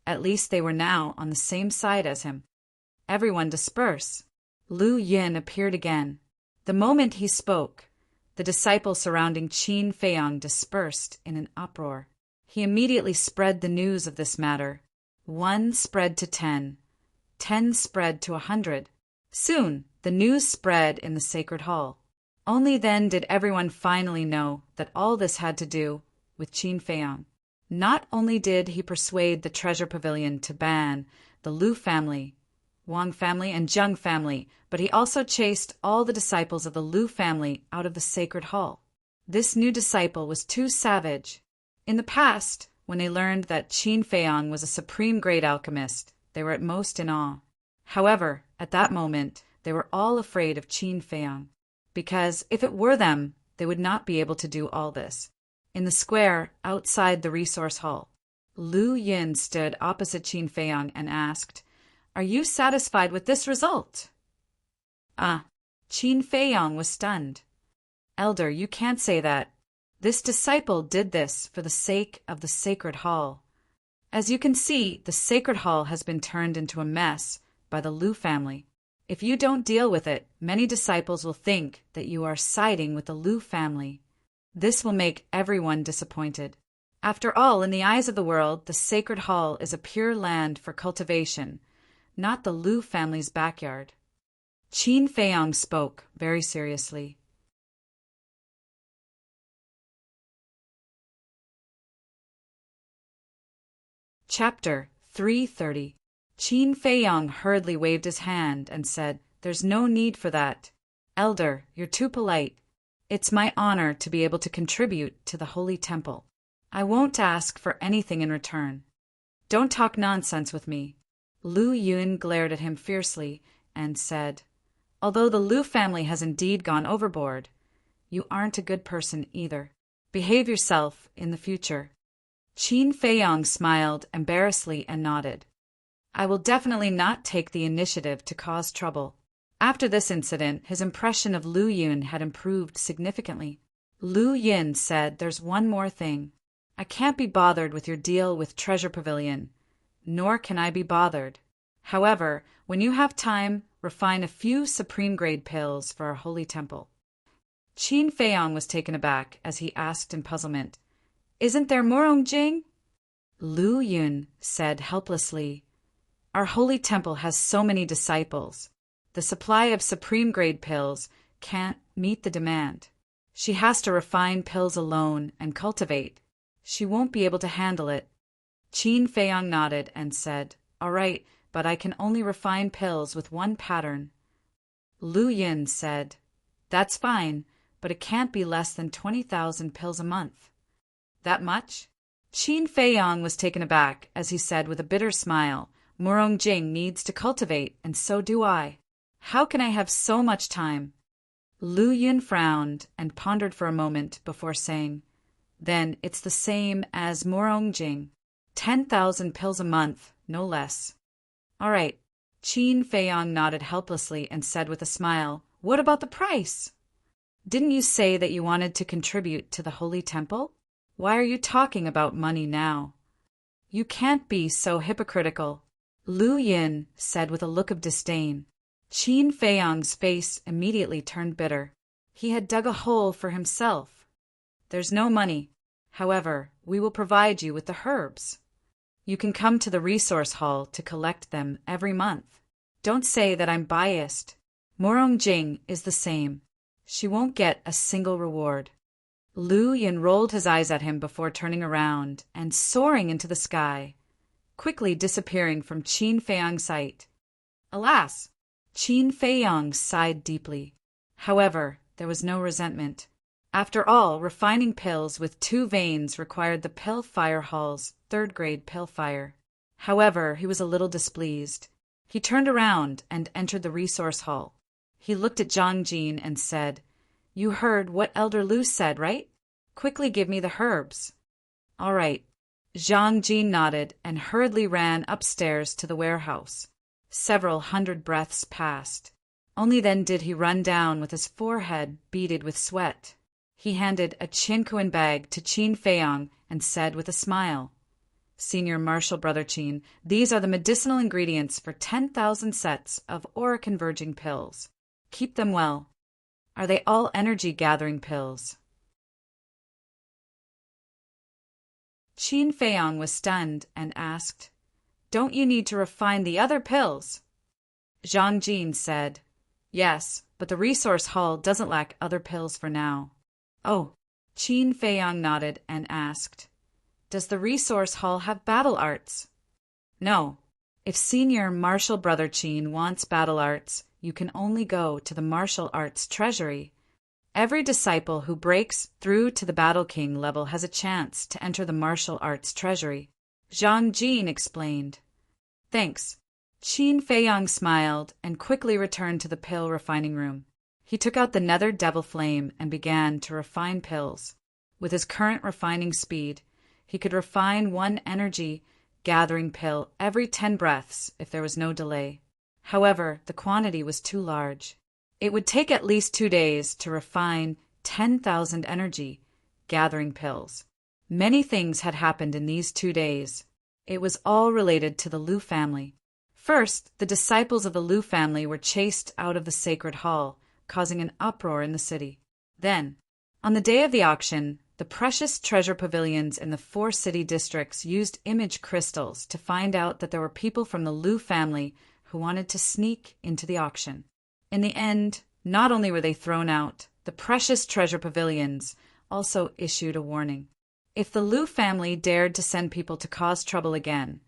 Speaker 1: at least they were now on the same side as him. Everyone disperse. Lu Yin appeared again. The moment he spoke, the disciples surrounding Qin Feiyang dispersed in an uproar. He immediately spread the news of this matter. 1 spread to 10. 10 spread to 100. Soon, the news spread in the Sacred Hall. Only then did everyone finally know that all this had to do with Qin Feiyang. Not only did he persuade the Treasure Pavilion to ban the Lu family, Wang family, and Zheng family, but he also chased all the disciples of the Lu family out of the Sacred Hall. This new disciple was too savage. In the past, when they learned that Qin Feiyang was a supreme great alchemist, they were at most in awe. However, at that moment, they were all afraid of Qin Feiyang, because if it were them, they would not be able to do all this. In the square outside the resource hall, Lu Yin stood opposite Qin Feiyang and asked, "Are you satisfied with this result?" Qin Feiyang was stunned. "Elder, you can't say that. This disciple did this for the sake of the Sacred Hall. As you can see, the Sacred Hall has been turned into a mess by the Lu family. If you don't deal with it, many disciples will think that you are siding with the Lu family. This will make everyone disappointed. After all, in the eyes of the world, the Sacred Hall is a pure land for cultivation, not the Lu family's backyard." Qin Feiyang spoke very seriously. Chapter 330. Qin Feiyang hurriedly waved his hand and said, "There's no need for that. Elder, you're too polite. It's my honor to be able to contribute to the Holy Temple. I won't ask for anything in return. Don't talk nonsense with me." Lu Yun glared at him fiercely and said, "Although the Lu family has indeed gone overboard, you aren't a good person either. Behave yourself in the future." Qin Feiyang smiled embarrassedly and nodded. "I will definitely not take the initiative to cause trouble." After this incident, his impression of Lu Yun had improved significantly. Lu Yin said, "There's one more thing. I can't be bothered with your deal with Treasure Pavilion, nor can I be bothered. However, when you have time, refine a few supreme-grade pills for our holy temple." Qin Feiyang was taken aback as he asked in puzzlement, "Isn't there more Jing?" Lu Yun said helplessly, "Our holy temple has so many disciples. The supply of supreme-grade pills can't meet the demand. She has to refine pills alone and cultivate. She won't be able to handle it." Qin Feiyang nodded and said, "All right, but I can only refine pills with one pattern." Lu Yin said, "That's fine, but it can't be less than 20,000 pills a month." "That much?" Qin Feiyang was taken aback as he said with a bitter smile, Murong Jing needs to cultivate, and so do I. How can I have so much time? Lu Yun frowned and pondered for a moment before saying, Then it's the same as Murong Jing. 10,000 pills a month, no less. All right. Qin Feiyang nodded helplessly and said with a smile, What about the price? Didn't you say that you wanted to contribute to the Holy Temple? Why are you talking about money now? You can't be so hypocritical, Lu Yin said with a look of disdain. Qin Feiyang's face immediately turned bitter. He had dug a hole for himself. There's no money. However, we will provide you with the herbs. You can come to the resource hall to collect them every month. Don't say that I'm biased. Murong Jing is the same. She won't get a single reward. Lu Yin rolled his eyes at him before turning around and soaring into the sky, quickly disappearing from Qin Feiyang's sight. Alas! Qin Feiyang sighed deeply. However, there was no resentment. After all, refining pills with 2 veins required the Pill Fire Hall's 3rd-grade pill fire. However, he was a little displeased. He turned around and entered the resource hall. He looked at Zhang Jin and said, You heard what Elder Lu said, right? Quickly give me the herbs. All right. Zhang Jin nodded and hurriedly ran upstairs to the warehouse. Several hundred breaths passed. Only then did he run down with his forehead beaded with sweat. He handed a Qinkuan bag to Qin Feiyang and said with a smile, Senior Marshal Brother Qin, these are the medicinal ingredients for 10,000 sets of aura-converging pills. Keep them well. Are they all energy-gathering pills? Qin Feiyang was stunned and asked, Don't you need to refine the other pills? Zhang Jin said, Yes, but the resource hall doesn't lack other pills for now. Oh, Qin Feiyang nodded and asked, Does the resource hall have battle arts? No. If Senior Martial Brother Qin wants battle arts, you can only go to the martial arts treasury. Every disciple who breaks through to the Battle King level has a chance to enter the martial arts treasury. Zhang Jin explained. Thanks. Qin Feiyang smiled and quickly returned to the pill refining room. He took out the nether devil flame and began to refine pills. With his current refining speed, he could refine 1 energy-gathering pill every 10 breaths if there was no delay. However, the quantity was too large. It would take at least 2 days to refine 10,000 energy-gathering pills. Many things had happened in these 2 days. It was all related to the Lu family. First, the disciples of the Lu family were chased out of the sacred hall, causing an uproar in the city. Then, on the day of the auction, the precious treasure pavilions in the 4 city districts used image crystals to find out that there were people from the Lu family who wanted to sneak into the auction. In the end, not only were they thrown out, the precious treasure pavilions also issued a warning. If the Lu family dared to send people to cause trouble again,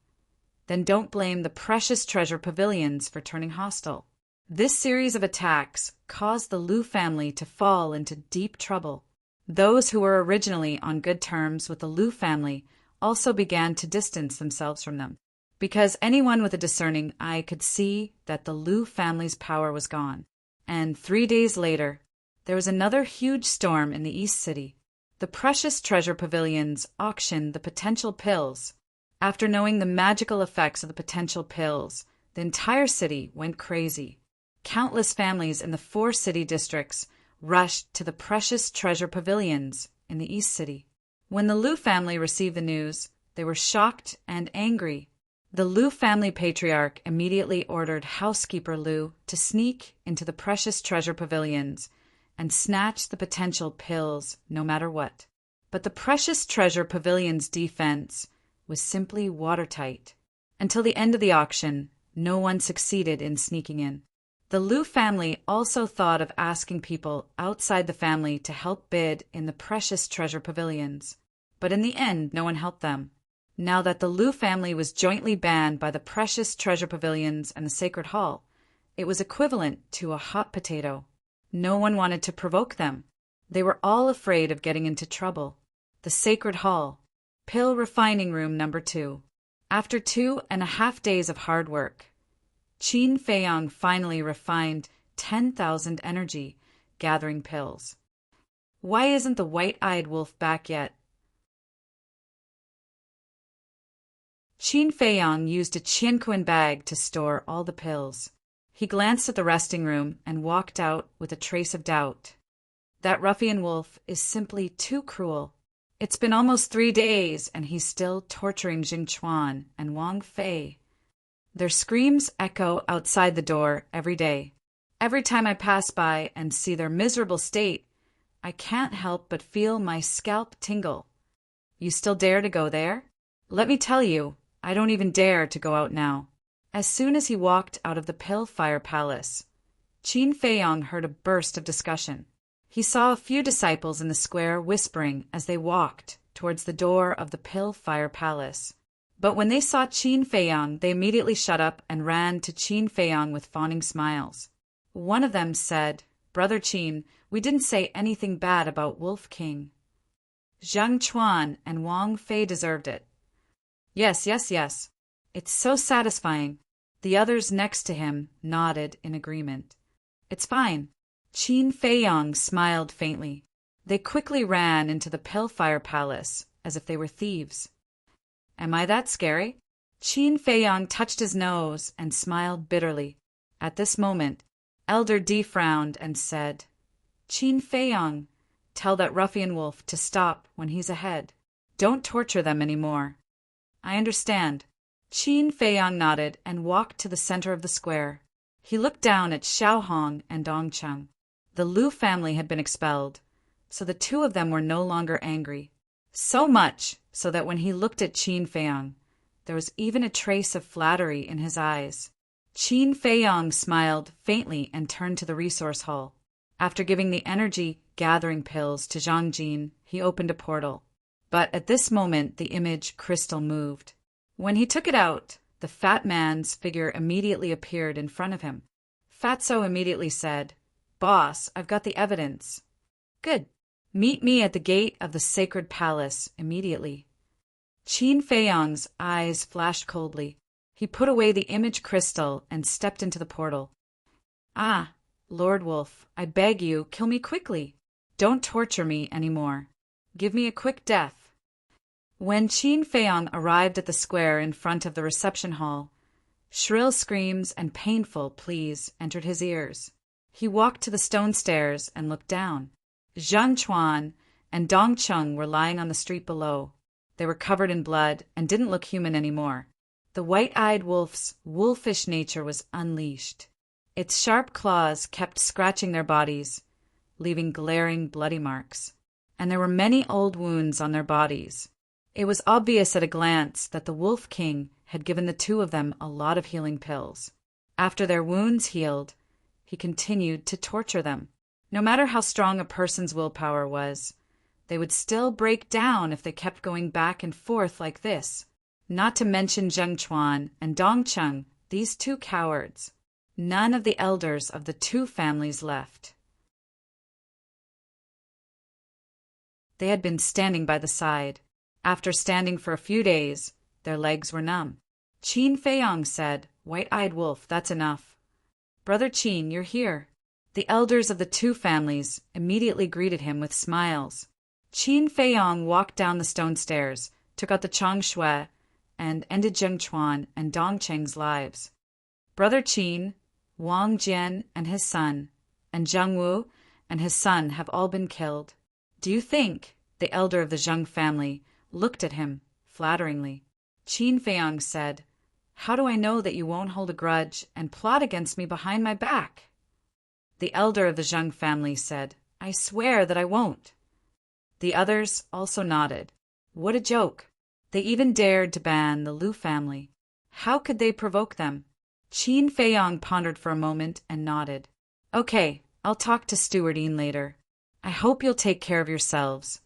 Speaker 1: then don't blame the precious treasure pavilions for turning hostile. This series of attacks caused the Lu family to fall into deep trouble. Those who were originally on good terms with the Lu family also began to distance themselves from them, because anyone with a discerning eye could see that the Lu family's power was gone. And 3 days later, there was another huge storm in the East City. The precious treasure pavilions auctioned the potential pills. After knowing the magical effects of the potential pills, the entire city went crazy. Countless families in the 4 city districts rushed to the precious treasure pavilions in the East City. When the Lu family received the news, they were shocked and angry. The Lu family patriarch immediately ordered housekeeper Lu to sneak into the precious treasure pavilions and snatch the potential pills no matter what. But the precious treasure pavilion's defense was simply watertight. Until the end of the auction, no one succeeded in sneaking in. The Lu family also thought of asking people outside the family to help bid in the precious treasure pavilions, but in the end no one helped them. Now that the Lu family was jointly banned by the precious treasure pavilions and the sacred hall, it was equivalent to a hot potato. No one wanted to provoke them. They were all afraid of getting into trouble. The sacred hall, pill refining room number 2. After 2.5 days of hard work, Qin Feiyang finally refined 10,000 energy gathering pills. Why isn't the white-eyed wolf back yet? Qin Feiyang used a Qianquan bag to store all the pills. He glanced at the resting room and walked out with a trace of doubt. That ruffian wolf is simply too cruel. It's been almost 3 days, and he's still torturing Jing Chuan and Wang Fei. Their screams echo outside the door every day. Every time I pass by and see their miserable state, I can't help but feel my scalp tingle. You still dare to go there? Let me tell you, I don't even dare to go out now. As soon as he walked out of the Pillfire Palace, Qin Feiyang heard a burst of discussion. He saw a few disciples in the square whispering as they walked towards the door of the Pillfire Palace. But when they saw Qin Feiyang, they immediately shut up and ran to Qin Feiyang with fawning smiles. One of them said, "Brother Qin, we didn't say anything bad about Wolf King. Zhang Chuan and Wang Fei deserved it." Yes. It's so satisfying. The others next to him nodded in agreement. It's fine. Qin Feiyang smiled faintly. They quickly ran into the Pillfire Palace as if they were thieves. Am I that scary? Qin Feiyang touched his nose and smiled bitterly. At this moment, Elder D frowned and said, "Qin Feiyang, tell that ruffian wolf to stop when he's ahead. Don't torture them anymore." I understand. Qin Feiyang nodded and walked to the center of the square. He looked down at Xiaohong and Dongcheng. The Lu family had been expelled, so the two of them were no longer angry. So much so that when he looked at Qin Feiyang, there was even a trace of flattery in his eyes. Qin Feiyang smiled faintly and turned to the resource hall. After giving the energy-gathering pills to Zhang Jin, he opened a portal. But at this moment, the image crystal moved. When he took it out, the fat man's figure immediately appeared in front of him. Fatso immediately said, "Boss, I've got the evidence." "Good. Meet me at the gate of the sacred palace immediately." Qin Feiyang's eyes flashed coldly. He put away the image crystal and stepped into the portal. "Ah, Lord Wolf, I beg you, kill me quickly. Don't torture me anymore. Give me a quick death." When Qin Feiyang arrived at the square in front of the reception hall, shrill screams and painful pleas entered his ears. He walked to the stone stairs and looked down. Zhang Chuan and Dongcheng were lying on the street below. They were covered in blood and didn't look human anymore. The white-eyed wolf's wolfish nature was unleashed. Its sharp claws kept scratching their bodies, leaving glaring bloody marks. And there were many old wounds on their bodies. It was obvious at a glance that the Wolf King had given the two of them a lot of healing pills. After their wounds healed, he continued to torture them. No matter how strong a person's willpower was, they would still break down if they kept going back and forth like this. Not to mention Zheng Chuan and Dongcheng, these two cowards. None of the elders of the two families left. They had been standing by the side. After standing for a few days, their legs were numb. Qin Feiyang said, "White-eyed wolf, that's enough. Brother Qin, you're here." The elders of the two families immediately greeted him with smiles. Qin Feiyang walked down the stone stairs, took out the Chang Shui, and ended Zheng Chuan and Dongcheng's lives. Brother Qin, Wang Jian and his son, and Zhang Wu and his son have all been killed. Do you think, the elder of the Zheng family, looked at him flatteringly. Qin Feiyang said, "How do I know that you won't hold a grudge and plot against me behind my back?" The elder of the Zheng family said, "I swear that I won't." The others also nodded. What a joke. They even dared to ban the Lu family. How could they provoke them? Qin Feiyang pondered for a moment and nodded. "Okay, I'll talk to Stewardine later. I hope you'll take care of yourselves."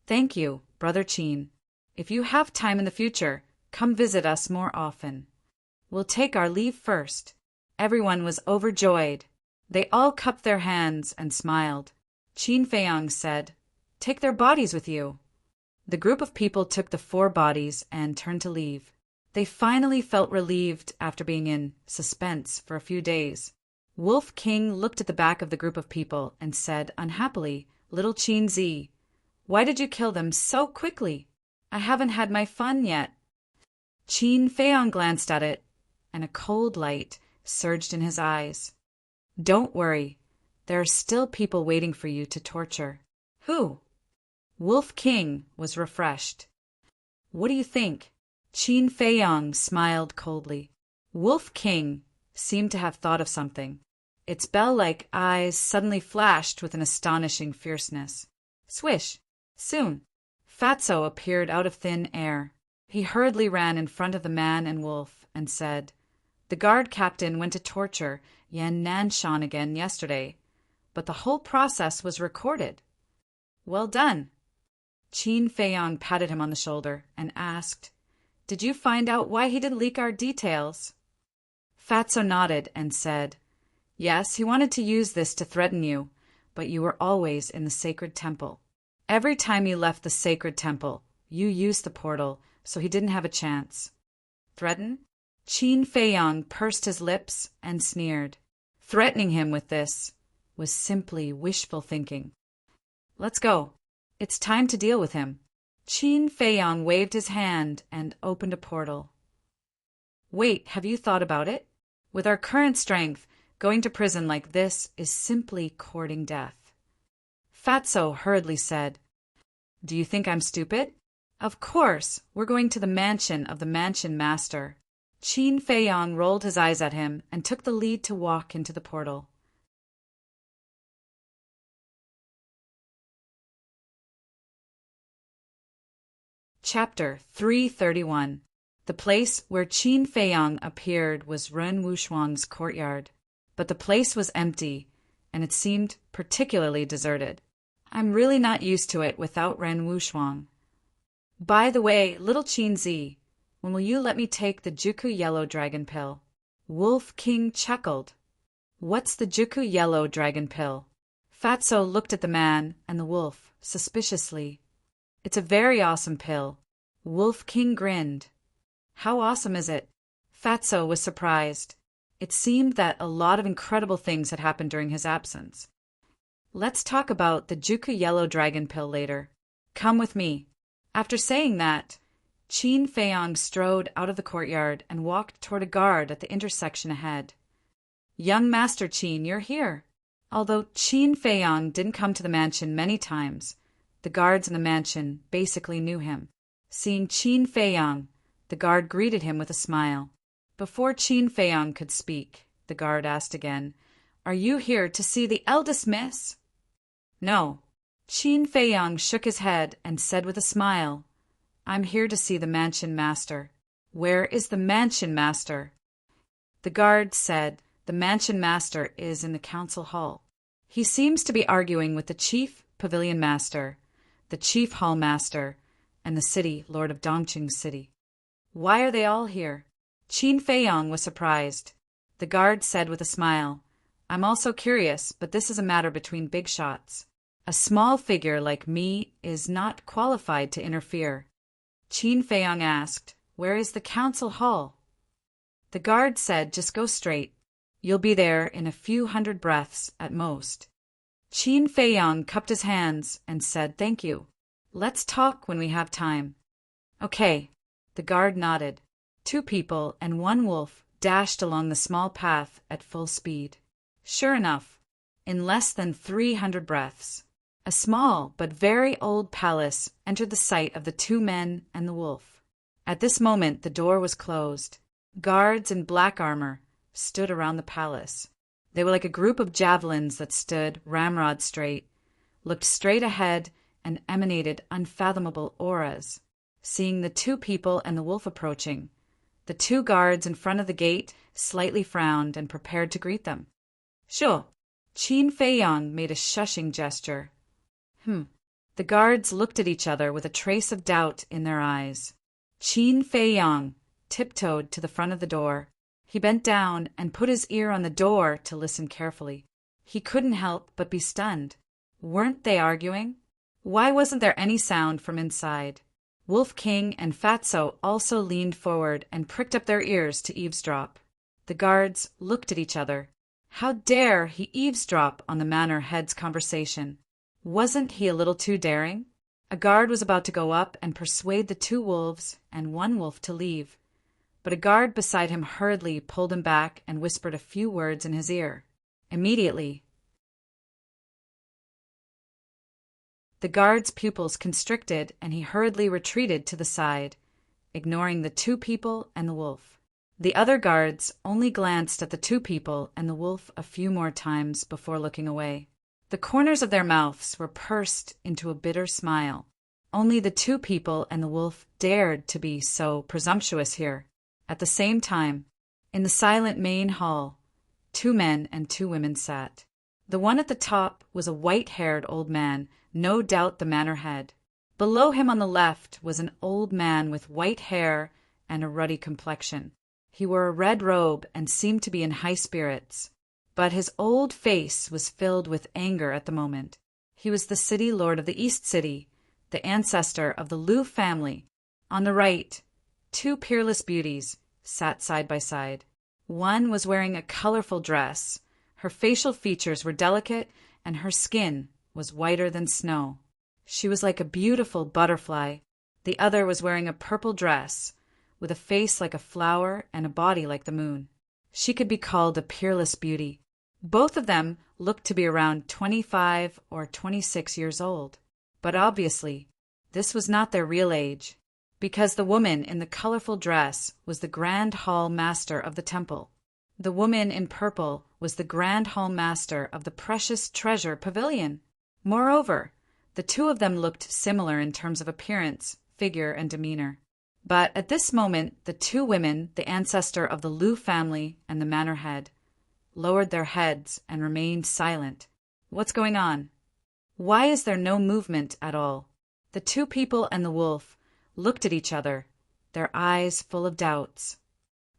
Speaker 1: "Thank you, Brother Qin. If you have time in the future, come visit us more often. We'll take our leave first." Everyone was overjoyed. They all cupped their hands and smiled. Qin Feiyang said, "Take their bodies with you." The group of people took the 4 bodies and turned to leave. They finally felt relieved after being in suspense for a few days. Wolf King looked at the back of the group of people and said unhappily, "Little Qin Zi, why did you kill them so quickly? I haven't had my fun yet." Qin Feiyang glanced at it, and a cold light surged in his eyes. "Don't worry. There are still people waiting for you to torture." "Who?" Wolf King was refreshed. "What do you think?" Qin Feiyang smiled coldly. Wolf King seemed to have thought of something. Its bell-like eyes suddenly flashed with an astonishing fierceness. Swish! Soon, Fatso appeared out of thin air. He hurriedly ran in front of the man and wolf and said, "The guard captain went to torture Yan Nanshan again yesterday, but the whole process was recorded." "Well done." Qin Feiyang patted him on the shoulder and asked, "Did you find out why he didn't leak our details?" Fatso nodded and said, "Yes, he wanted to use this to threaten you, but you were always in the sacred temple. Every time you left the sacred temple, you used the portal, so he didn't have a chance." "Threaten?" Qin Feiyang pursed his lips and sneered. Threatening him with this was simply wishful thinking. "Let's go. It's time to deal with him." Qin Feiyang waved his hand and opened a portal. "Wait, have you thought about it? With our current strength, going to prison like this is simply courting death." Fatso hurriedly said, "Do you think I'm stupid? Of course, we're going to the mansion of the mansion master." Qin Feiyang rolled his eyes at him and took the lead to walk into the portal. Chapter 331. The place where Qin Feiyang appeared was Ren Wushuang's courtyard, but the place was empty, and it seemed particularly deserted. "I'm really not used to it without Ren Wushuang. By the way, little Qin Zi, when will you let me take the Juku Yellow Dragon Pill?" Wolf King chuckled. "What's the Juku Yellow Dragon Pill?" Fatso looked at the man and the wolf suspiciously. "It's a very awesome pill." Wolf King grinned. "How awesome is it?" Fatso was surprised. It seemed that a lot of incredible things had happened during his absence. "Let's talk about the Juku Yellow Dragon Pill later. Come with me." After saying that, Qin Feiyang strode out of the courtyard and walked toward a guard at the intersection ahead. "Young Master Qin, you're here." Although Qin Feiyang didn't come to the mansion many times, the guards in the mansion basically knew him. Seeing Qin Feiyang, the guard greeted him with a smile. Before Qin Feiyang could speak, the guard asked again, "Are you here to see the eldest miss?" "No." Qin Feiyang shook his head and said with a smile, "I'm here to see the mansion master." "Where is the mansion master?" The guard said, "The mansion master is in the council hall. He seems to be arguing with the chief pavilion master, the chief hall master, and the city lord of Dongqing City." "Why are they all here?" Qin Feiyang was surprised. The guard said with a smile, "I'm also curious, but this is a matter between big shots. A small figure like me is not qualified to interfere." Qin Feiyang asked, "Where is the council hall?" The guard said, "Just go straight. You'll be there in a few hundred breaths at most." Qin Feiyang cupped his hands and said, "Thank you. Let's talk when we have time." "Okay." The guard nodded. Two people and one wolf dashed along the small path at full speed. Sure enough, in less than 300 breaths, a small but very old palace entered the sight of the two men and the wolf. At this moment, the door was closed. Guards in black armor stood around the palace. They were like a group of javelins that stood ramrod straight, looked straight ahead, and emanated unfathomable auras. Seeing the two people and the wolf approaching, the two guards in front of the gate slightly frowned and prepared to greet them. "Sure." Qin Feiyang made a shushing gesture. The guards looked at each other with a trace of doubt in their eyes. Qin Feiyang tiptoed to the front of the door. He bent down and put his ear on the door to listen carefully. He couldn't help but be stunned. Weren't they arguing? Why wasn't there any sound from inside? Wolf King and Fatso also leaned forward and pricked up their ears to eavesdrop. The guards looked at each other. How dare he eavesdrop on the manor head's conversation? Wasn't he a little too daring? A guard was about to go up and persuade the 2 wolves and 1 wolf to leave, but a guard beside him hurriedly pulled him back and whispered a few words in his ear. Immediately, the guard's pupils constricted and he hurriedly retreated to the side, ignoring the 2 people and the wolf. The other guards only glanced at the 2 people and the wolf a few more times before looking away. The corners of their mouths were pursed into a bitter smile. Only the 2 people and the wolf dared to be so presumptuous here. At the same time, in the silent main hall, 2 men and 2 women sat. The one at the top was a white-haired old man, no doubt the manor head. Below him on the left was an old man with white hair and a ruddy complexion. He wore a red robe and seemed to be in high spirits, but his old face was filled with anger at the moment. He was the city lord of the East City, the ancestor of the Liu family. On the right, 2 peerless beauties sat side by side. One was wearing a colorful dress. Her facial features were delicate, and her skin was whiter than snow. She was like a beautiful butterfly. The other was wearing a purple dress, with a face like a flower and a body like the moon. She could be called a peerless beauty. Both of them looked to be around 25 or 26 years old. But obviously, this was not their real age, because the woman in the colorful dress was the Grand Hall Master of the temple. The woman in purple was the Grand Hall Master of the Precious Treasure Pavilion. Moreover, the 2 of them looked similar in terms of appearance, figure, and demeanor. But at this moment, the 2 women, the ancestor of the Liu family and the manor head, lowered their heads and remained silent. What's going on? Why is there no movement at all? The 2 people and the wolf looked at each other, their eyes full of doubts.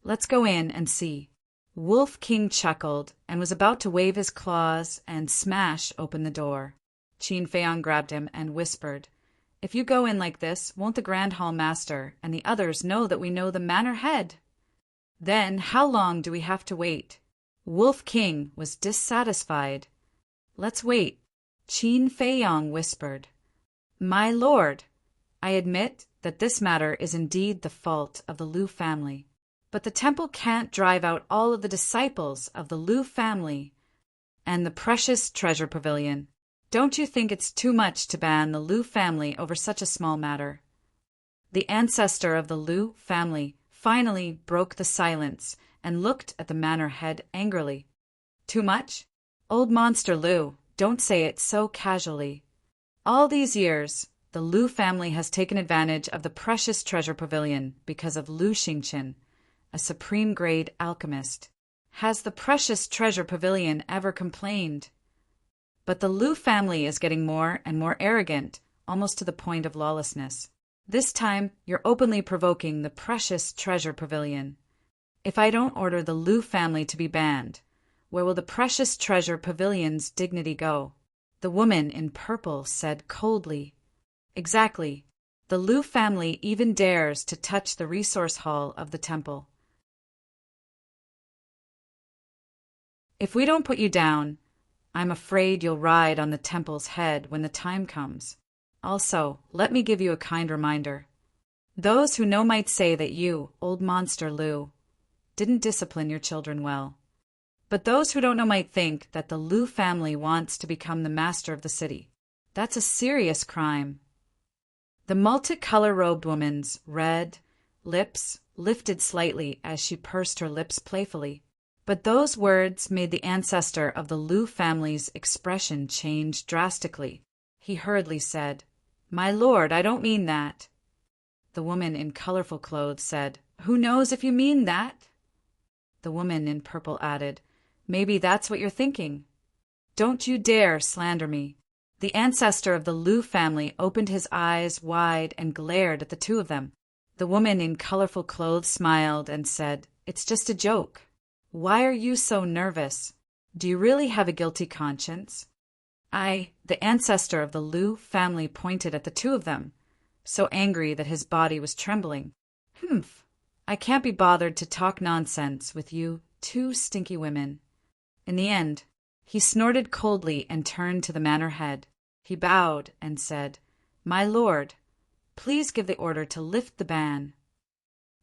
Speaker 1: Let's go in and see. Wolf King chuckled and was about to wave his claws and smash open the door. Qin Feiyang grabbed him and whispered, "If you go in like this, won't the Grand Hall Master and the others know that we know the manor head? Then how long do we have to wait?" Wolf King was dissatisfied. "Let's wait," Qin Feiyang whispered. "My lord, I admit that this matter is indeed the fault of the Liu family, but the temple can't drive out all of the disciples of the Liu family and the Precious Treasure Pavilion. Don't you think it's too much to ban the Liu family over such a small matter?" The ancestor of the Liu family finally broke the silence and looked at the manor head angrily. "Too much? Old monster Liu, don't say it so casually. All these years, the Liu family has taken advantage of the Precious Treasure Pavilion because of Liu Xingqian, a supreme-grade alchemist. Has the Precious Treasure Pavilion ever complained? But the Liu family is getting more and more arrogant, almost to the point of lawlessness. This time, you're openly provoking the Precious Treasure Pavilion. If I don't order the Liu family to be banned, where will the Precious Treasure Pavilion's dignity go?" The woman in purple said coldly, "Exactly. The Liu family even dares to touch the resource hall of the temple. If we don't put you down, I'm afraid you'll ride on the temple's head when the time comes. Also, let me give you a kind reminder. Those who know might say that you, old monster Liu, didn't discipline your children well. But those who don't know might think that the Liu family wants to become the master of the city. That's a serious crime." The multicolor-robed woman's red lips lifted slightly as she pursed her lips playfully. But those words made the ancestor of the Liu family's expression change drastically. He hurriedly said, "My lord, I don't mean that." The woman in colorful clothes said, "Who knows if you mean that?" The woman in purple added, "Maybe that's what you're thinking. Don't you dare slander me." The ancestor of the Liu family opened his eyes wide and glared at the 2 of them. The woman in colorful clothes smiled and said, "It's just a joke. Why are you so nervous? Do you really have a guilty conscience?" The ancestor of the Liu family pointed at the 2 of them. so angry that his body was trembling. Humph! I can't be bothered to talk nonsense with you two stinky women. In the end, he snorted coldly and turned to the manor head. He bowed and said, "My lord, please give the order to lift the ban."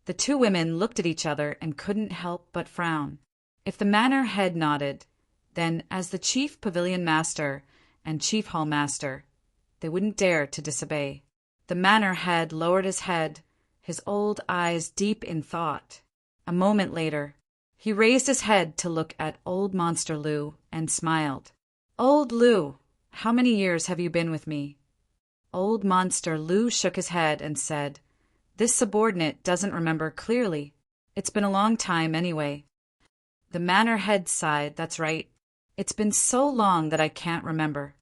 Speaker 1: The two women looked at each other and couldn't help but frown. If the manor head nodded, then as the chief pavilion master and chief hall master, they wouldn't dare to disobey. The manor head lowered his head, his old eyes deep in thought. A moment later, he raised his head to look at Old Monster Lou and smiled. "Old Lou, how many years have you been with me?" Old Monster Lou shook his head and said, "This subordinate doesn't remember clearly. It's been a long time anyway." The manor head sighed. "That's right. It's been so long that I can't remember."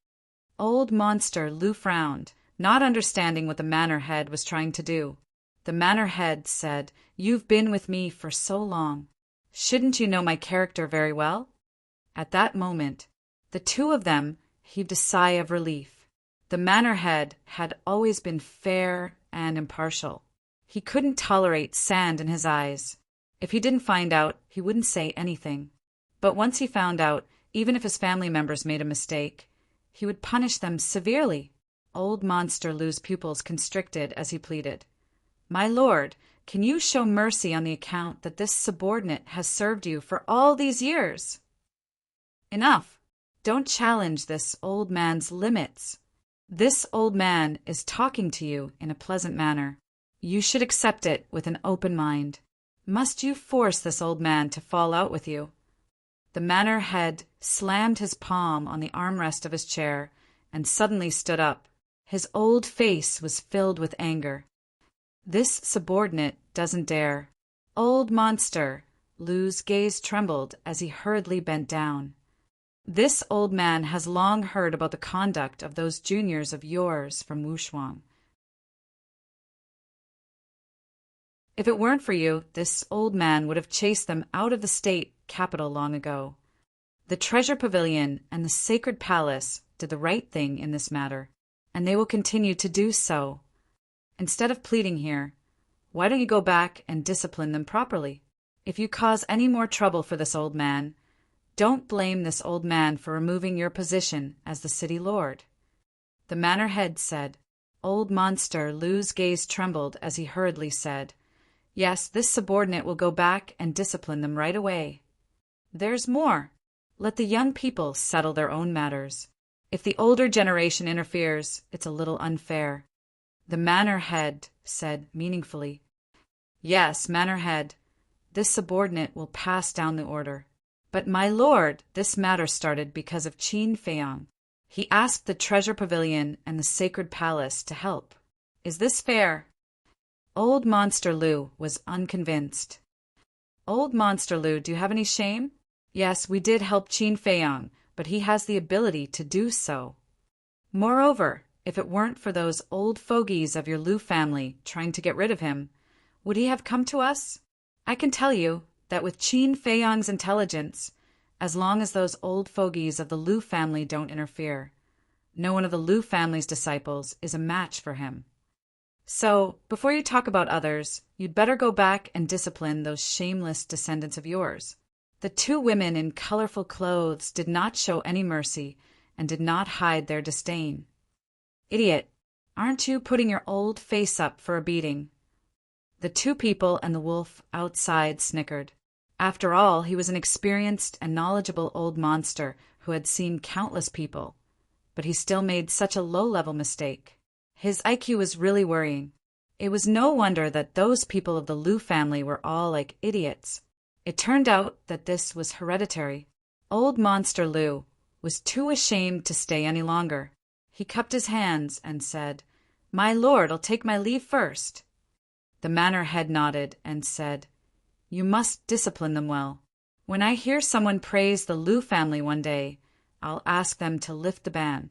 Speaker 1: Old Monster Lou frowned, not understanding what the manor head was trying to do. The manor head said, "You've been with me for so long. Shouldn't you know my character very well?" At that moment, the two of them heaved a sigh of relief. The manor head had always been fair and impartial. He couldn't tolerate sand in his eyes. If he didn't find out, he wouldn't say anything. But once he found out, even if his family members made a mistake, he would punish them severely. Old Monster Lou's pupils constricted as he pleaded, "My lord, can you show mercy on the account that this subordinate has served you for all these years?" "Enough! Don't challenge this old man's limits. This old man is talking to you in a pleasant manner. You should accept it with an open mind. Must you force this old man to fall out with you?" The manor head slammed his palm on the armrest of his chair and suddenly stood up. His old face was filled with anger. "This subordinate doesn't dare." Old Monster Lou's gaze trembled as he hurriedly bent down. "This old man has long heard about the conduct of those juniors of yours from Wushuang. If it weren't for you, this old man would have chased them out of the state capital long ago. The Treasure Pavilion and the Sacred Palace did the right thing in this matter, and they will continue to do so. Instead of pleading here, why don't you go back and discipline them properly? If you cause any more trouble for this old man, don't blame this old man for removing your position as the city lord." The manor head said. Old Monster Lou's gaze trembled as he hurriedly said, "Yes, this subordinate will go back and discipline them right away. There's more. Let the young people settle their own matters. If the older generation interferes, it's a little unfair." The manor head said meaningfully, "Yes, manor head, this subordinate will pass down the order. But my lord, this matter started because of Qin Feiyang. He asked the Treasure Pavilion and the Sacred Palace to help. Is this fair?" Old Monster Lou was unconvinced. "Old Monster Lou, do you have any shame? Yes, we did help Qin Feiyang, but he has the ability to do so. Moreover, if it weren't for those old fogies of your Lou family trying to get rid of him, would he have come to us? I can tell you that with Qin Feiyang's intelligence, as long as those old fogies of the Lou family don't interfere, no one of the Lou family's disciples is a match for him. So, before you talk about others, you'd better go back and discipline those shameless descendants of yours." The two women in colorful clothes did not show any mercy and did not hide their disdain. "Idiot, aren't you putting your old face up for a beating?" The two people and the wolf outside snickered. After all, he was an experienced and knowledgeable old monster who had seen countless people, but he still made such a low-level mistake. His IQ was really worrying. It was no wonder that those people of the Lou family were all like idiots. It turned out that this was hereditary. Old Monster Lou was too ashamed to stay any longer. He cupped his hands and said, "My lord, I'll take my leave first." The manor head nodded and said, "You must discipline them well. When I hear someone praise the Lou family one day, I'll ask them to lift the ban."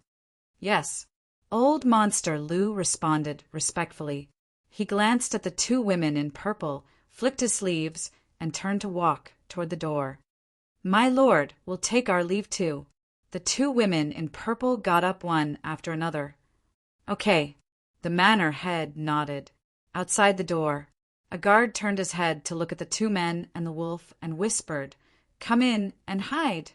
Speaker 1: "Yes." Old Monster Lou responded respectfully. He glanced at the two women in purple, flicked his sleeves, and turned to walk toward the door. "My lord, we'll take our leave too." The two women in purple got up one after another. "Okay, The manor head nodded. Outside the door, a guard turned his head to look at the two men and the wolf and whispered, "Come in and hide."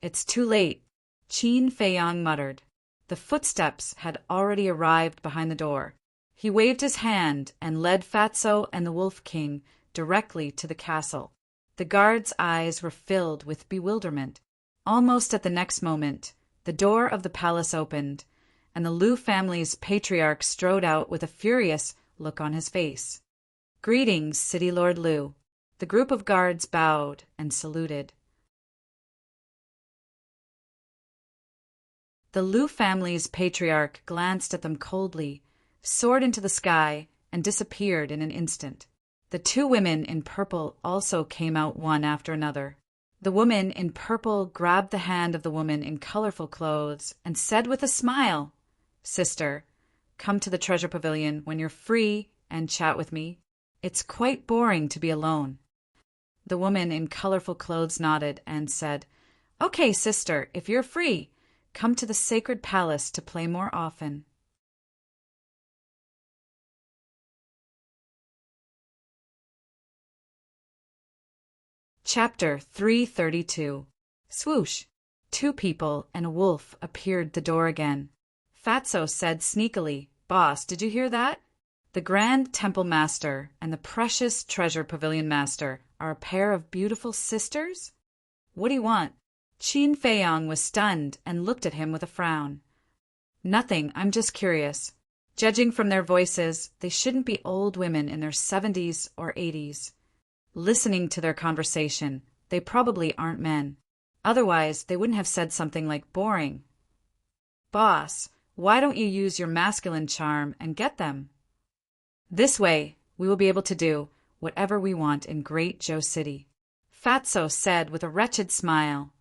Speaker 1: "It's too late," Qin Feiyang muttered. The footsteps had already arrived behind the door. He waved his hand and led Fatso and the Wolf King directly to the castle. The guard's eyes were filled with bewilderment. Almost at the next moment, the door of the palace opened, and the Liu family's patriarch strode out with a furious look on his face. "Greetings, City Lord Liu." The group of guards bowed and saluted. The Liu family's patriarch glanced at them coldly, soared into the sky, and disappeared in an instant. The two women in purple also came out one after another. The woman in purple grabbed the hand of the woman in colorful clothes and said with a smile, "Sister, come to the treasure pavilion when you're free and chat with me. It's quite boring to be alone." The woman in colorful clothes nodded and said, "Okay, sister, if you're free, come to the sacred palace to play more often." Chapter 332. Swoosh! Two people and a wolf appeared the door again. Fatso said sneakily, "Boss, did you hear that? The Grand Temple Master and the precious Treasure Pavilion Master are a pair of beautiful sisters? What do you want?" Qin Feiyang was stunned and looked at him with a frown. "Nothing, I'm just curious. Judging from their voices, they shouldn't be old women in their 70s or 80s. Listening to their conversation, they probably aren't men. Otherwise, they wouldn't have said something like boring. Boss, why don't you use your masculine charm and get them? This way, we will be able to do whatever we want in Great Zhou City." Fatso said with a wretched smile.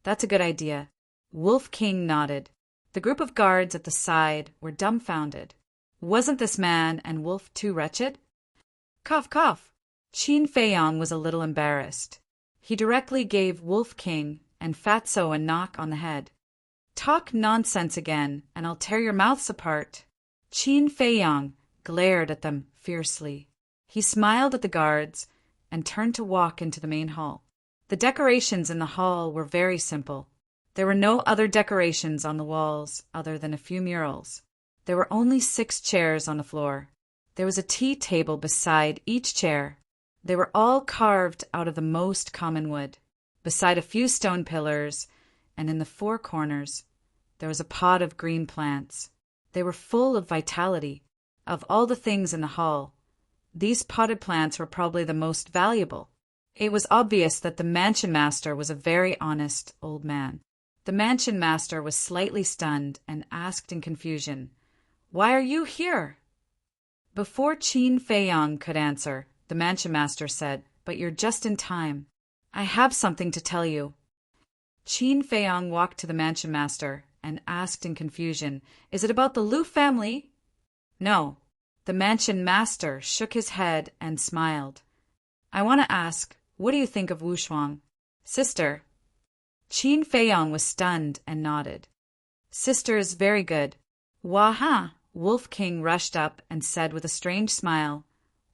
Speaker 1: "That's a good idea." Wolf King nodded. The group of guards at the side were dumbfounded. Wasn't this man and wolf too wretched? Cough, cough. Qin Feiyang was a little embarrassed. He directly gave Wolf King and Fatso a knock on the head. "Talk nonsense again, and I'll tear your mouths apart." Qin Feiyang glared at them fiercely. He smiled at the guards and turned to walk into the main hall. The decorations in the hall were very simple. There were no other decorations on the walls other than a few murals. There were only 6 chairs on the floor. There was a tea table beside each chair. They were all carved out of the most common wood. Beside a few stone pillars, and in the 4 corners, there was a pot of green plants. They were full of vitality. Of all the things in the hall, these potted plants were probably the most valuable. It was obvious that the mansion master was a very honest old man. The mansion master was slightly stunned and asked in confusion, "Why are you here?" Before Qin Feiyang could answer, the mansion master said, "But you're just in time. I have something to tell you." Qin Feiyang walked to the mansion master and asked in confusion, "Is it about the Liu family?" "No." The mansion master shook his head and smiled. "I want to ask, what do you think of Wu Shuang?" "Sister." Qin Feiyang was stunned and nodded. "Sister is very good." "Waha!" Wolf King rushed up and said with a strange smile,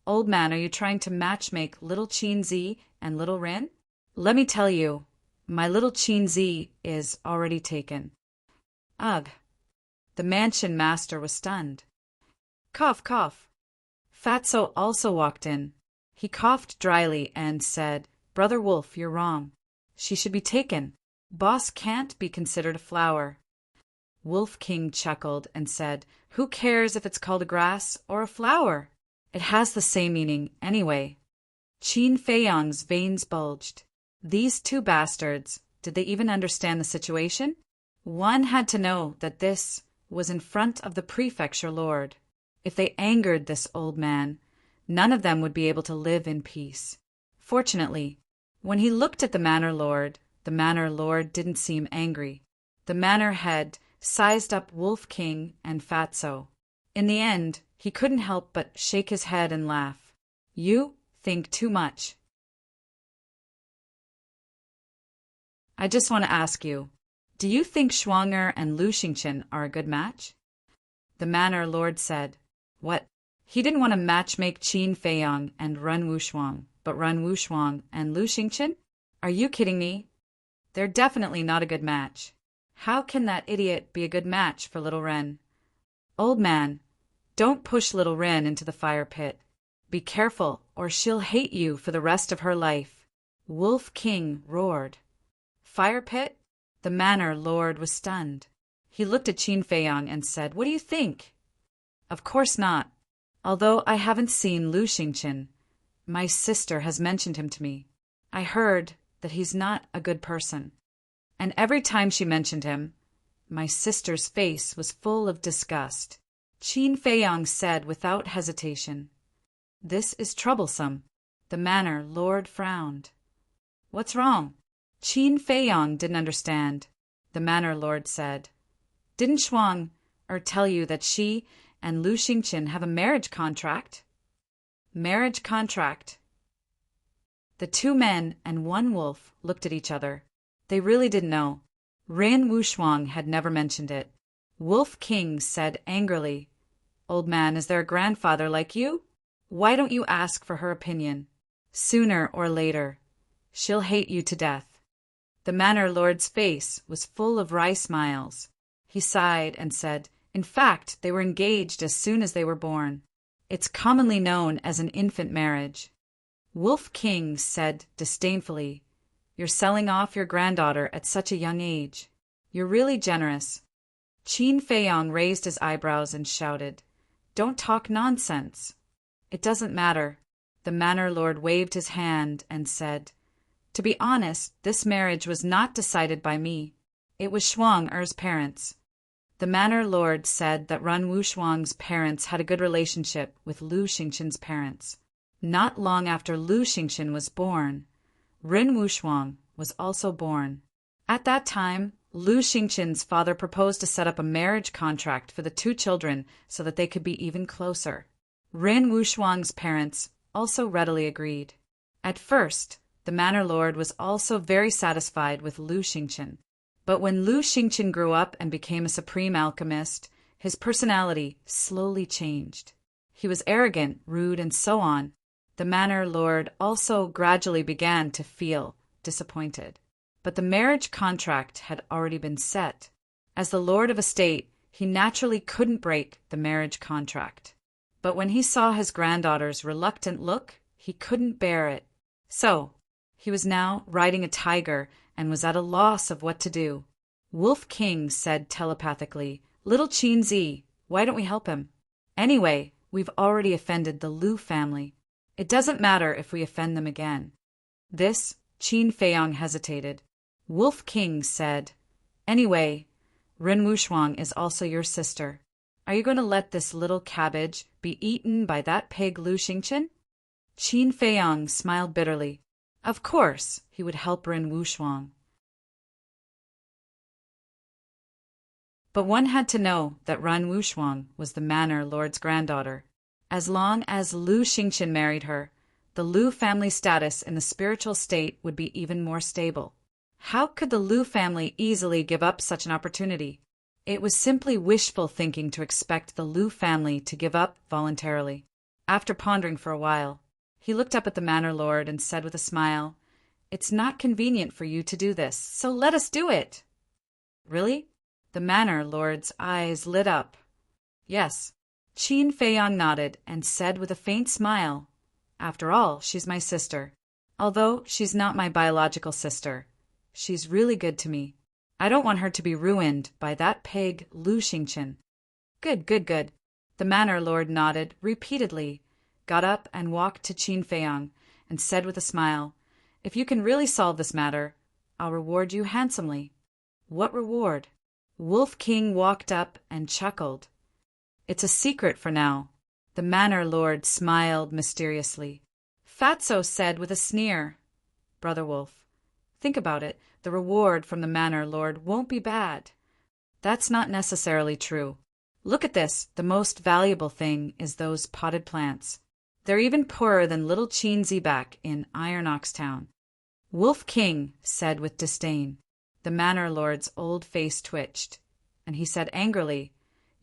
Speaker 1: "Old man, are you trying to matchmake little Qin Zi and little Rin? Let me tell you, my little Qin Zi is already taken." "Ugh." The mansion master was stunned. Cough, cough. Fatso also walked in. He coughed dryly and said, "Brother Wolf, you're wrong. She should be taken. Boss can't be considered a flower." Wolf King chuckled and said, "Who cares if it's called a grass or a flower? It has the same meaning anyway." Qin Feiyang's veins bulged. These 2 bastards, did they even understand the situation? One had to know that this was in front of the prefecture lord. If they angered this old man, none of them would be able to live in peace. Fortunately, when he looked at the manor lord didn't seem angry. The manor head sized up Wolf King and Fatso. In the end, he couldn't help but shake his head and laugh. "You think too much. I just want to ask you, do you think Shuanger and Lu Xingchen are a good match?" The manor lord said. What? He didn't want to matchmake Qin Feiyang and Run Wushuang, but Run Wushuang and Lu Xingqian? Are you kidding me? They're definitely not a good match. How can that idiot be a good match for little Ren? Old man, don't push little Ren into the fire pit. Be careful, or she'll hate you for the rest of her life. Wolf King roared. Fire pit? The manor lord was stunned. He looked at Qin Feiyang and said, What do you think? Of course not. Although I haven't seen Lu Xingqian, my sister has mentioned him to me. I heard that he's not a good person. And every time she mentioned him, my sister's face was full of disgust. Qin Feiyang said without hesitation, This is troublesome. The manor lord frowned. What's wrong? Qin Feiyang didn't understand. The manor lord said, Didn't Shuang tell you that she and Lu Xingqian have a marriage contract? Marriage contract. The two men and one wolf looked at each other. They really didn't know. Ren Wushuang had never mentioned it. Wolf King said angrily, Old man, is there a grandfather like you? Why don't you ask for her opinion? Sooner or later, she'll hate you to death. The manor lord's face was full of wry smiles. He sighed and said, In fact, they were engaged as soon as they were born. It's commonly known as an infant marriage. Wolf King said disdainfully, You're selling off your granddaughter at such a young age. You're really generous. Qin Feiyang raised his eyebrows and shouted, Don't talk nonsense. It doesn't matter. The manor lord waved his hand and said, To be honest, this marriage was not decided by me. It was Shuang-er's parents. The manor lord said that Run Wushuang's parents had a good relationship with Lu Xingqian's parents. Not long after Lu Xingqian was born, Ren Wushuang was also born. At that time, Lu Xingqian's father proposed to set up a marriage contract for the two children so that they could be even closer. Ren Wushuang's parents also readily agreed. At first, the manor lord was also very satisfied with Lu Xingqian. But when Lu Xingqian grew up and became a supreme alchemist, his personality slowly changed. He was arrogant, rude, and so on. The manor lord also gradually began to feel disappointed. But the marriage contract had already been set. As the lord of a state, he naturally couldn't break the marriage contract. But when he saw his granddaughter's reluctant look, he couldn't bear it. So, he was now riding a tiger and was at a loss of what to do. Wolf King said telepathically, Little Qin, why don't we help him? Anyway, we've already offended the Lu family. It doesn't matter if we offend them again. This, Qin Feiyang hesitated. Wolf King said, Anyway, Ren Wushuang is also your sister. Are you going to let this little cabbage be eaten by that pig Lu Xingqian? Qin Feiyang smiled bitterly. Of course, he would help Ren Wushuang. But one had to know that Ren Wushuang was the manor lord's granddaughter. As long as Lu Xingqian married her, the Lu family status in the spiritual state would be even more stable. How could the Lu family easily give up such an opportunity? It was simply wishful thinking to expect the Lu family to give up voluntarily. After pondering for a while, he looked up at the manor lord and said with a smile, It's not convenient for you to do this, so let us do it. Really? The manor lord's eyes lit up. Yes. Qin Feiyang nodded and said with a faint smile, After all, she's my sister. Although she's not my biological sister, she's really good to me. I don't want her to be ruined by that pig Lu Xingqian. Good, good, good. The manor lord nodded repeatedly, got up and walked to Qin Feiyang, and said with a smile, If you can really solve this matter, I'll reward you handsomely. What reward? Wolf King walked up and chuckled. It's a secret for now. The manor lord smiled mysteriously. Fatso said with a sneer, Brother Wolf, think about it. The reward from the manor lord won't be bad. That's not necessarily true. Look at this. The most valuable thing is those potted plants. They're even poorer than little Qin back in Iron Ox Town. Wolf King said with disdain. The manor lord's old face twitched, and he said angrily,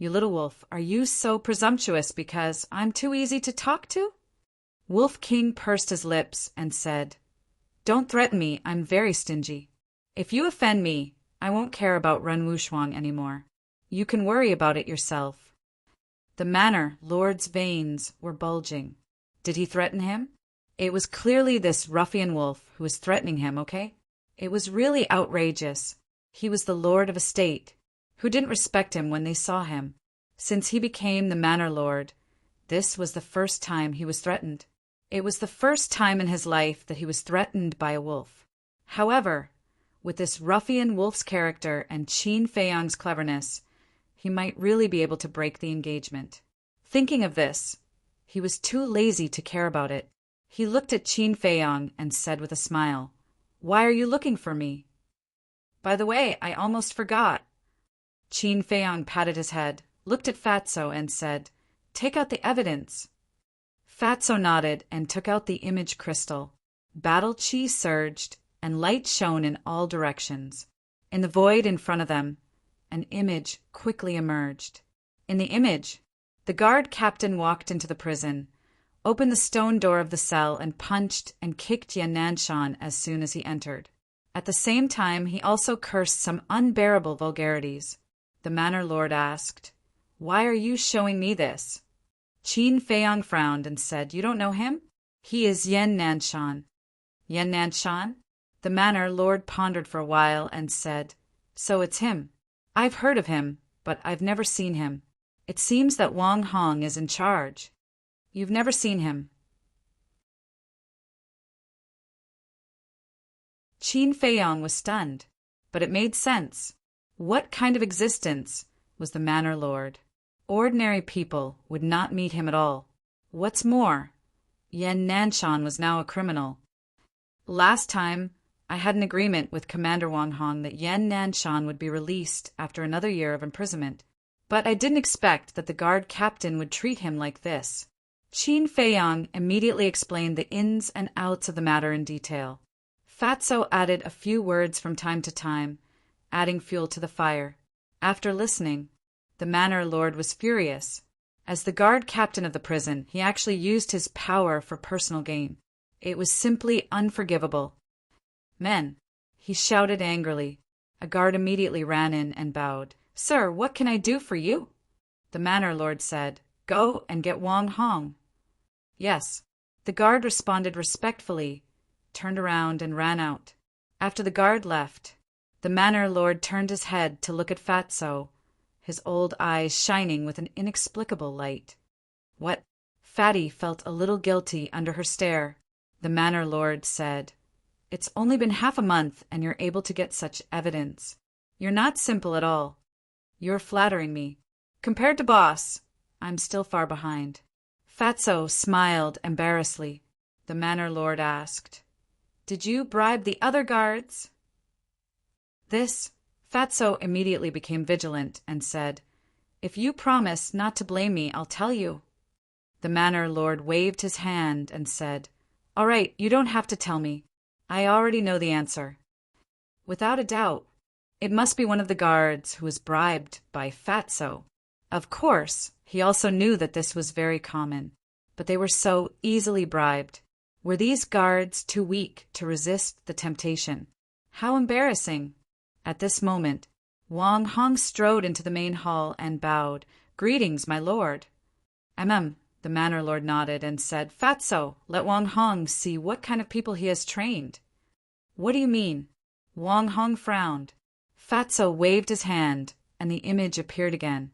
Speaker 1: You little wolf, are you so presumptuous because I'm too easy to talk to? Wolf King pursed his lips and said, Don't threaten me, I'm very stingy. If you offend me, I won't care about Run Wushuang anymore. You can worry about it yourself. The Manor Lord's veins were bulging. Did he threaten him? It was clearly this ruffian wolf who was threatening him, okay? It was really outrageous. He was the lord of a state, who didn't respect him when they saw him. Since he became the Manor Lord, this was the first time he was threatened. It was the first time in his life that he was threatened by a wolf. However, with this ruffian wolf's character and Qin Feiyang's cleverness, he might really be able to break the engagement. Thinking of this, he was too lazy to care about it. He looked at Qin Feiyang and said with a smile, Why are you looking for me? By the way, I almost forgot. Qin Feiyang patted his head, looked at Fatso and said, Take out the evidence. Fatso nodded and took out the image crystal. Battle chi surged, and light shone in all directions. In the void in front of them, an image quickly emerged. In the image, the guard captain walked into the prison, opened the stone door of the cell, and punched and kicked Yan Nanshan as soon as he entered. At the same time, he also cursed some unbearable vulgarities. The Manor Lord asked, Why are you showing me this? Qin Feiyang frowned and said, You don't know him? He is Yan Nanshan. Yan Nanshan? The Manor Lord pondered for a while and said, So it's him. I've heard of him, but I've never seen him. It seems that Wang Hong is in charge. You've never seen him. Qin Feiyang was stunned, but it made sense. What kind of existence was the Manor Lord? Ordinary people would not meet him at all. What's more, Yan Nanshan was now a criminal. Last time, I had an agreement with Commander Wang Hong that Yan Nanshan would be released after another year of imprisonment, but I didn't expect that the guard captain would treat him like this. Qin Feiyang immediately explained the ins and outs of the matter in detail. Fatso added a few words from time to time, adding fuel to the fire. After listening, the Manor Lord was furious. As the guard captain of the prison, he actually used his power for personal gain. It was simply unforgivable. Men, he shouted angrily. A guard immediately ran in and bowed. Sir, what can I do for you? The Manor Lord said, Go and get Wang Hong. Yes. The guard responded respectfully, turned around and ran out. After the guard left, the Manor Lord turned his head to look at Fatso, his old eyes shining with an inexplicable light. What? Fatty felt a little guilty under her stare. The Manor Lord said, It's only been half a month and you're able to get such evidence. You're not simple at all. You're flattering me. Compared to Boss, I'm still far behind. Fatso smiled embarrassedly. The Manor Lord asked, Did you bribe the other guards? Fatso immediately became vigilant and said, If you promise not to blame me, I'll tell you. The Manor Lord waved his hand and said, All right, you don't have to tell me. I already know the answer. Without a doubt, it must be one of the guards who was bribed by Fatso. Of course, he also knew that this was very common, but they were so easily bribed. Were these guards too weak to resist the temptation? How embarrassing! At this moment, Wang Hong strode into the main hall and bowed. Greetings, my lord. The Manor Lord nodded and said, Fatso, let Wang Hong see what kind of people he has trained. What do you mean? Wang Hong frowned. Fatso waved his hand, and the image appeared again.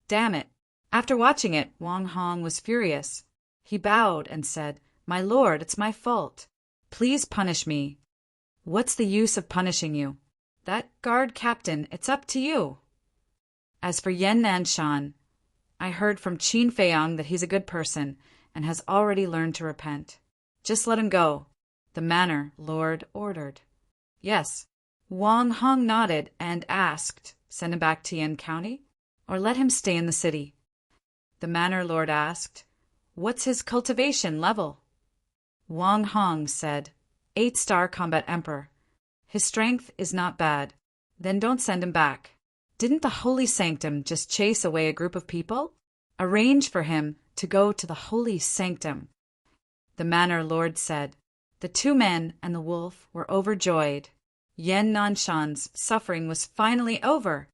Speaker 1: Damn it. After watching it, Wang Hong was furious. He bowed and said, My lord, it's my fault. Please punish me. What's the use of punishing you? That guard captain, it's up to you. As for Yan Nanshan, I heard from Qin Feiyang that he's a good person and has already learned to repent. Just let him go, the Manor Lord ordered. Yes. Wang Hong nodded and asked, Send him back to Yan County, or let him stay in the city? The Manor Lord asked, What's his cultivation level? Wang Hong said, 8-star combat emperor. His strength is not bad. Then don't send him back. Didn't the holy sanctum just chase away a group of people? Arrange for him to go to the holy sanctum. The manor lord said. The two men and the wolf were overjoyed. Yan Nanshan's suffering was finally over.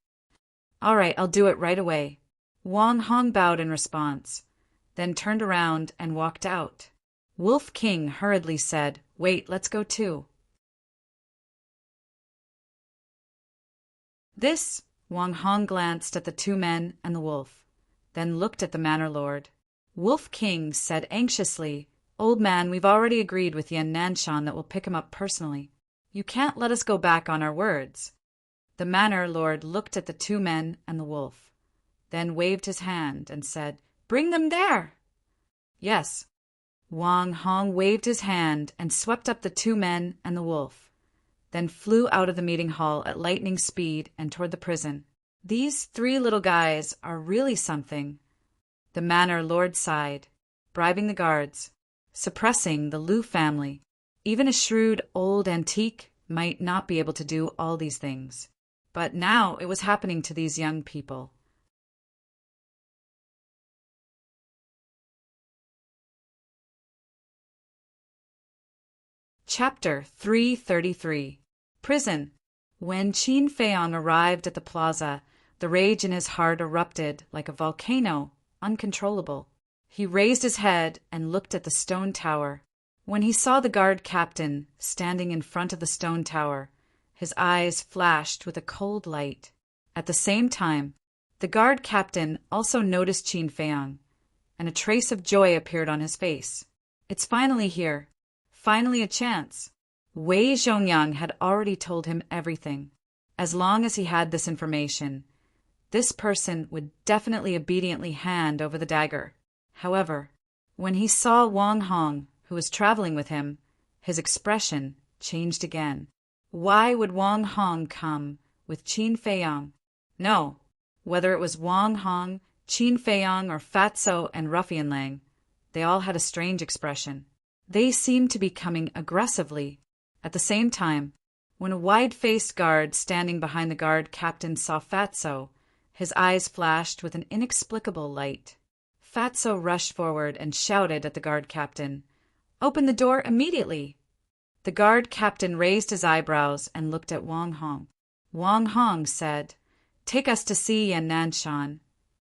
Speaker 1: All right, I'll do it right away. Wang Hong bowed in response, then turned around and walked out. Wolf King hurriedly said, Wait, let's go too. Wang Hong glanced at the two men and the wolf, then looked at the manor lord. Wolf King said anxiously, Old man, we've already agreed with Yan Nanshan that we'll pick him up personally. You can't let us go back on our words. The manor lord looked at the two men and the wolf, then waved his hand and said, Bring them there! Yes. Wang Hong waved his hand and swept up the two men and the wolf, then flew out of the meeting hall at lightning speed and toward the prison. These three little guys are really something. The manor lord sighed, bribing the guards, suppressing the Liu family. Even a shrewd old antique might not be able to do all these things. But now it was happening to these young people. Chapter 333. Prison. When Qin Feiang arrived at the plaza, the rage in his heart erupted like a volcano, uncontrollable. He raised his head and looked at the stone tower. When he saw the guard captain standing in front of the stone tower, his eyes flashed with a cold light. At the same time, the guard captain also noticed Qin Feiang, and a trace of joy appeared on his face. It's finally here. Finally a chance. Wei Zhongyang had already told him everything. As long as he had this information, this person would definitely obediently hand over the dagger. However, when he saw Wang Hong, who was traveling with him, his expression changed again. Why would Wang Hong come with Qin Feiang? No, whether it was Wang Hong, Qin Feiang, or Fatso and Ruffian Lang, they all had a strange expression. They seemed to be coming aggressively. At the same time, when a wide-faced guard standing behind the guard captain saw Fatso, his eyes flashed with an inexplicable light. Fatso rushed forward and shouted at the guard captain, Open the door immediately! The guard captain raised his eyebrows and looked at Wang Hong. Wang Hong said, Take us to see Yan Nanshan.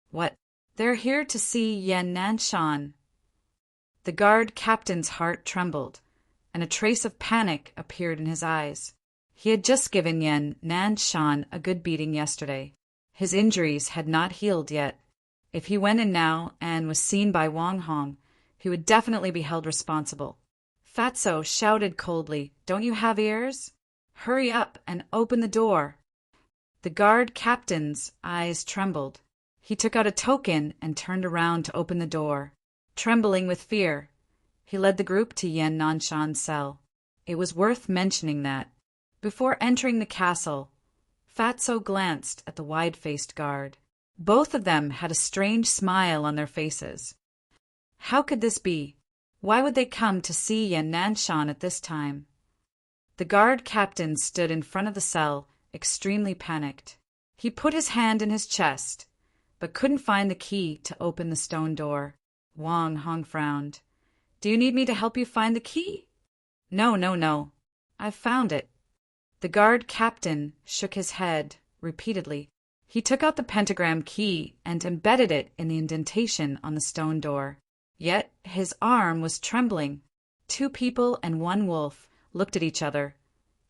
Speaker 1: What? They're here to see Yan Nanshan. The guard captain's heart trembled, and a trace of panic appeared in his eyes. He had just given Yan Nanshan a good beating yesterday. His injuries had not healed yet. If he went in now and was seen by Wang Hong, he would definitely be held responsible. Fatso shouted coldly, Don't you have ears? Hurry up and open the door. The guard captain's eyes trembled. He took out a token and turned around to open the door. Trembling with fear, he led the group to Yan Nanshan's cell. It was worth mentioning that, before entering the castle, Fatso glanced at the wide-faced guard. Both of them had a strange smile on their faces. How could this be? Why would they come to see Yan Nanshan at this time? The guard captain stood in front of the cell, extremely panicked. He put his hand in his chest, but couldn't find the key to open the stone door. Wang Hong frowned. Do you need me to help you find the key? No. I've found it. The guard captain shook his head repeatedly. He took out the pentagram key and embedded it in the indentation on the stone door. Yet his arm was trembling. Two people and one wolf looked at each other,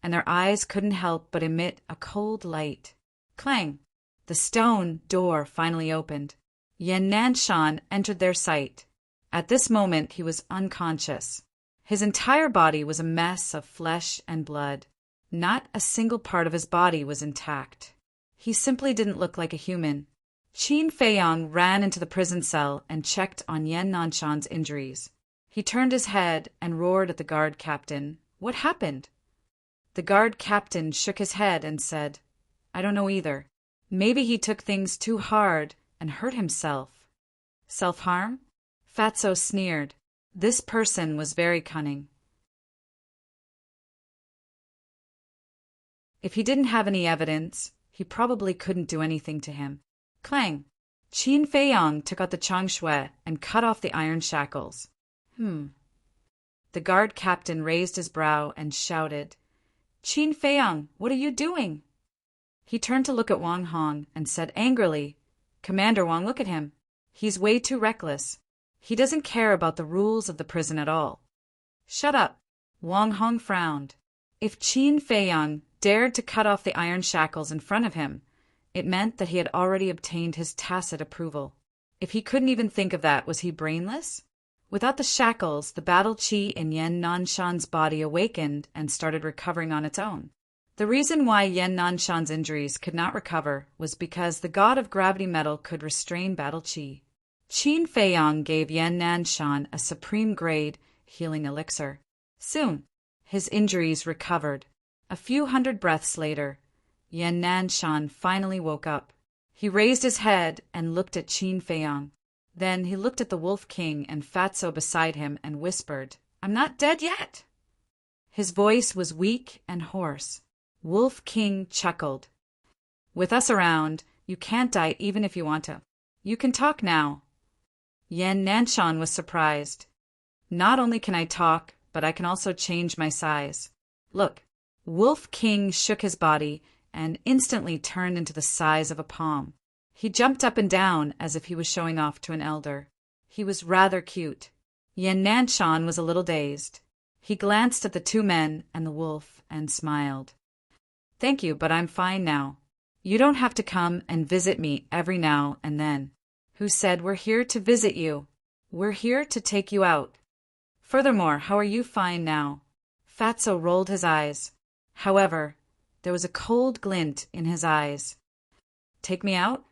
Speaker 1: and their eyes couldn't help but emit a cold light. Clang! The stone door finally opened. Yan Nanshan entered their sight. At this moment he was unconscious. His entire body was a mess of flesh and blood. Not a single part of his body was intact. He simply didn't look like a human. Qin Feiang ran into the prison cell and checked on Yan Nanshan's injuries. He turned his head and roared at the guard captain. What happened? The guard captain shook his head and said, I don't know either. Maybe he took things too hard and hurt himself. Self-harm? Fatso sneered. This person was very cunning. If he didn't have any evidence, he probably couldn't do anything to him. Clang! Qin Feiyang took out the changshui and cut off the iron shackles. The guard captain raised his brow and shouted, Qin Feiyang, what are you doing? He turned to look at Wang Hong and said angrily, Commander Wang, look at him. He's way too reckless. He doesn't care about the rules of the prison at all. Shut up. Wang Hong frowned. If Qin Feiyang dared to cut off the iron shackles in front of him, it meant that he had already obtained his tacit approval. If he couldn't even think of that, was he brainless? Without the shackles, the battle chi in Yan Nanshan's body awakened and started recovering on its own. The reason why Yan Nanshan's injuries could not recover was because the god of gravity metal could restrain battle chi. Qin Feiyang gave Yan Nanshan a supreme grade healing elixir. Soon, his injuries recovered. A few hundred breaths later, Yan Nanshan finally woke up. He raised his head and looked at Qin Feiyang. Then he looked at the Wolf King and Fatso beside him and whispered, I'm not dead yet. His voice was weak and hoarse. Wolf King chuckled. With us around, you can't die even if you want to. You can talk now. Yan Nanshan was surprised. Not only can I talk, but I can also change my size. Look. Wolf King shook his body and instantly turned into the size of a palm. He jumped up and down as if he was showing off to an elder. He was rather cute. Yan Nanshan was a little dazed. He glanced at the two men and the wolf and smiled. Thank you, but I'm fine now. You don't have to come and visit me every now and then. Who said we're here to visit you? We're here to take you out. Furthermore, how are you fine now? Fatso rolled his eyes. However, there was a cold glint in his eyes. Take me out?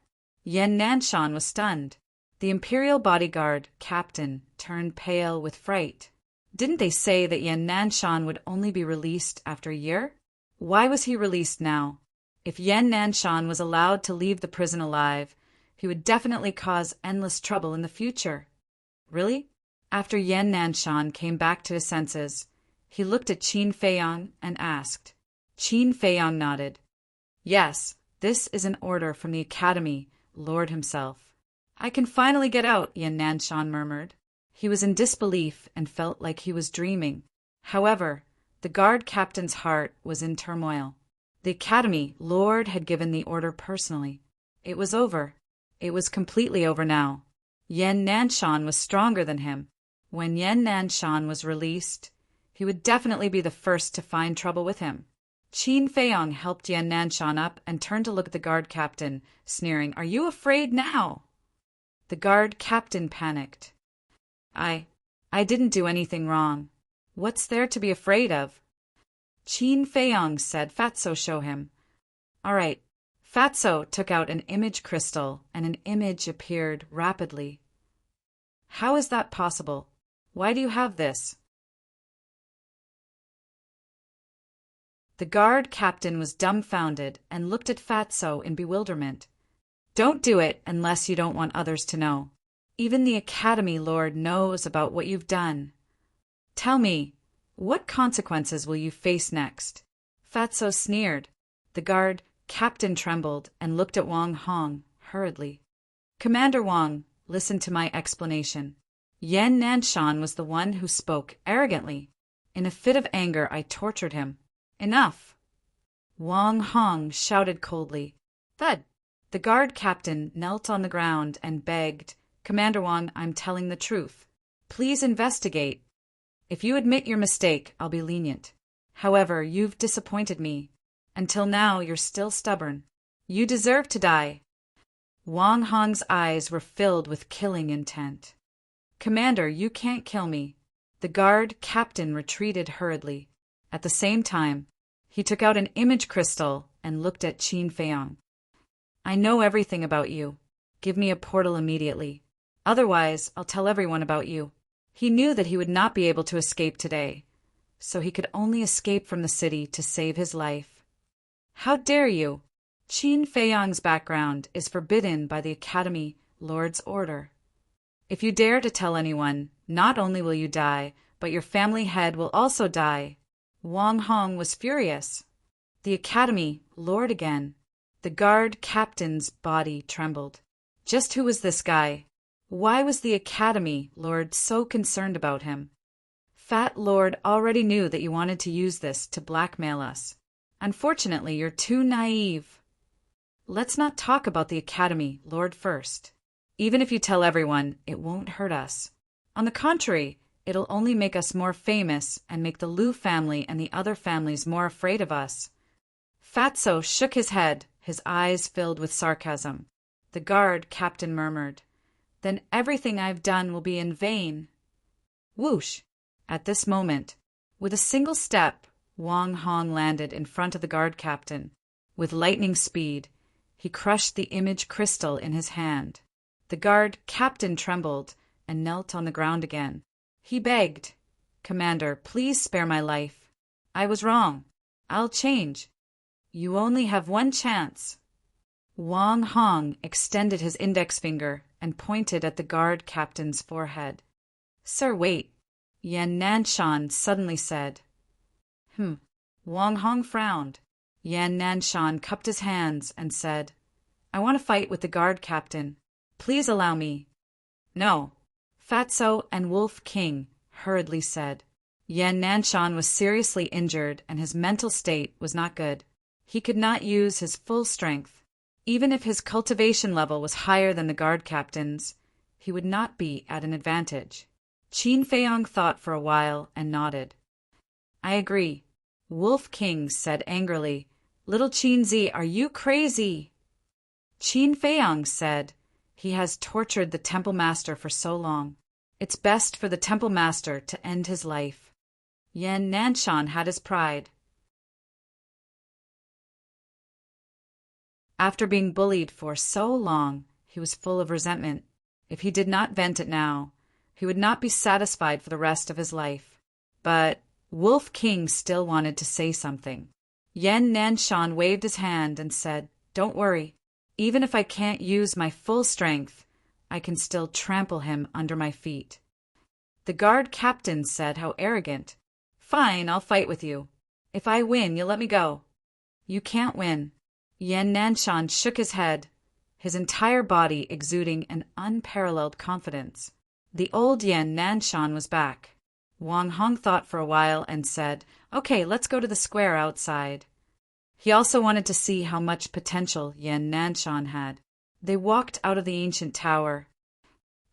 Speaker 1: Yan Nanshan was stunned. The Imperial bodyguard captain turned pale with fright. Didn't they say that Yan Nanshan would only be released after a year? Why was he released now? If Yan Nanshan was allowed to leave the prison alive, he would definitely cause endless trouble in the future. Really? After Yan Nanshan came back to his senses, he looked at Qin Feiyang and asked. Qin Feiyang nodded. Yes, this is an order from the Academy, Lord himself. I can finally get out, Yan Nanshan murmured. He was in disbelief and felt like he was dreaming. However, the guard captain's heart was in turmoil. The Academy, Lord had given the order personally. It was over. It was completely over now. Yan Nanshan was stronger than him. When Yan Nanshan was released, he would definitely be the first to find trouble with him. Qin Feiyang helped Yan Nanshan up and turned to look at the guard captain, sneering, Are you afraid now? The guard captain panicked. I didn't do anything wrong. What's there to be afraid of? Qin Feiyang said, Fatso, show him. All right. Fatso took out an image crystal and an image appeared rapidly. How is that possible? Why do you have this? The guard captain was dumbfounded and looked at Fatso in bewilderment. Don't do it unless you don't want others to know. Even the Academy Lord knows about what you've done. Tell me, what consequences will you face next? Fatso sneered. The guard captain trembled and looked at Wang Hong hurriedly. Commander Wang, listen to my explanation. Yan Nanshan was the one who spoke arrogantly. In a fit of anger, I tortured him. Enough! Wang Hong shouted coldly. Thud! The guard captain knelt on the ground and begged, Commander Wang, I'm telling the truth. Please investigate. If you admit your mistake, I'll be lenient. However, you've disappointed me. Until now, you're still stubborn. You deserve to die. Wang Hong's eyes were filled with killing intent. Commander, you can't kill me. The guard captain retreated hurriedly. At the same time, he took out an image crystal and looked at Qin Feiyang. I know everything about you. Give me a portal immediately. Otherwise, I'll tell everyone about you. He knew that he would not be able to escape today, so he could only escape from the city to save his life. How dare you? Qin Feiyang's background is forbidden by the Academy Lord's order. If you dare to tell anyone, not only will you die, but your family head will also die. Wang Hong was furious. The Academy, Lord again. The guard captain's body trembled. Just who was this guy? Why was the Academy Lord so concerned about him? Fat Lord already knew that you wanted to use this to blackmail us. Unfortunately, you're too naive. Let's not talk about the Academy Lord first. Even if you tell everyone, it won't hurt us. On the contrary, it'll only make us more famous and make the Liu family and the other families more afraid of us. Fatso shook his head, his eyes filled with sarcasm. The guard captain murmured, "Then everything I've done will be in vain." Whoosh! At this moment, with a single step, Wang Hong landed in front of the guard captain. With lightning speed, he crushed the image crystal in his hand. The guard captain trembled and knelt on the ground again. He begged, "Commander, please spare my life. I was wrong. I'll change. You only have one chance." Wang Hong extended his index finger and pointed at the guard captain's forehead. "Sir, wait," Yan Nanshan suddenly said. Wang Hong frowned. Yan Nanshan cupped his hands and said, "I want to fight with the guard captain. Please allow me." "No," Fatso and Wolf King hurriedly said. Yan Nanshan was seriously injured and his mental state was not good. He could not use his full strength. Even if his cultivation level was higher than the guard captain's, he would not be at an advantage. Qin Feiyong thought for a while and nodded. "I agree," Wolf King said angrily. "Little Qin Zi, are you crazy?" Qin Feiyong said, "He has tortured the temple master for so long. It's best for the temple master to end his life." Yan Nanshan had his pride. After being bullied for so long, he was full of resentment. If he did not vent it now, he would not be satisfied for the rest of his life. But Wolf King still wanted to say something. Yan Nanshan waved his hand and said, "Don't worry. Even if I can't use my full strength, I can still trample him under my feet." The guard captain said, "How arrogant. Fine, I'll fight with you. If I win, you'll let me go." "You can't win." Yan Nanshan shook his head, his entire body exuding an unparalleled confidence. The old Yan Nanshan was back. Wang Hong thought for a while and said, "Okay, let's go to the square outside." He also wanted to see how much potential Yan Nanshan had. They walked out of the ancient tower.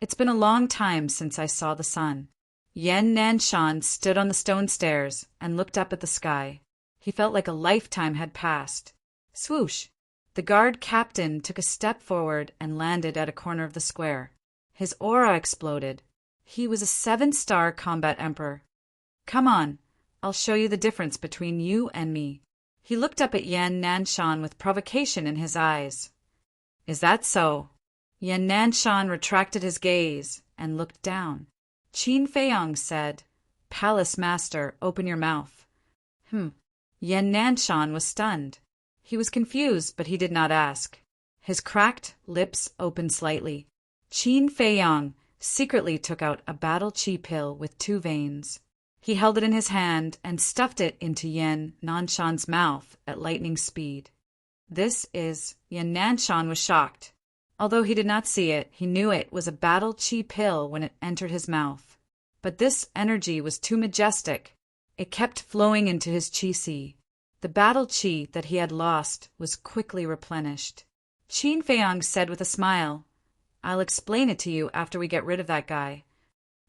Speaker 1: "It's been a long time since I saw the sun." Yan Nanshan stood on the stone stairs and looked up at the sky. He felt like a lifetime had passed. Swoosh! The guard captain took a step forward and landed at a corner of the square. His aura exploded. He was a 7-star combat emperor. "Come on, I'll show you the difference between you and me." He looked up at Yan Nanshan with provocation in his eyes. "Is that so?" Yan Nanshan retracted his gaze and looked down. Qin Feiyong said, "Palace Master, open your mouth." Yan Nanshan was stunned. He was confused, but he did not ask. His cracked lips opened slightly. Qin Feiyong secretly took out a battle chi pill with 2 veins. He held it in his hand and stuffed it into Yan Nanshan's mouth at lightning speed. "This is..." Yan Nanshan was shocked. Although he did not see it, he knew it was a battle chi pill when it entered his mouth. But this energy was too majestic. It kept flowing into his chi sea. The battle chi that he had lost was quickly replenished. Qin Feiyong said with a smile, "I'll explain it to you after we get rid of that guy."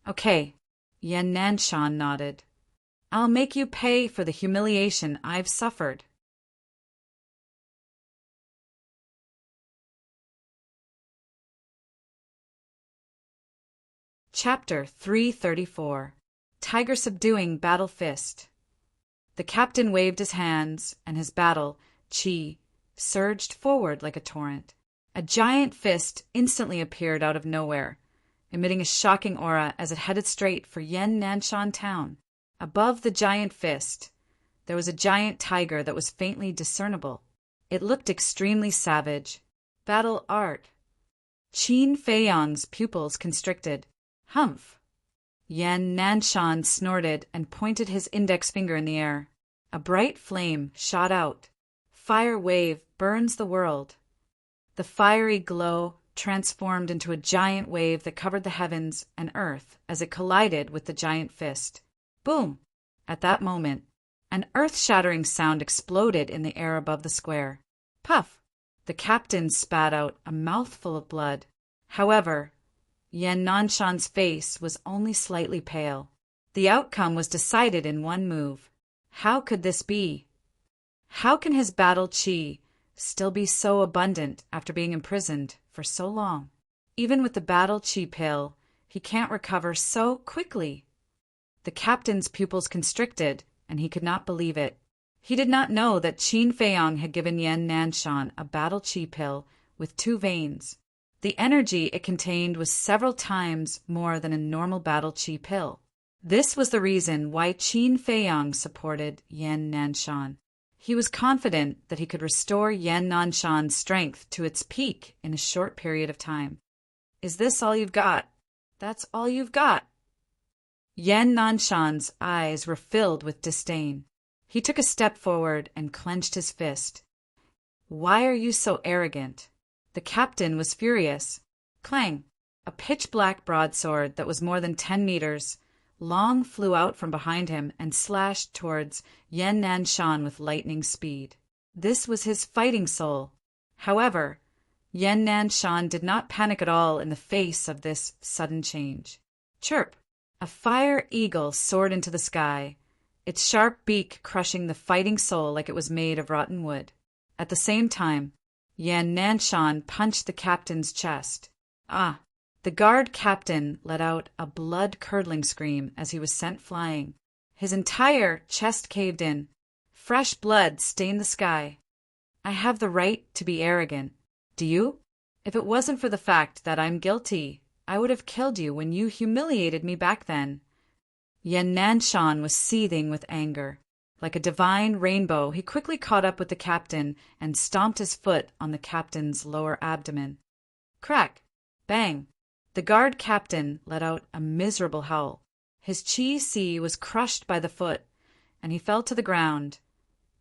Speaker 1: "Okay." Yan Nanshan nodded. "I'll make you pay for the humiliation I've suffered." Chapter 334. Tiger Subduing Battle Fist. The captain waved his hands, and his battle, chi, surged forward like a torrent. A giant fist instantly appeared out of nowhere, emitting a shocking aura as it headed straight for Yan Nanshan town. Above the giant fist, there was a giant tiger that was faintly discernible. It looked extremely savage. Battle art. Qin Feiyong's pupils constricted. "Humph!" Yan Nanshan snorted and pointed his index finger in the air. A bright flame shot out. fire wave burns the world. The fiery glow transformed into a giant wave that covered the heavens and earth as it collided with the giant fist. Boom! At that moment, an earth-shattering sound exploded in the air above the square. Puff! The captain spat out a mouthful of blood. However, Yan Nanshan's face was only slightly pale. The outcome was decided in one move. How could this be? How can his battle chi still be so abundant after being imprisoned for so long? Even with the battle chi pill, he can't recover so quickly. The captain's pupils constricted, and he could not believe it. He did not know that Qin Feiyang had given Yan Nanshan a battle chi pill with 2 veins. The energy it contained was several times more than a normal battle chi pill. This was the reason why Qin Feiyang supported Yan Nanshan. He was confident that he could restore Yan Nanshan's strength to its peak in a short period of time. Is this all you've got? That's all you've got. Yan Nanshan's eyes were filled with disdain. He took a step forward and clenched his fist. Why are you so arrogant? The captain was furious. Clang! A pitch-black broadsword that was more than 10 meters long flew out from behind him and slashed towards Yan Nanshan with lightning speed. This was his fighting soul. However, Yan Nanshan did not panic at all in the face of this sudden change. Chirp! A fire eagle soared into the sky, its sharp beak crushing the fighting soul like it was made of rotten wood. At the same time, Yan Nanshan punched the captain's chest. Ah! The guard captain let out a blood-curdling scream as he was sent flying. His entire chest caved in. Fresh blood stained the sky. I have the right to be arrogant. Do you? If it wasn't for the fact that I'm guilty, I would have killed you when you humiliated me back then. Yan Nanshan was seething with anger. Like a divine rainbow, he quickly caught up with the captain and stomped his foot on the captain's lower abdomen. Crack! Bang! The guard captain let out a miserable howl. His chi was crushed by the foot, and he fell to the ground,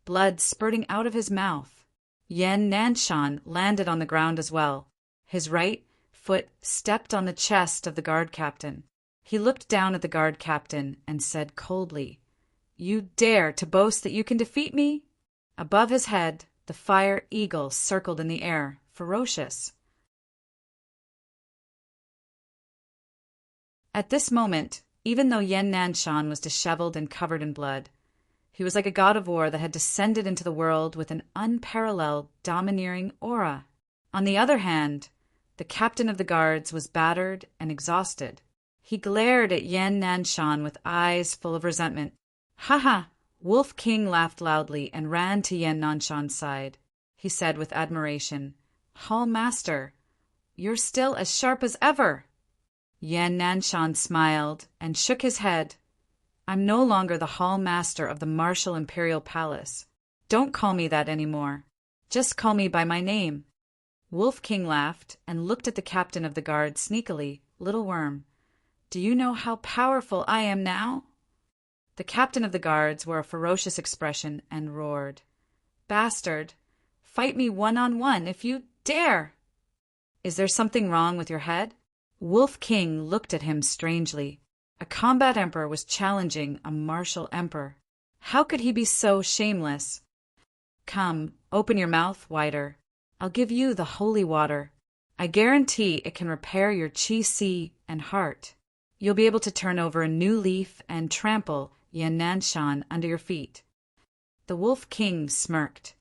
Speaker 1: blood spurting out of his mouth. Yan Nanshan landed on the ground as well. His right foot stepped on the chest of the guard captain. He looked down at the guard captain and said coldly, You dare to boast that you can defeat me? Above his head, the fire eagle circled in the air, ferocious. At this moment, even though Yan Nanshan was disheveled and covered in blood, he was like a god of war that had descended into the world with an unparalleled, domineering aura. On the other hand, the captain of the guards was battered and exhausted. He glared at Yan Nanshan with eyes full of resentment. Ha ha! Wolf King laughed loudly and ran to Yan Nanshan's side. He said with admiration, Hall Master, you're still as sharp as ever. Yan Nanshan smiled and shook his head. I'm no longer the Hall Master of the Martial Imperial Palace. Don't call me that anymore. Just call me by my name. Wolf King laughed and looked at the captain of the guard sneakily. Little worm, do you know how powerful I am now? The captain of the guards wore a ferocious expression and roared, Bastard, fight me one-on-one if you dare! Is there something wrong with your head? Wolf King looked at him strangely. A combat emperor was challenging a martial emperor. How could he be so shameless? Come, open your mouth wider. I'll give you the holy water. I guarantee it can repair your chi and heart. You'll be able to turn over a new leaf and trample Yan Nanshan under your feet. The Wolf King smirked.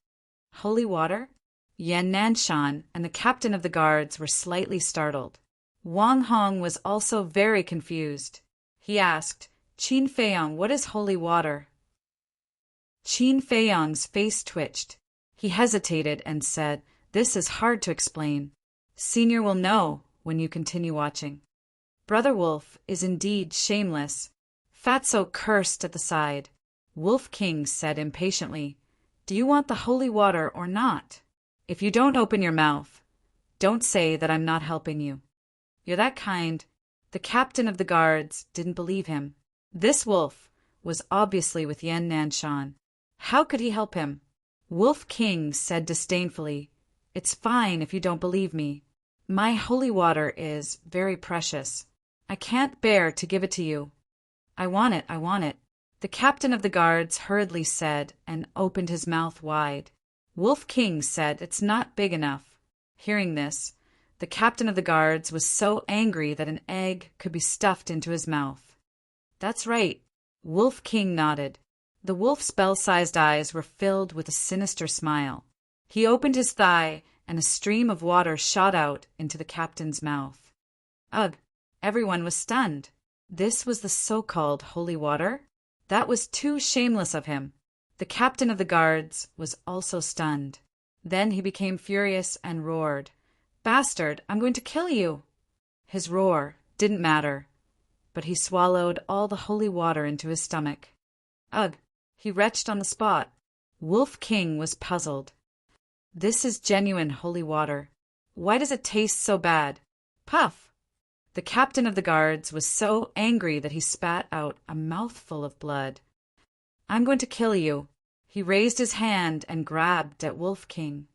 Speaker 1: Holy water? Yan Nanshan and the captain of the guards were slightly startled. Wang Hong was also very confused. He asked, Qin Feiyang, what is holy water? Qin Feiyang's face twitched. He hesitated and said, This is hard to explain. Senior will know when you continue watching. Brother Wolf is indeed shameless. Fatso cursed at the side. Wolf King said impatiently, Do you want the holy water or not? If you don't open your mouth, don't say that I'm not helping you. You're that kind. The captain of the guards didn't believe him. This wolf was obviously with Yan Nanshan. How could he help him? Wolf King said disdainfully, "It's fine if you don't believe me. My holy water is very precious. I can't bear to give it to you." "I want it, I want it," the captain of the guards hurriedly said, and opened his mouth wide. Wolf King said, "It's not big enough." Hearing this, the captain of the guards was so angry that an egg could be stuffed into his mouth. "That's right," Wolf King nodded. The wolf's bell-sized eyes were filled with a sinister smile. He opened his thigh, and a stream of water shot out into the captain's mouth. Ugh! Everyone was stunned. This was the so-called holy water? That was too shameless of him. The captain of the guards was also stunned. Then he became furious and roared, "Bastard, I'm going to kill you!" His roar didn't matter, but he swallowed all the holy water into his stomach. Ugh! He retched on the spot. Wolf King was puzzled. "This is genuine holy water. Why does it taste so bad?" Puff! The captain of the guards was so angry that he spat out a mouthful of blood. "I'm going to kill you." He raised his hand and grabbed at Wolf King.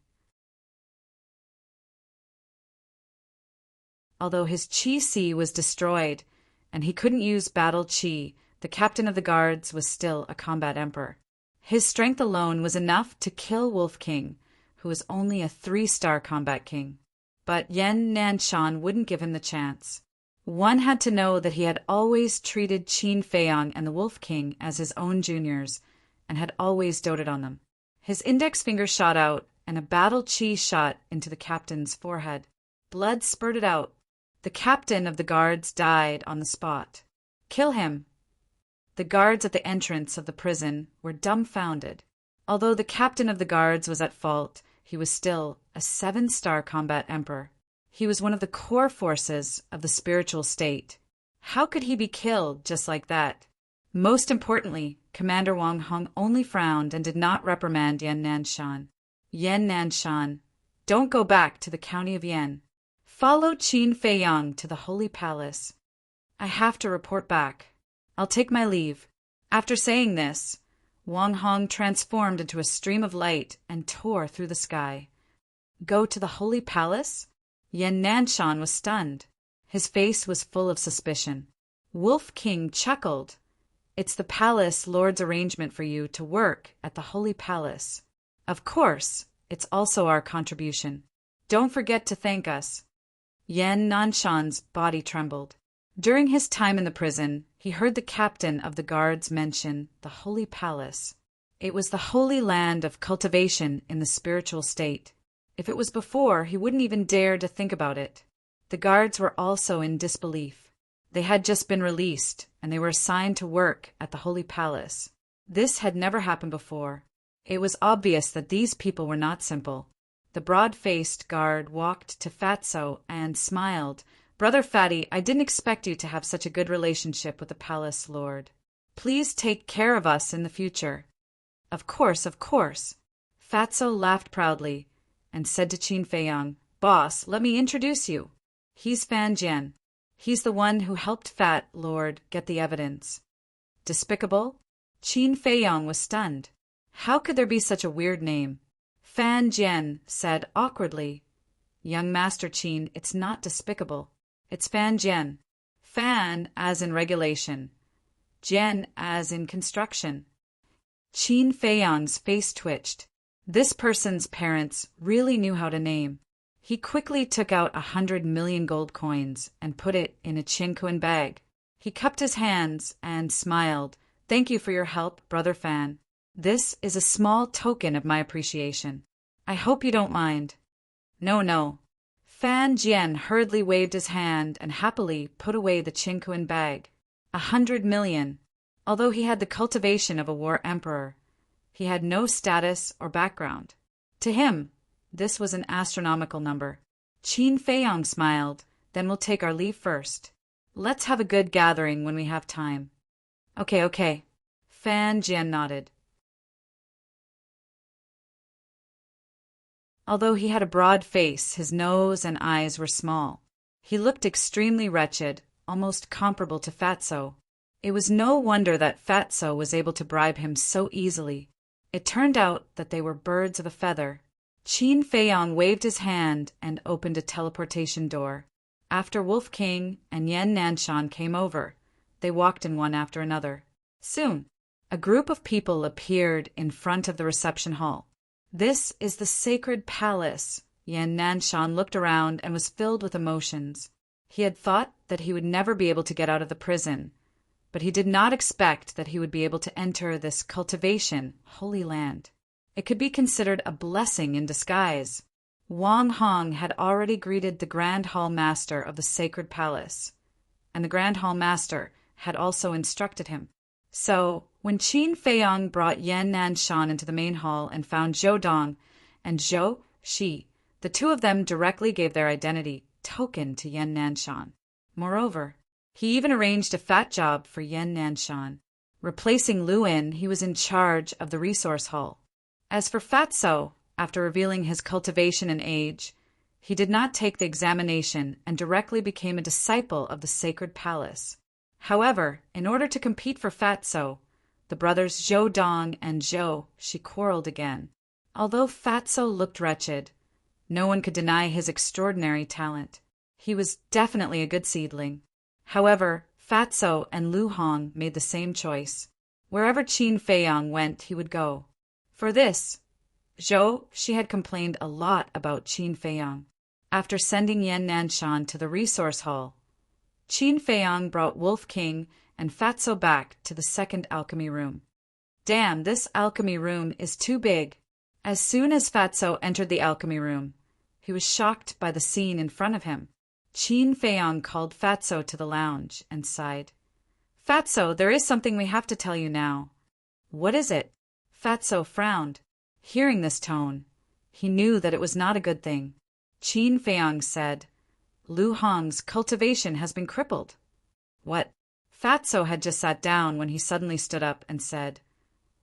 Speaker 1: Although his chi was destroyed and he couldn't use battle chi, the captain of the guards was still a combat emperor. His strength alone was enough to kill Wolf King, who was only a 3-star combat king. But Yan Nanshan wouldn't give him the chance. One had to know that he had always treated Qin Feiyang and the Wolf King as his own juniors, and had always doted on them. His index finger shot out, and a battle chi shot into the captain's forehead. Blood spurted out. The captain of the guards died on the spot. "Kill him!" The guards at the entrance of the prison were dumbfounded. Although the captain of the guards was at fault, he was still a 7-star combat emperor. He was one of the core forces of the spiritual state. How could he be killed just like that? Most importantly, Commander Wang Hong only frowned and did not reprimand Yan Nanshan. "Yan Nanshan, don't go back to the county of Yan. Follow Qin Feiyang to the Holy Palace. I have to report back. I'll take my leave." After saying this, Wang Hong transformed into a stream of light and tore through the sky. Go to the Holy Palace? Yan Nanshan was stunned. His face was full of suspicion. Wolf King chuckled. "It's the palace lord's arrangement for you to work at the Holy Palace. Of course, it's also our contribution. Don't forget to thank us." Yan Nanshan's body trembled. During his time in the prison, he heard the captain of the guards mention the Holy Palace. It was the holy land of cultivation in the spiritual state. If it was before, he wouldn't even dare to think about it. The guards were also in disbelief. They had just been released, and they were assigned to work at the Holy Palace. This had never happened before. It was obvious that these people were not simple. The broad-faced guard walked to Fatso and smiled. "Brother Fatty, I didn't expect you to have such a good relationship with the palace lord. Please take care of us in the future." Of course, of course." Fatso laughed proudly and said to Qin Feiyang, "Boss, let me introduce you. He's Fan Jian. He's the one who helped Fat Lord get the evidence." Despicable? Qin Feiyang was stunned. How could there be such a weird name? Fan Jian said awkwardly, "Young Master Qin, it's not despicable. It's Fan Jian. Fan as in regulation. Jian as in construction." Qin Feiyang's face twitched. This person's parents really knew how to name. He quickly took out 100 million gold coins and put it in a Qinkuan bag. He cupped his hands and smiled. "Thank you for your help, Brother Fan. This is a small token of my appreciation. I hope you don't mind." "No, no." Fan Jian hurriedly waved his hand and happily put away the Qinkuan bag. 100 million. Although he had the cultivation of a war emperor, he had no status or background. To him, this was an astronomical number. Qin Feiyang smiled. "Then we'll take our leave first. Let's have a good gathering when we have time." Okay, okay. Fan Jian nodded. Although he had a broad face, his nose and eyes were small. He looked extremely wretched, almost comparable to Fatso. It was no wonder that Fatso was able to bribe him so easily. It turned out that they were birds of a feather. Qin Feiyong waved his hand and opened a teleportation door. After Wolf King and Yan Nanshan came over, they walked in one after another. Soon, a group of people appeared in front of the reception hall. "This is the sacred palace." Yan Nanshan looked around and was filled with emotions. He had thought that he would never be able to get out of the prison, but he did not expect that he would be able to enter this cultivation, holy land. It could be considered a blessing in disguise. Wang Hong had already greeted the Grand Hall Master of the Sacred Palace, and the Grand Hall Master had also instructed him. So, when Qin Feiyong brought Yan Nanshan into the main hall and found Zhou Dong and Zhou Shi, the two of them directly gave their identity token to Yan Nanshan. Moreover, he even arranged a fat job for Yan Nanshan. Replacing Luin, he was in charge of the resource hall. As for Fatso, after revealing his cultivation and age, he did not take the examination and directly became a disciple of the Sacred Palace. However, in order to compete for Fatso, the brothers Zhou Dong and Zhou Shi quarreled again. Although Fatso looked wretched, no one could deny his extraordinary talent. He was definitely a good seedling. However, Fatso and Lu Hong made the same choice. Wherever Qin Feiyong went, he would go. For this, Zhou Shi had complained a lot about Qin Feiyong. After sending Yan Nanshan to the resource hall, Qin Feiyong brought Wolf King and Fatso back to the second alchemy room. "Damn, this alchemy room is too big." As soon as Fatso entered the alchemy room, he was shocked by the scene in front of him. Qin Feiyong called Fatso to the lounge and sighed. "Fatso, there is something we have to tell you now." "What is it?" Fatso frowned. Hearing this tone, he knew that it was not a good thing. Qin Feiyong said, "Lu Hong's cultivation has been crippled." "What?" Fatso had just sat down when he suddenly stood up and said,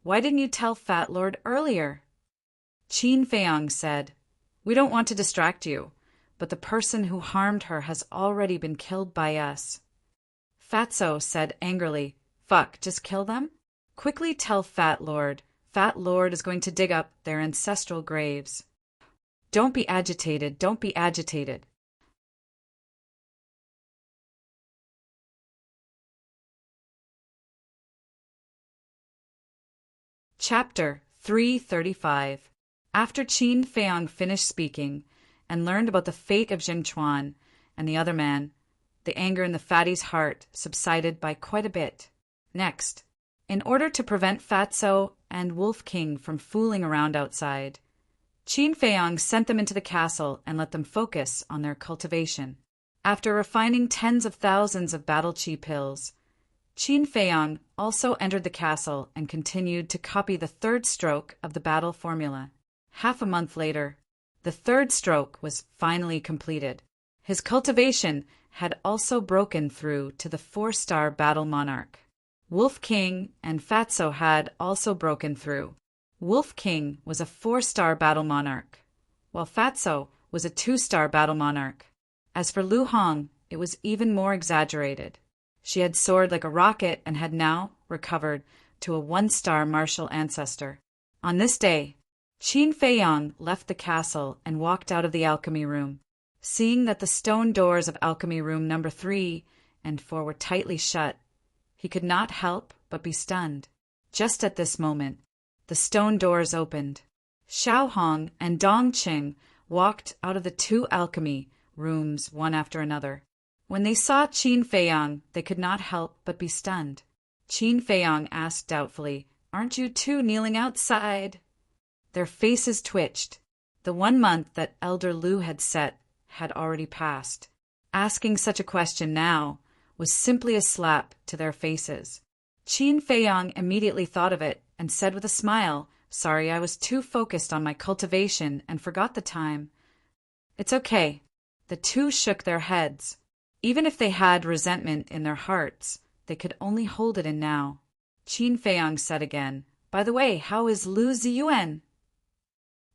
Speaker 1: "Why didn't you tell Fat Lord earlier?" Qin Feiyong said, "We don't want to distract you, but the person who harmed her has already been killed by us." Fatso said angrily, "Fuck, just kill them? Quickly tell Fat Lord. Fat Lord is going to dig up their ancestral graves." "Don't be agitated, don't be agitated." Chapter 335. After Qin Feiyong finished speaking and learned about the fate of Jing Chuan and the other man, the anger in the fatty's heart subsided by quite a bit. Next, in order to prevent Fatso and Wolf King from fooling around outside, Qin Feiyong sent them into the castle and let them focus on their cultivation. After refining tens of thousands of battle chi pills, Qin Feiyong also entered the castle and continued to copy the third stroke of the battle formula. Half a month later, the third stroke was finally completed. His cultivation had also broken through to the 4-star battle monarch. Wolf King and Fatso had also broken through. Wolf King was a 4-star battle monarch, while Fatso was a 2-star battle monarch. As for Lu Hong, it was even more exaggerated. She had soared like a rocket and had now recovered to a 1-star martial ancestor. On this day, Qin Feiyong left the castle and walked out of the alchemy room. Seeing that the stone doors of alchemy room number 3 and 4 were tightly shut, he could not help but be stunned. Just at this moment, the stone doors opened. Xiao Hong and Dong Qing walked out of the 2 alchemy rooms one after another. When they saw Qin Feiyong, they could not help but be stunned. Qin Feiyong asked doubtfully, "Aren't you two kneeling outside?" Their faces twitched. The 1 month that Elder Lu had set had already passed. Asking such a question now was simply a slap to their faces. Qin Feiyong immediately thought of it and said with a smile, "Sorry, I was too focused on my cultivation and forgot the time." "It's okay." The two shook their heads. Even if they had resentment in their hearts, they could only hold it in now. Qin Feiyong said again, "By the way, how is Lu Ziyuan?"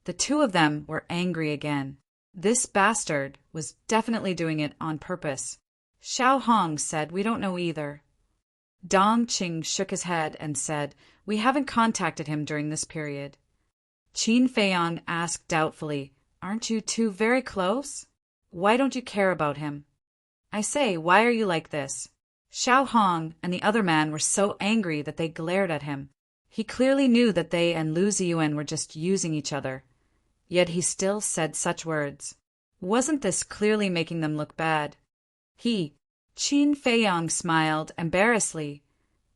Speaker 1: The two of them were angry again. This bastard was definitely doing it on purpose. Xiao Hong said, "We don't know either." Dong Qing shook his head and said, We haven't contacted him during this period. Qin Feiyang asked doubtfully, Aren't you two very close? Why don't you care about him? I say, why are you like this? Xiao Hong and the other man were so angry that they glared at him. He clearly knew that they and Lu Ziyuan were just using each other. Yet he still said such words. Wasn't this clearly making them look bad? Qin Feiyang smiled embarrassedly,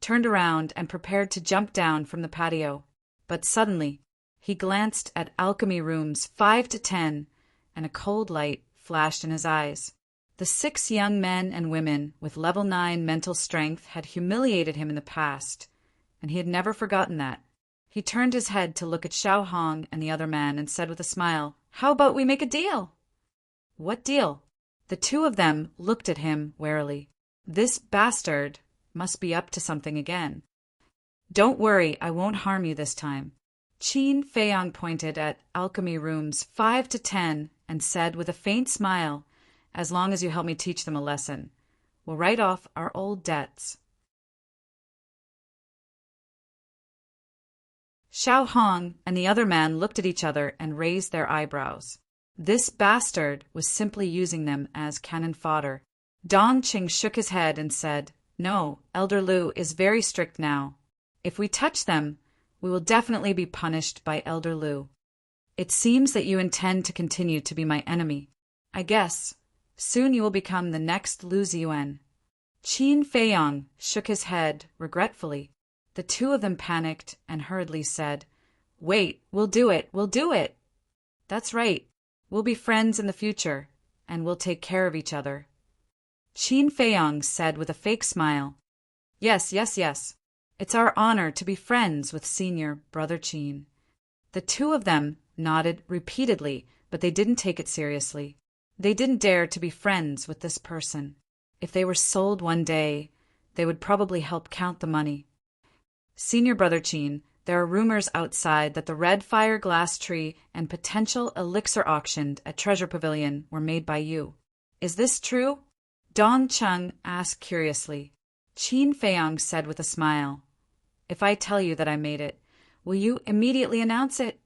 Speaker 1: turned around and prepared to jump down from the patio. But suddenly, he glanced at alchemy rooms 5 to 10, and a cold light flashed in his eyes. The 6 young men and women with level 9 mental strength had humiliated him in the past, and he had never forgotten that. He turned his head to look at Xiao Hong and the other man and said with a smile, How about we make a deal? What deal? The two of them looked at him warily. This bastard must be up to something again. Don't worry, I won't harm you this time. Qin Feiyang pointed at alchemy rooms 5 to 10 and said with a faint smile, As long as you help me teach them a lesson, we'll write off our old debts. Xiao Hong and the other man looked at each other and raised their eyebrows. This bastard was simply using them as cannon fodder. Dong Qing shook his head and said, No, Elder Lu is very strict now. If we touch them, we will definitely be punished by Elder Lu. It seems that you intend to continue to be my enemy. I guess. Soon you will become the next Lu Ziyuan. Qin Feiyang shook his head regretfully. The two of them panicked and hurriedly said, Wait, we'll do it. That's right. We'll be friends in the future, and we'll take care of each other. Qin Feiyang said with a fake smile, Yes. It's our honor to be friends with Senior Brother Qin. The two of them nodded repeatedly, but they didn't take it seriously. They didn't dare to be friends with this person. If they were sold one day, they would probably help count the money. Senior Brother Qin, there are rumors outside that the red fire glass tree and potential elixir auctioned at Treasure Pavilion were made by you. Is this true? Dong Chung asked curiously. Qin Feiyang said with a smile, If I tell you that I made it, will you immediately announce it?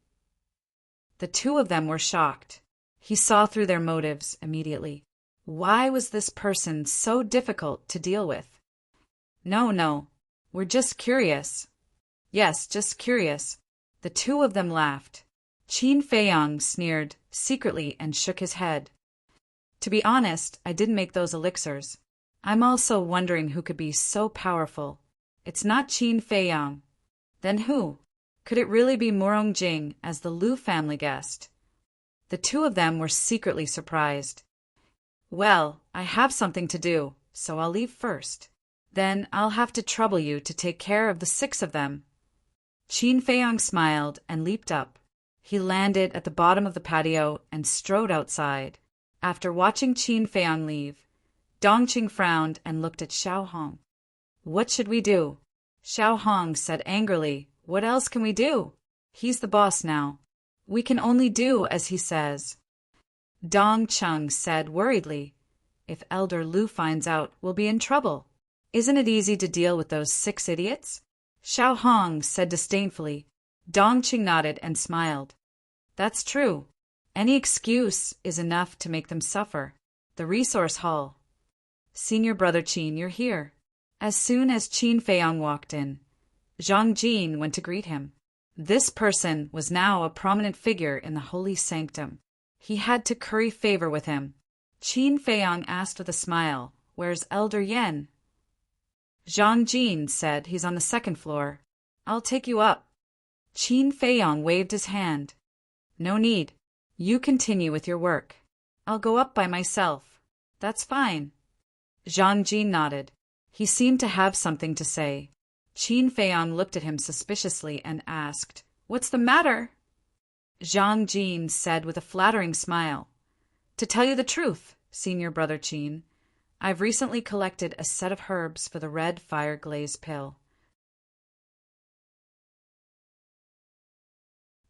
Speaker 1: The two of them were shocked. He saw through their motives immediately. Why was this person so difficult to deal with? No, we're just curious. Yes, just curious. The two of them laughed. Qin Feiyang sneered secretly and shook his head. To be honest, I didn't make those elixirs. I'm also wondering who could be so powerful. It's not Qin Feiyang. Then who? Could it really be Morong Jing as the Lu family guest? The two of them were secretly surprised. Well, I have something to do, so I'll leave first. Then I'll have to trouble you to take care of the 6 of them. Qin Feiyang smiled and leaped up. He landed at the bottom of the patio and strode outside. After watching Qin Feiyang leave, Dongqing frowned and looked at Xiao Hong. What should we do? Xiao Hong said angrily, What else can we do? He's the boss now. We can only do as he says. Dong Chung said worriedly, If Elder Lu finds out, we'll be in trouble. Isn't it easy to deal with those 6 idiots? Xiao Hong said disdainfully. Dongqing nodded and smiled. That's true. Any excuse is enough to make them suffer. The resource hall. Senior Brother Qin, you're here. As soon as Qin Feiyang walked in, Zhang Jin went to greet him. This person was now a prominent figure in the holy sanctum. He had to curry favor with him. Qin Feiyang asked with a smile, Where's Elder Yen? Zhang Jin said, He's on the 2nd floor. I'll take you up. Qin Feiyang waved his hand. No need. You continue with your work. I'll go up by myself. That's fine. Zhang Jin nodded. He seemed to have something to say. Qin Feiyang looked at him suspiciously and asked, What's the matter? Zhang Jin said with a flattering smile, To tell you the truth, Senior Brother Qin, I've recently collected a set of herbs for the red fire glaze pill.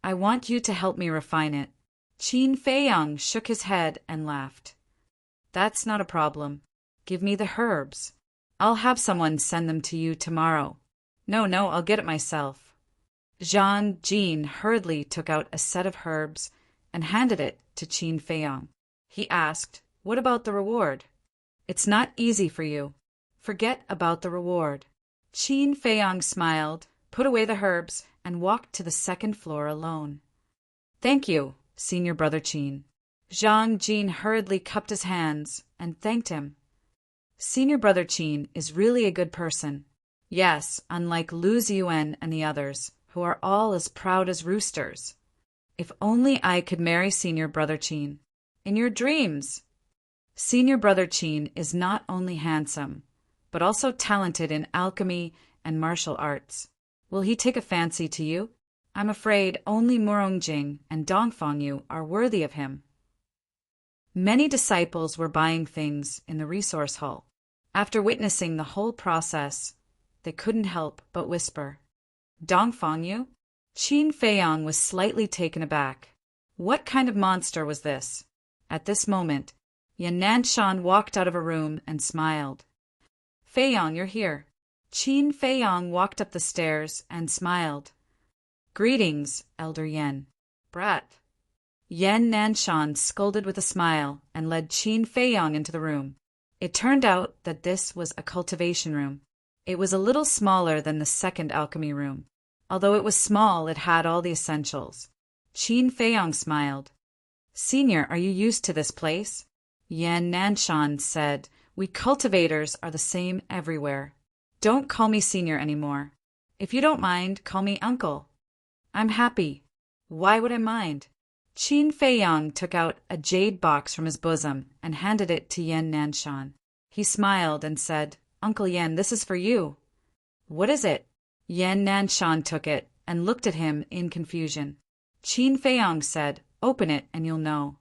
Speaker 1: I want you to help me refine it. Qin Feiyang shook his head and laughed. That's not a problem. Give me the herbs. I'll have someone send them to you tomorrow. No, I'll get it myself. Zhang Jin hurriedly took out a set of herbs and handed it to Qin Feiyang. He asked, "What about the reward?" "It's not easy for you. Forget about the reward." Qin Feiyang smiled, put away the herbs, and walked to the second floor alone. "Thank you, senior brother Qin." Zhang Jin hurriedly cupped his hands and thanked him. Senior brother Qin is really a good person. Yes, unlike Lu Ziyuan and the others, who are all as proud as roosters. If only I could marry senior brother Qin. In your dreams. Senior brother Qin is not only handsome, but also talented in alchemy and martial arts. Will he take a fancy to you? I'm afraid only Morongjing and Dongfang Yu are worthy of him. Many disciples were buying things in the resource hall. After witnessing the whole process, they couldn't help but whisper, "Dongfang Yu?" Qin Feiyang was slightly taken aback. What kind of monster was this? At this moment, Yan Nanshan walked out of a room and smiled. "Feiyang, you're here." Qin Feiyang walked up the stairs and smiled. "Greetings, Elder Yan." "Brat." Yan Nanshan scolded with a smile and led Qin Feiyang into the room. It turned out that this was a cultivation room. It was a little smaller than the second alchemy room. Although it was small, it had all the essentials. Qin Feiyang smiled. "Senior, are you used to this place?" Yan Nanshan said, "We cultivators are the same everywhere. Don't call me senior anymore. If you don't mind, call me uncle." "I'm happy. Why would I mind?" Qin Feiyang took out a jade box from his bosom and handed it to Yan Nanshan. He smiled and said, "Uncle Yan, this is for you." "What is it?" Yan Nanshan took it and looked at him in confusion. Qin Feiyang said, "Open it and you'll know."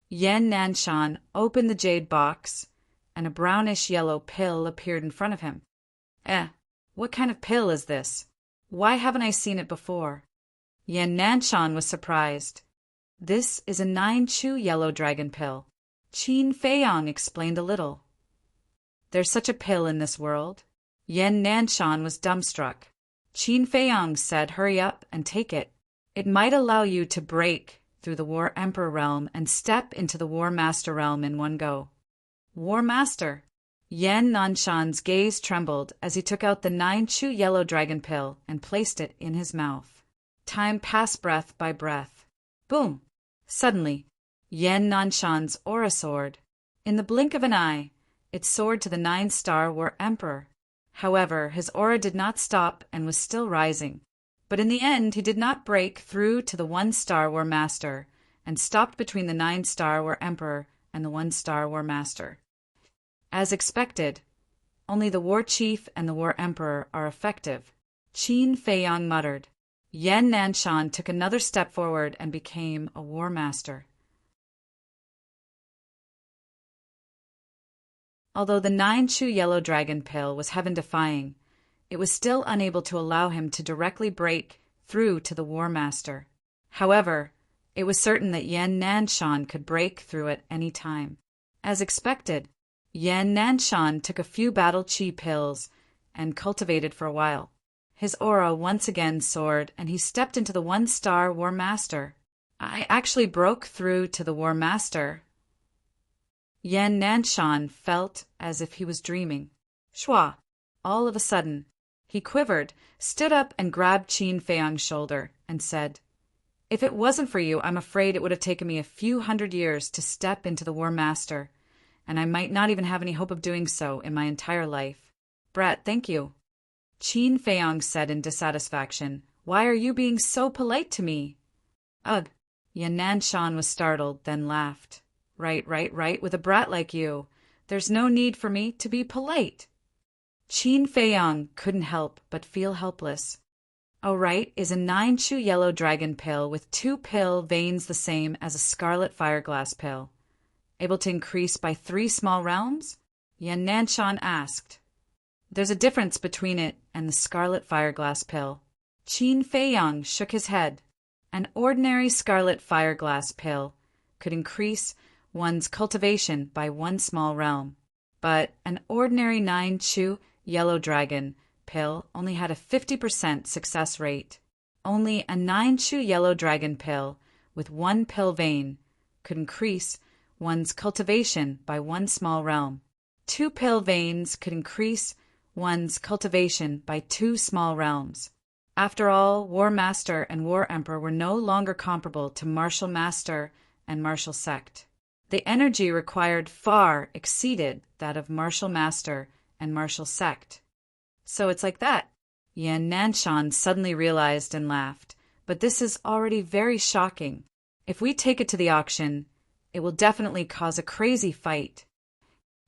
Speaker 1: Yan Nanshan opened the jade box, and a brownish-yellow pill appeared in front of him. What kind of pill is this? Why haven't I seen it before?" Yan Nanshan was surprised. "This is a 9-chew yellow dragon pill." Qin Feiyang explained a little. "There's such a pill in this world?" Yan Nanshan was dumbstruck. Qin Feiyang said, "Hurry up and take it. It might allow you to break through the War Emperor realm and step into the War Master realm in one go." "War Master?" Yan Nanshan's gaze trembled as he took out the 9-chew yellow dragon pill and placed it in his mouth. Time passed breath by breath. Boom! Suddenly, Yan Nanshan's aura soared. In the blink of an eye, it soared to the 9-star War Emperor. However, his aura did not stop and was still rising. But in the end, he did not break through to the 1-star War Master and stopped between the 9-star War Emperor and the 1-star War Master. As expected, only the War Chief and the War Emperor are effective. Qin Feiyang muttered. Yan Nanshan took another step forward and became a War Master. Although the 9-chew yellow dragon pill was heaven-defying, it was still unable to allow him to directly break through to the War Master. However, it was certain that Yan Nanshan could break through at any time. As expected, Yan Nanshan took a few battle chi pills and cultivated for a while. His aura once again soared, and he stepped into the 1-star War Master. "I actually broke through to the War Master." Yan Nanshan felt as if he was dreaming. Shwa! All of a sudden, he quivered, stood up and grabbed Qin Feiyang's shoulder and said, "If it wasn't for you, I'm afraid it would have taken me a few hundred years to step into the War Master, and I might not even have any hope of doing so in my entire life." "Brat, thank you." Qin Feiyang said in dissatisfaction, "Why are you being so polite to me?" "Ugh." Yan Nanshan was startled, then laughed. Right, with a brat like you. There's no need for me to be polite." Qin Feiyang couldn't help but feel helpless. Right is a 9-chew yellow dragon pill with 2 pill veins the same as a scarlet fireglass pill. Able to increase by 3 small realms? Yan Nanshan asked. "There's a difference between it and the scarlet fireglass pill." Qin Feiyang shook his head. An ordinary scarlet fireglass pill could increase one's cultivation by 1 small realm, but an ordinary 9-chew yellow dragon pill only had a 50% success rate. Only a 9-chew yellow dragon pill with 1 pill vein could increase one's cultivation by 1 small realm. 2 pill veins could increase one's cultivation by 2 small realms. After all, War Master and War Emperor were no longer comparable to Martial Master and Martial Sect. The energy required far exceeded that of Martial Master and Martial Sect. So it's like that. Yan Nanshan suddenly realized and laughed. But this is already very shocking. If we take it to the auction, it will definitely cause a crazy fight.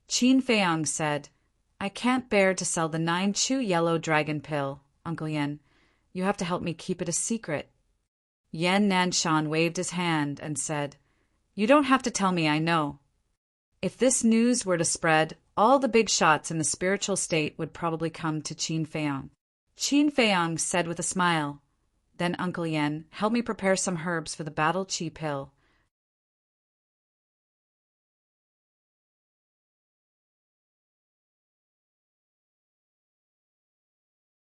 Speaker 1: Qin Feiyang said, I can't bear to sell the 9-chew yellow dragon pill, Uncle Yan. You have to help me keep it a secret. Yan Nanshan waved his hand and said, You don't have to tell me, I know. If this news were to spread, all the big shots in the spiritual state would probably come to Qin Feiyang. Qin Feiyang said with a smile, Then Uncle Yan, help me prepare some herbs for the battle chi pill.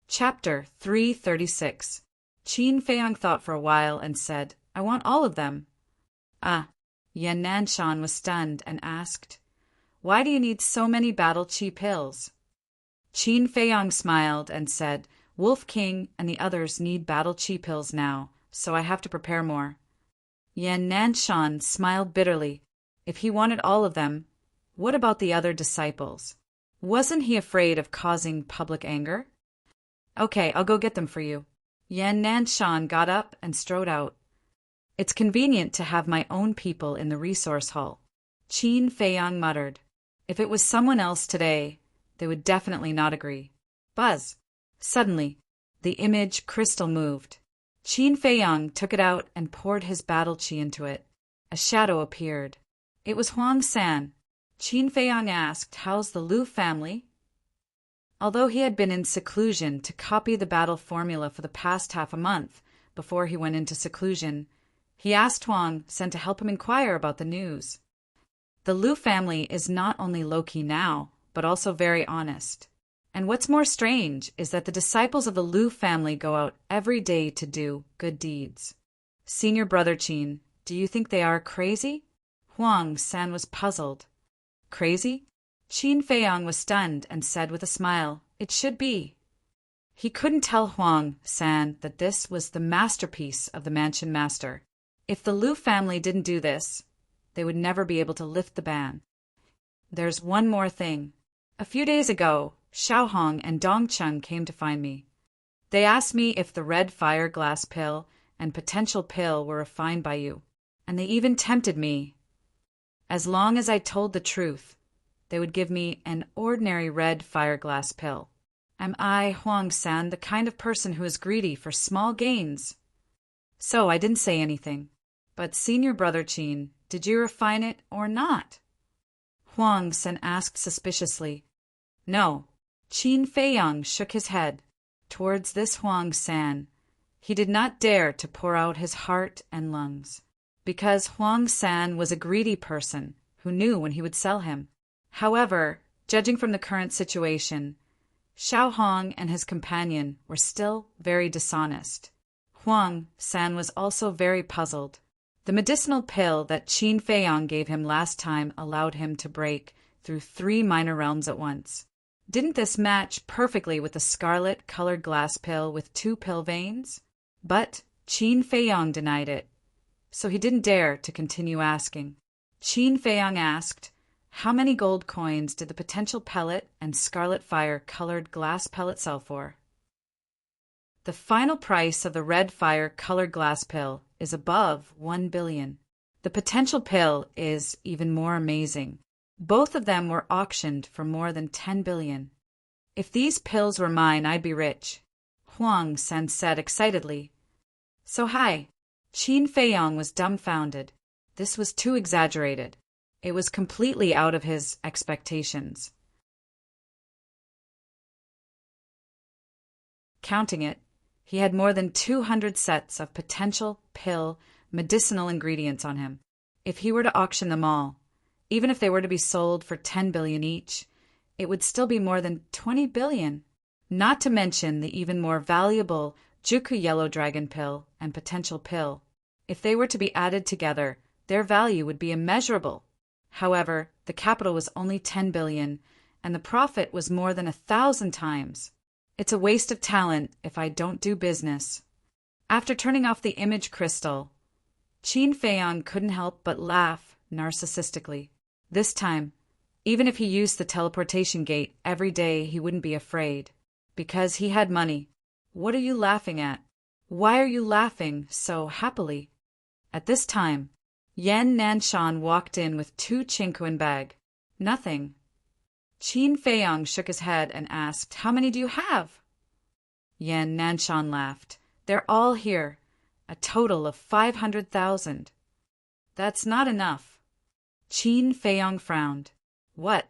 Speaker 1: Chapter 336. Qin Feiyang thought for a while and said, I want all of them. Ah. Yan Nanshan was stunned and asked, Why do you need so many battle chi pills? Qin Feiyang smiled and said, Wolf King and the others need battle chi pills now, so I have to prepare more. Yan Nanshan smiled bitterly. If he wanted all of them, what about the other disciples? Wasn't he afraid of causing public anger? Okay, I'll go get them for you. Yan Nanshan got up and strode out. It's convenient to have my own people in the resource hall. Qin Feiyang muttered. If it was someone else today, they would definitely not agree. Buzz. Suddenly, the image crystal moved. Qin Feiyang took it out and poured his battle chi into it. A shadow appeared. It was Huang San. Qin Feiyang asked, How's the Lu family? Although he had been in seclusion to copy the battle formula for the past half a month before he went into seclusion, he asked Huang San to help him inquire about the news. The Lu family is not only low-key now, but also very honest. And what's more strange is that the disciples of the Lu family go out every day to do good deeds. Senior Brother Qin, do you think they are crazy? Huang San was puzzled. Crazy? Qin Feiyang was stunned and said with a smile, It should be. He couldn't tell Huang San that this was the masterpiece of the Mansion Master. If the Lu family didn't do this, they would never be able to lift the ban. There's one more thing. A few days ago, Xiaohong and Dongcheng came to find me. They asked me if the red fire glass pill and potential pill were refined by you, and they even tempted me. As long as I told the truth, they would give me an ordinary red fire glass pill. Am I, Huang San, the kind of person who is greedy for small gains? So I didn't say anything. But Senior Brother Qin, did you refine it or not? Huang San asked suspiciously. No. Qin Feiyang shook his head. Towards this Huang San, he did not dare to pour out his heart and lungs, because Huang San was a greedy person who knew when he would sell him. However, judging from the current situation, Xiao Hong and his companion were still very dishonest. Huang San was also very puzzled. The medicinal pill that Qin Feiyang gave him last time allowed him to break through 3 minor realms at once. Didn't this match perfectly with the scarlet-colored glass pill with 2 pill veins? But Qin Feiyang denied it, so he didn't dare to continue asking. Qin Feiyang asked, How many gold coins did the potential pellet and scarlet fire-colored glass pellet sell for? The final price of the red fire-colored glass pill is above 1 billion. The potential pill is even more amazing. Both of them were auctioned for more than 10 billion. If these pills were mine, I'd be rich, Huang San said excitedly. So hi. Qin Feiyang was dumbfounded. This was too exaggerated. It was completely out of his expectations. Counting it, he had more than 200 sets of potential pill medicinal ingredients on him. If he were to auction them all, even if they were to be sold for 10 billion each, it would still be more than 20 billion. Not to mention the even more valuable Juku Yellow Dragon Pill, and Potential Pill. If they were to be added together, their value would be immeasurable. However, the capital was only 10 billion, and the profit was more than 1,000 times. It's a waste of talent if I don't do business. After turning off the image crystal, Qin Feiyang couldn't help but laugh narcissistically. This time, even if he used the teleportation gate every day, he wouldn't be afraid. Because he had money. What are you laughing at? Why are you laughing so happily? At this time, Yan Nanshan walked in with 2 chinquan bag. Nothing. Qin Feiyang shook his head and asked, "How many do you have?" Yan Nanshan laughed. "They're all here. A total of 500,000. That's not enough." Qin Feiyang frowned. "What?"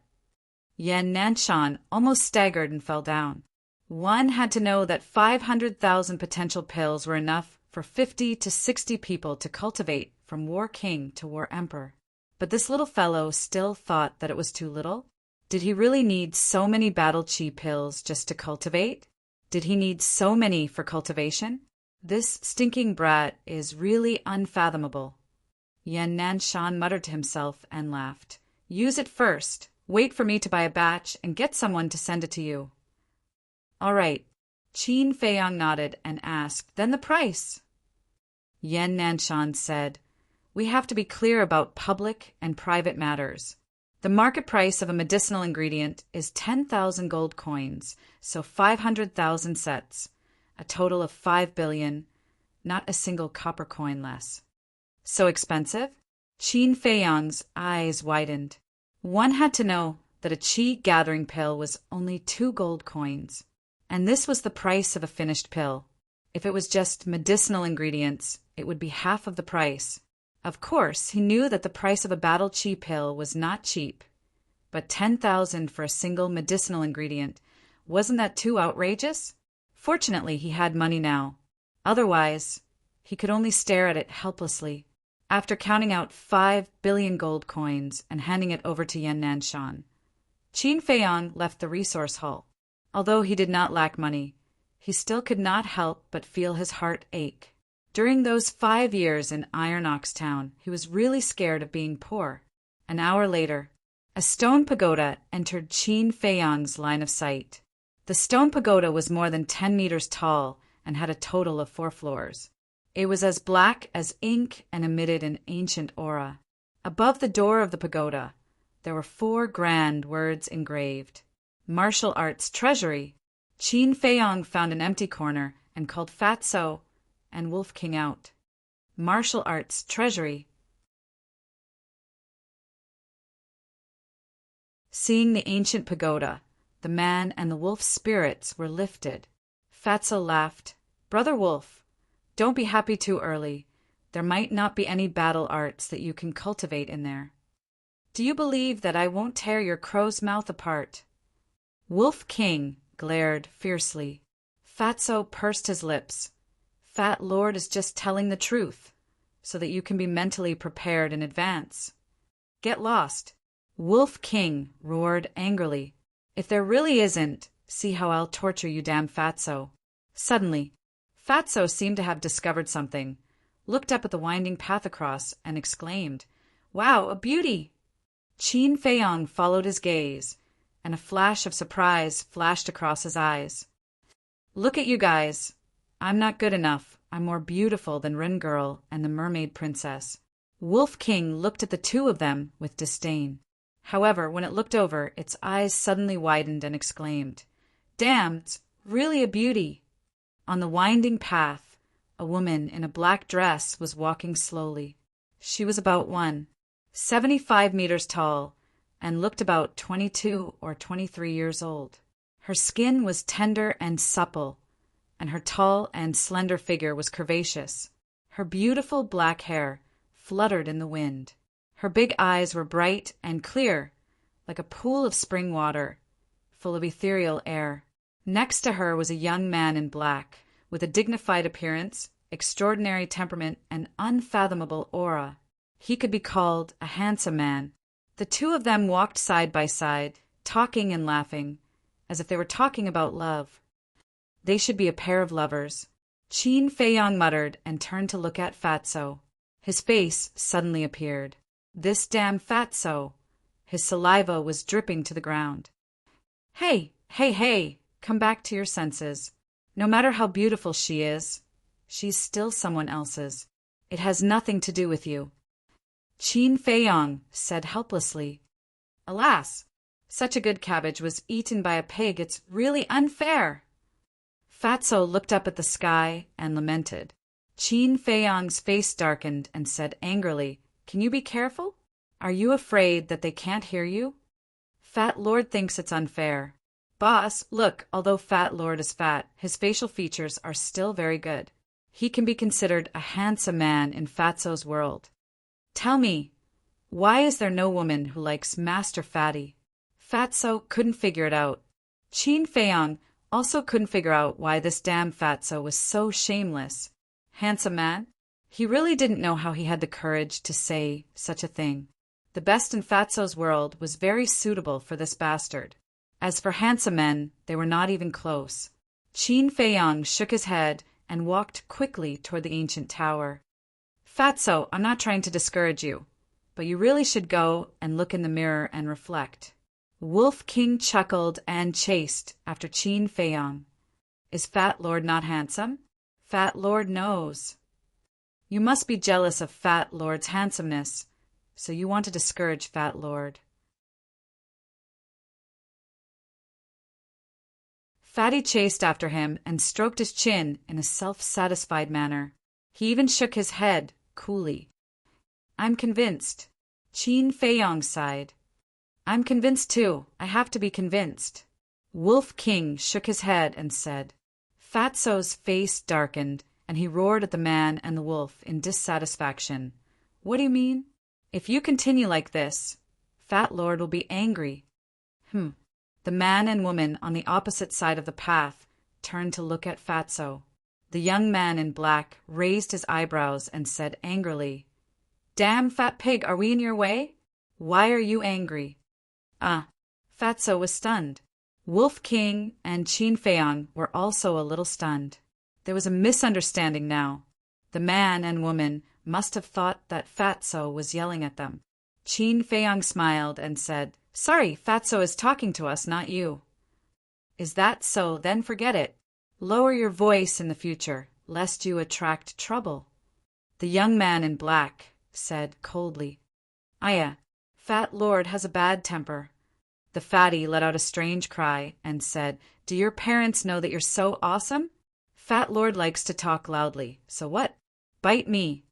Speaker 1: Yan Nanshan almost staggered and fell down. One had to know that 500,000 potential pills were enough for 50 to 60 people to cultivate from War King to War Emperor. But this little fellow still thought that it was too little. Did he really need so many battle chi pills just to cultivate? Did he need so many for cultivation? This stinking brat is really unfathomable. Yan Nanshan muttered to himself and laughed. "Use it first. Wait for me to buy a batch and get someone to send it to you." "All right." Qin Feiyang nodded and asked, "Then the price?" Yan Nanshan said, "We have to be clear about public and private matters. The market price of a medicinal ingredient is 10,000 gold coins, so 500,000 sets, a total of 5 billion, not a single copper coin less." "So expensive?" Qin Feiyang's eyes widened. One had to know that a chi gathering pill was only 2 gold coins. And this was the price of a finished pill. If it was just medicinal ingredients, it would be half of the price. Of course, he knew that the price of a battle chi pill was not cheap. But 10,000 for a single medicinal ingredient, wasn't that too outrageous? Fortunately, he had money now. Otherwise, he could only stare at it helplessly. After counting out 5 billion gold coins and handing it over to Yan Nanshan, Qin Feiyang left the resource hall. Although he did not lack money, he still could not help but feel his heart ache. During those 5 years in Iron Ox Town, he was really scared of being poor. An hour later, a stone pagoda entered Qin Feiyang's line of sight. The stone pagoda was more than 10 meters tall and had a total of 4 floors. It was as black as ink and emitted an ancient aura. Above the door of the pagoda, there were 4 grand words engraved. Martial Arts Treasury. Qin Feiyang found an empty corner and called Fatso and Wolf King out. Martial Arts Treasury. Seeing the ancient pagoda, the man and the wolf's spirits were lifted. Fatso laughed. "Brother Wolf, don't be happy too early. There might not be any battle arts that you can cultivate in there. Do you believe that I won't tear your crow's mouth apart?" Wolf King glared fiercely. Fatso pursed his lips. "Fat Lord is just telling the truth, so that you can be mentally prepared in advance." "Get lost." Wolf King roared angrily. "If there really isn't, see how I'll torture you, damn Fatso." Suddenly, Fatso seemed to have discovered something, looked up at the winding path across, and exclaimed, "Wow, a beauty!" Qin Feiyang followed his gaze, and a flash of surprise flashed across his eyes. "Look at you guys. I'm not good enough. I'm more beautiful than Rin Girl and the Mermaid Princess." Wolf King looked at the 2 of them with disdain. However, when it looked over, its eyes suddenly widened and exclaimed, "Damn, it's really a beauty." On the winding path, a woman in a black dress was walking slowly. She was about 1.75 meters tall and looked about 22 or 23 years old. Her skin was tender and supple, and her tall and slender figure was curvaceous. Her beautiful black hair fluttered in the wind. Her big eyes were bright and clear, like a pool of spring water, full of ethereal air. Next to her was a young man in black, with a dignified appearance, extraordinary temperament, and unfathomable aura. He could be called a handsome man. The 2 of them walked side by side, talking and laughing, as if they were talking about love. They should be a pair of lovers. Qin Feiyang muttered and turned to look at Fatso. His face suddenly appeared. This damn Fatso! His saliva was dripping to the ground. Hey, hey, hey, come back to your senses. No matter how beautiful she is, she's still someone else's. It has nothing to do with you. Qin Feiyang said helplessly. Alas, such a good cabbage was eaten by a pig. It's really unfair. Fatso looked up at the sky and lamented. Qin Feiyang's face darkened and said angrily, Can you be careful? Are you afraid that they can't hear you? Fat Lord thinks it's unfair. Boss, look, although Fat Lord is fat, his facial features are still very good. He can be considered a handsome man in Fatso's world. Tell me, why is there no woman who likes Master Fatty? Fatso couldn't figure it out. Qin Feiyang also couldn't figure out why this damn Fatso was so shameless. Handsome man? He really didn't know how he had the courage to say such a thing. The best in Fatso's world was very suitable for this bastard. As for handsome men, they were not even close. Qin Feiyang shook his head and walked quickly toward the ancient tower. Fatso, I'm not trying to discourage you, but you really should go and look in the mirror and reflect. Wolf King chuckled and chased after Qin Feiyang. Is Fat Lord not handsome? Fat Lord knows. You must be jealous of Fat Lord's handsomeness, so you want to discourage Fat Lord. Fatty chased after him and stroked his chin in a self-satisfied manner. He even shook his head coolly. I'm convinced. Qin Feiyang sighed. I'm convinced too. I have to be convinced. Wolf King shook his head and said. Fatso's face darkened, and he roared at the man and the wolf in dissatisfaction. What do you mean? If you continue like this, Fat Lord will be angry. The man and woman on the opposite side of the path turned to look at Fatso. The young man in black raised his eyebrows and said angrily, Damn fat pig, are we in your way? Why are you angry? Fatso was stunned. Wolf King and Qin Feiyang were also a little stunned. There was a misunderstanding now. The man and woman must have thought that Fatso was yelling at them. Qin Feiyang smiled and said, Sorry, Fatso is talking to us, not you. Is that so? Then forget it. Lower your voice in the future, lest you attract trouble. The young man in black said coldly, Aya, Fat Lord has a bad temper. The fatty let out a strange cry and said, Do your parents know that you're so awesome? Fat Lord likes to talk loudly, so what? Bite me.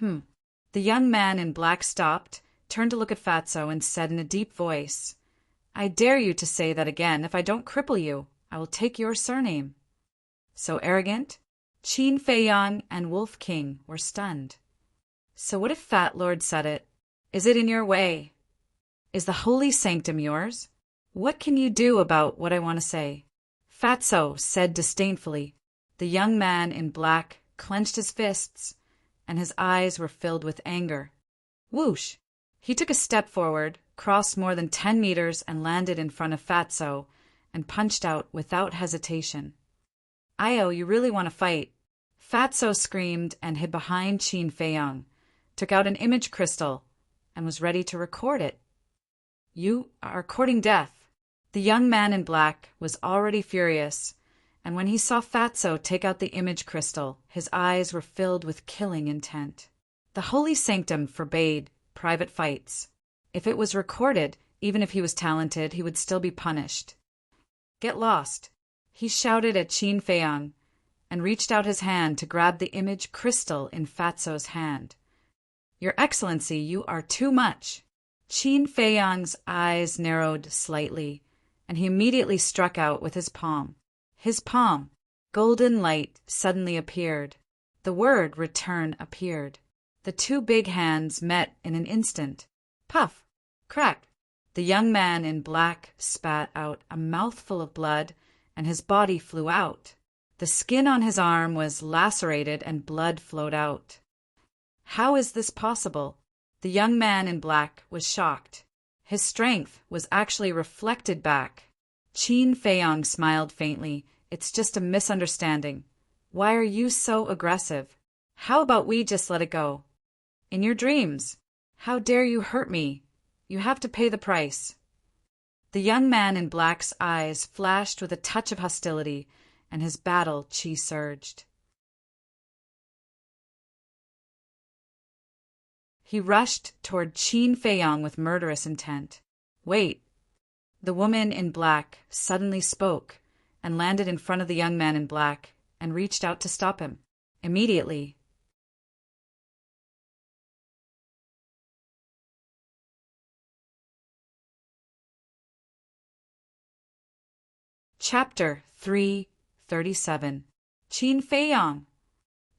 Speaker 1: The young man in black stopped, turned to look at Fatso and said in a deep voice, I dare you to say that again. If I don't cripple you, I will take your surname. So arrogant? Qin Feiyang and Wolf King were stunned. So what if Fat Lord said it? Is it in your way? Is the holy sanctum yours? What can you do about what I want to say? Fatso said disdainfully. The young man in black clenched his fists, and his eyes were filled with anger. Whoosh! He took a step forward, crossed more than 10 meters and landed in front of Fatso, and punched out without hesitation. Io, you really want to fight? Fatso screamed and hid behind Qin Feiyang, took out an image crystal, and was ready to record it. You are courting death. The young man in black was already furious, and when he saw Fatso take out the image crystal, his eyes were filled with killing intent. The holy sanctum forbade private fights. If it was recorded, even if he was talented, he would still be punished. Get lost, he shouted at Qin Feiyang, and reached out his hand to grab the image crystal in Fatso's hand. Your Excellency, you are too much. Qin Feiyang's eyes narrowed slightly, and he immediately struck out with his palm. His palm, golden light, suddenly appeared. The word return appeared. The two big hands met in an instant. Puff! Crack! The young man in black spat out a mouthful of blood, and his body flew out. The skin on his arm was lacerated and blood flowed out. How is this possible? The young man in black was shocked. His strength was actually reflected back. Qin Feiyang smiled faintly. It's just a misunderstanding. Why are you so aggressive? How about we just let it go? In your dreams. How dare you hurt me? You have to pay the price. The young man in black's eyes flashed with a touch of hostility, and his battle chi surged. He rushed toward Qin Feiyong with murderous intent. Wait! The woman in black suddenly spoke and landed in front of the young man in black and reached out to stop him. Immediately. Chapter 337. Qin Feiyong.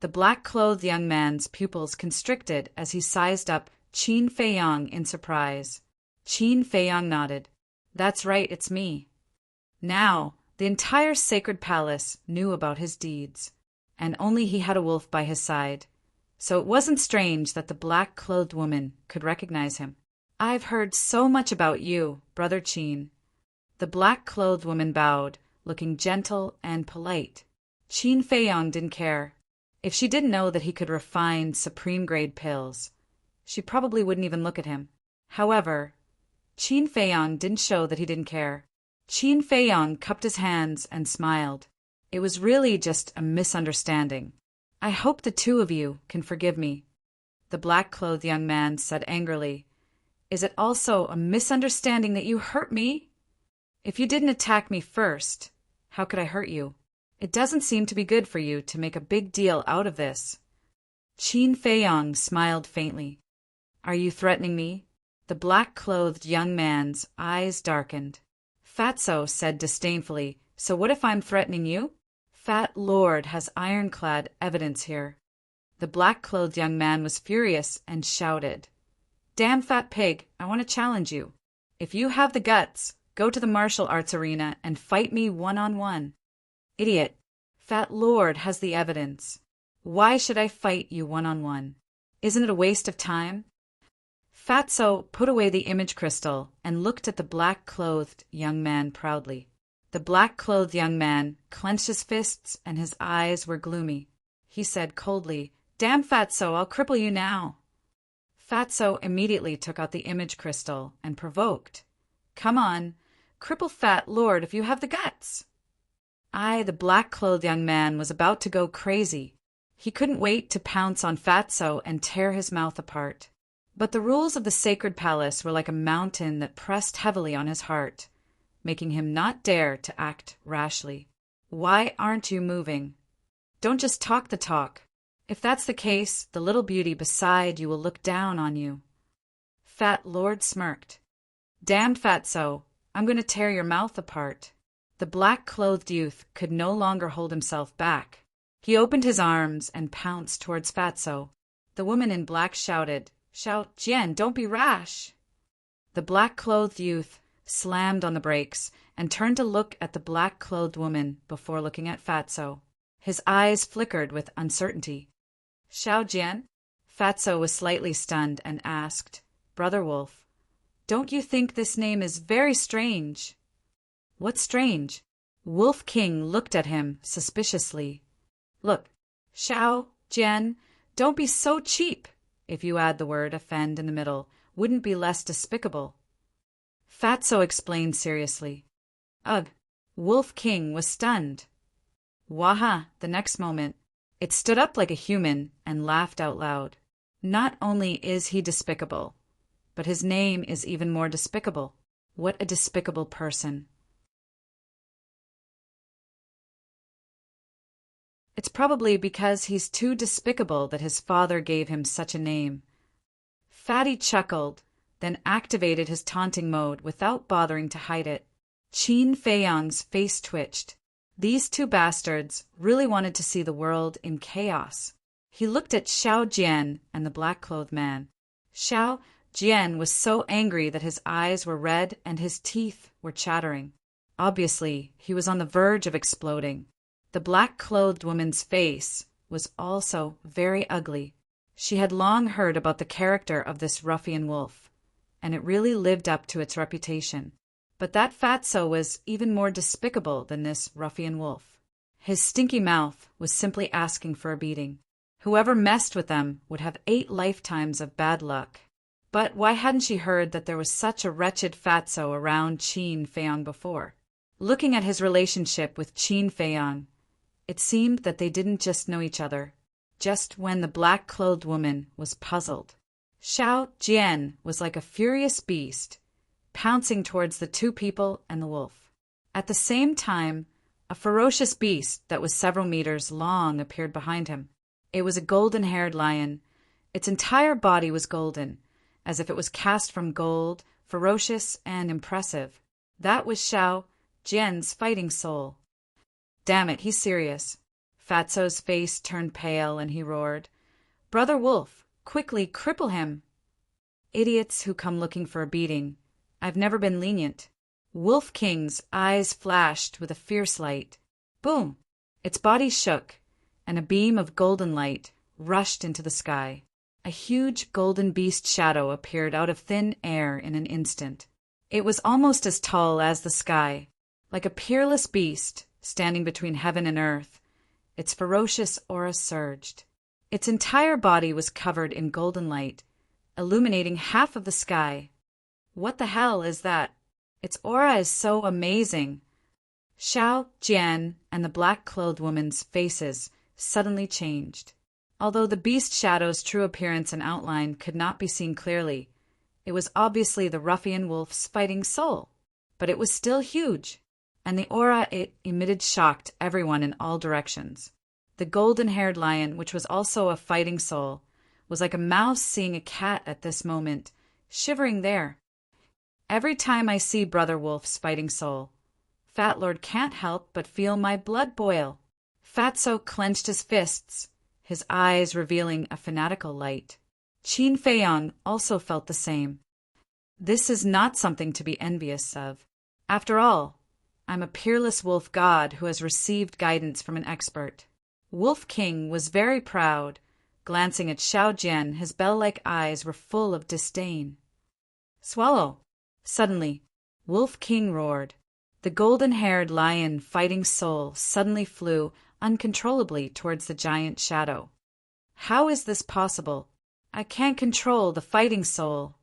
Speaker 1: The black-clothed young man's pupils constricted as he sized up Qin Feiyong in surprise. Qin Feiyong nodded. That's right, it's me. Now, the entire sacred palace knew about his deeds, and only he had a wolf by his side, so it wasn't strange that the black-clothed woman could recognize him. I've heard so much about you, Brother Qin. The black-clothed woman bowed, looking gentle and polite. Qin Feiyong didn't care. If she didn't know that he could refine supreme-grade pills, she probably wouldn't even look at him. However, Qin Feiyong didn't show that he didn't care. Qin Feiyong cupped his hands and smiled. It was really just a misunderstanding. I hope the two of you can forgive me. The black-clothed young man said angrily. Is it also a misunderstanding that you hurt me? If you didn't attack me first, how could I hurt you? It doesn't seem to be good for you to make a big deal out of this. Qin Feiyong smiled faintly. Are you threatening me? The black-clothed young man's eyes darkened. Fatso said disdainfully, so what if I'm threatening you? Fat Lord has ironclad evidence here. The black-clothed young man was furious and shouted. Damn fat pig, I want to challenge you. If you have the guts, go to the martial arts arena and fight me one-on-one. Idiot. Fat Lord has the evidence. Why should I fight you one-on-one? Isn't it a waste of time? Fatso put away the image crystal and looked at the black-clothed young man proudly. The black-clothed young man clenched his fists and his eyes were gloomy. He said coldly, Damn Fatso, I'll cripple you now. Fatso immediately took out the image crystal and provoked. Come on, cripple Fat Lord if you have the guts. The black-clothed young man was about to go crazy. He couldn't wait to pounce on Fatso and tear his mouth apart. But the rules of the sacred palace were like a mountain that pressed heavily on his heart, making him not dare to act rashly. Why aren't you moving? Don't just talk the talk. If that's the case, the little beauty beside you will look down on you. Fat Lord smirked. Damned Fatso, I'm going to tear your mouth apart. The black-clothed youth could no longer hold himself back. He opened his arms and pounced towards Fatso. The woman in black shouted, Shout, Jian, don't be rash. The black-clothed youth slammed on the brakes and turned to look at the black-clothed woman before looking at Fatso. His eyes flickered with uncertainty. Xiao Jian? Fatso was slightly stunned and asked, Brother Wolf, don't you think this name is very strange? What's strange? Wolf King looked at him suspiciously. Look, Xiao Jian, don't be so cheap. If you add the word offend in the middle, wouldn't be less despicable. Fatso explained seriously. Ugh, Wolf King was stunned. Waha, the next moment, it stood up like a human and laughed out loud. Not only is he despicable, but his name is even more despicable. What a despicable person. It's probably because he's too despicable that his father gave him such a name. Fatty chuckled, then activated his taunting mode without bothering to hide it. Qin Feiyong's face twitched. These two bastards really wanted to see the world in chaos. He looked at Xiao Jian and the black-clothed man. Xiao Jian was so angry that his eyes were red and his teeth were chattering. Obviously, he was on the verge of exploding. The black-clothed woman's face was also very ugly. She had long heard about the character of this ruffian wolf, and it really lived up to its reputation. But that Fatso was even more despicable than this ruffian wolf. His stinky mouth was simply asking for a beating. Whoever messed with them would have 8 lifetimes of bad luck. But why hadn't she heard that there was such a wretched fatso around Qin Feiyang before? Looking at his relationship with Qin Feiyang, it seemed that they didn't just know each other. Just when the black-clothed woman was puzzled. Xiao Jian was like a furious beast, pouncing towards the 2 people and the wolf. At the same time, a ferocious beast that was several meters long appeared behind him. It was a golden-haired lion. Its entire body was golden, as if it was cast from gold, ferocious and impressive. That was Xiao Jian's fighting soul. Damn it, he's serious. Fatso's face turned pale and he roared, "Brother Wolf, quickly cripple him!" Idiots who come looking for a beating. I've never been lenient. Wolf King's eyes flashed with a fierce light. Boom! Its body shook, and a beam of golden light rushed into the sky. A huge golden beast shadow appeared out of thin air in an instant. It was almost as tall as the sky, like a peerless beast standing between heaven and earth. Its ferocious aura surged. Its entire body was covered in golden light, illuminating half of the sky. What the hell is that? Its aura is so amazing. Xiao Jian and the black-clothed woman's faces suddenly changed. Although the beast shadow's true appearance and outline could not be seen clearly, it was obviously the ruffian wolf's fighting soul. But it was still huge, and the aura it emitted shocked everyone in all directions. The golden-haired lion, which was also a fighting soul, was like a mouse seeing a cat at this moment, shivering there. Every time I see Brother Wolf's fighting soul, Fat Lord can't help but feel my blood boil. Fatso clenched his fists, his eyes revealing a fanatical light. Qin Feiyang also felt the same. This is not something to be envious of. After all, I'm a peerless wolf god who has received guidance from an expert. Wolf King was very proud. Glancing at Xiao Jian, his bell-like eyes were full of disdain. Swallow! Suddenly, Wolf King roared. The golden-haired lion fighting soul suddenly flew uncontrollably towards the giant shadow. How is this possible? I can't control the fighting soul.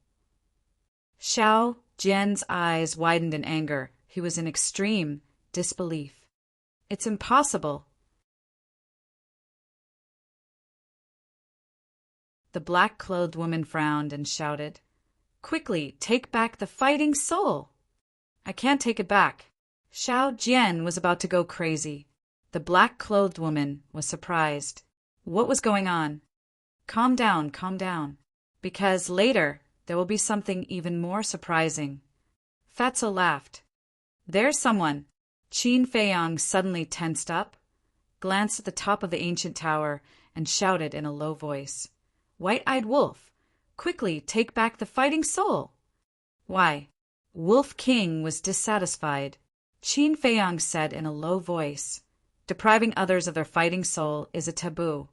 Speaker 1: Xiao Jian's eyes widened in anger. He was in extreme disbelief. It's impossible. The black-clothed woman frowned and shouted, "Quickly, take back the fighting soul!" "I can't take it back." Xiao Jian was about to go crazy. The black-clothed woman was surprised. What was going on? Calm down, because later there will be something even more surprising. Fatso laughed. There's someone. Qin Feiyang suddenly tensed up, glanced at the top of the ancient tower, and shouted in a low voice, "White-eyed wolf, quickly take back the fighting soul!" Why? Wolf King was dissatisfied. Qin Feiyang said in a low voice, "Depriving others of their fighting soul is a taboo."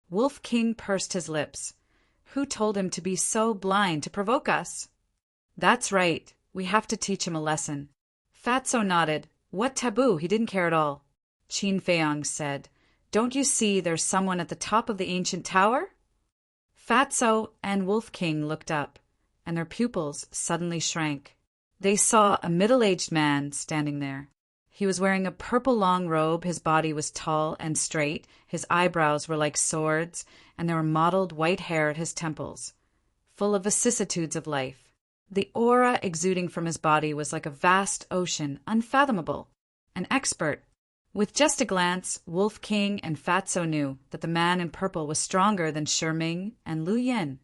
Speaker 1: Wolf King pursed his lips. Who told him to be so blind to provoke us? That's right, we have to teach him a lesson. Fatso nodded. What taboo? He didn't care at all. Qin Feiyang said, "Don't you see there's someone at the top of the ancient tower?" Fatso and Wolf King looked up, and their pupils suddenly shrank. They saw a middle-aged man standing there. He was wearing a purple long robe, his body was tall and straight, his eyebrows were like swords, and there were mottled white hair at his temples, full of vicissitudes of life. The aura exuding from his body was like a vast ocean, unfathomable. An expert. With just a glance, Wolf King and Fatso knew that the man in purple was stronger than Shiming and Lu Yin.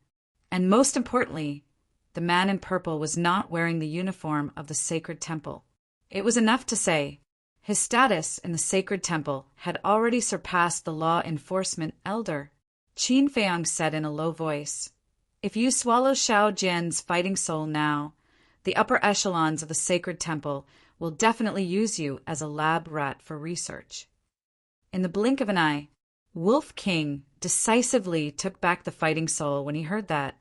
Speaker 1: And most importantly, the man in purple was not wearing the uniform of the sacred temple. It was enough to say, his status in the sacred temple had already surpassed the law enforcement elder. Qin Feiyang said in a low voice, "If you swallow Xiao Jian's fighting soul now, the upper echelons of the sacred temple will definitely use you as a lab rat for research." In the blink of an eye, Wolf King decisively took back the fighting soul when he heard that.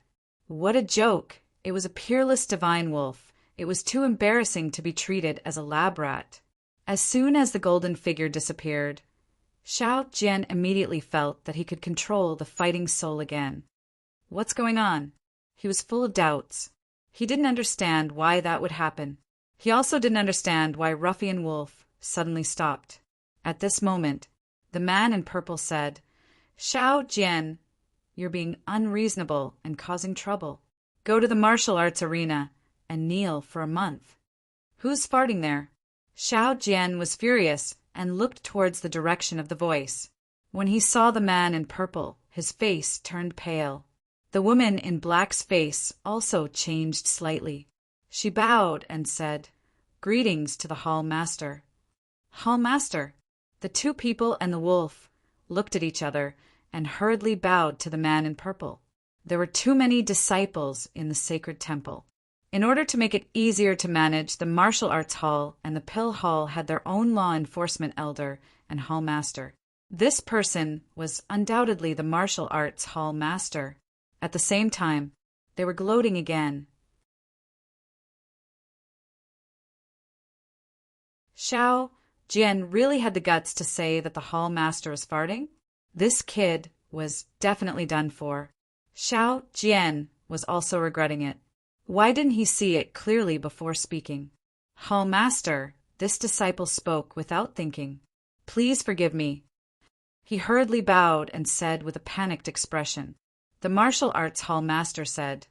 Speaker 1: What a joke! It was a peerless divine wolf. It was too embarrassing to be treated as a lab rat. As soon as the golden figure disappeared, Xiao Jian immediately felt that he could control the fighting soul again. What's going on? He was full of doubts. He didn't understand why that would happen. He also didn't understand why Ruffian Wolf suddenly stopped. At this moment, the man in purple said, Xiao Jian, you're being unreasonable and causing trouble. Go to the martial arts arena and kneel for a month. Who's farting there? Xiao Jian was furious and looked towards the direction of the voice. When he saw the man in purple, his face turned pale. The woman in black's face also changed slightly. She bowed and said, Greetings to the Hall Master. Hall Master. The two people and the wolf looked at each other and hurriedly bowed to the man in purple. There were too many disciples in the sacred temple. In order to make it easier to manage, the martial arts hall and the pill hall had their own law enforcement elder and hall master. This person was undoubtedly the martial arts hall master. At the same time, they were gloating again. Xiao Jian really had the guts to say that the hall master was farting? This kid was definitely done for. Xiao Jian was also regretting it. Why didn't he see it clearly before speaking? Hall master, this disciple spoke without thinking. Please forgive me. He hurriedly bowed and said with a panicked expression. The martial arts hall master said,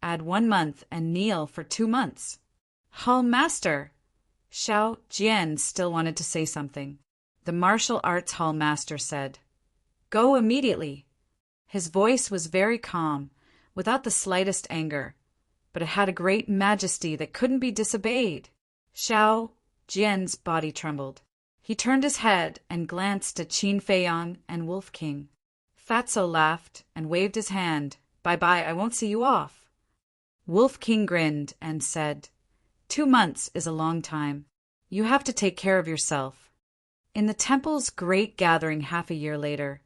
Speaker 1: Add 1 month and kneel for 2 months. Hall master! Xiao Jian still wanted to say something. The martial arts hall master said, Go immediately. His voice was very calm, without the slightest anger, but it had a great majesty that couldn't be disobeyed. Xiao Jian's body trembled. He turned his head and glanced at Qin Feiyang and Wolf King. Fatso laughed and waved his hand. Bye-bye, I won't see you off. Wolf King grinned and said, 2 months is a long time. You have to take care of yourself. In the temple's great gathering half a year later,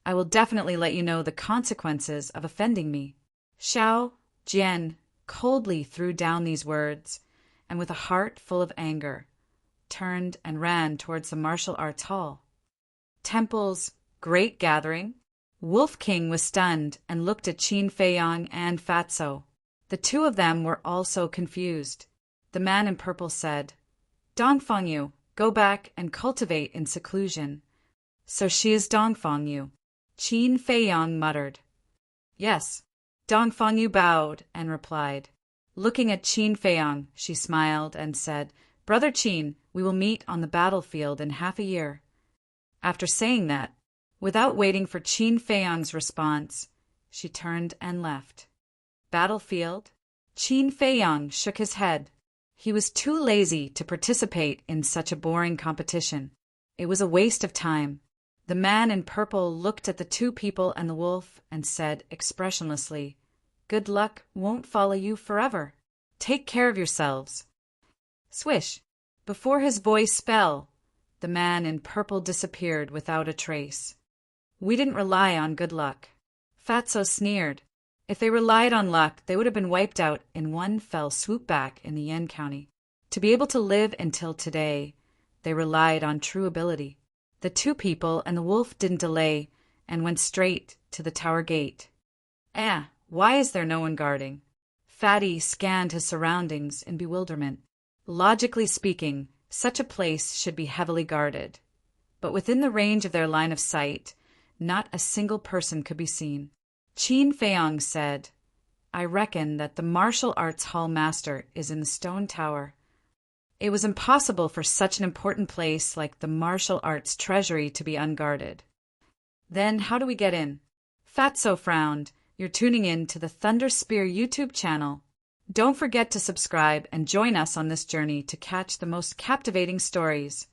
Speaker 1: I will definitely let you know the consequences of offending me. Xiao Jian coldly threw down these words, and with a heart full of anger, turned and ran towards the martial arts hall. Temple's great gathering? Wolf King was stunned and looked at Qin Feiyang and Fatso. The two of them were also confused. The man in purple said, Dongfang Yu, go back and cultivate in seclusion. So she is Dongfang Yu. Qin Feiyang muttered. Yes. Dongfang Yu bowed and replied. Looking at Qin Feiyang, she smiled and said, Brother Qin, we will meet on the battlefield in half a year. After saying that, without waiting for Qin Feiyang's response, she turned and left. Battlefield? Qin Feiyang shook his head. He was too lazy to participate in such a boring competition. It was a waste of time. The man in purple looked at the two people and the wolf and said expressionlessly, Good luck won't follow you forever. Take care of yourselves. Swish! Before his voice fell, the man in purple disappeared without a trace. We didn't rely on good luck. Fatso sneered. If they relied on luck, they would have been wiped out in one fell swoop back in the Yan County. To be able to live until today, they relied on true ability. The two people and the wolf didn't delay and went straight to the tower gate. Why is there no one guarding? Fatty scanned his surroundings in bewilderment. Logically speaking, such a place should be heavily guarded. But within the range of their line of sight, not a single person could be seen. Qin Feiyang said, I reckon that the martial arts hall master is in the stone tower. It was impossible for such an important place like the martial arts treasury to be unguarded. Then how do we get in? Fatso frowned. You're tuning in to the Thunder Spear YouTube channel. Don't forget to subscribe and join us on this journey to catch the most captivating stories.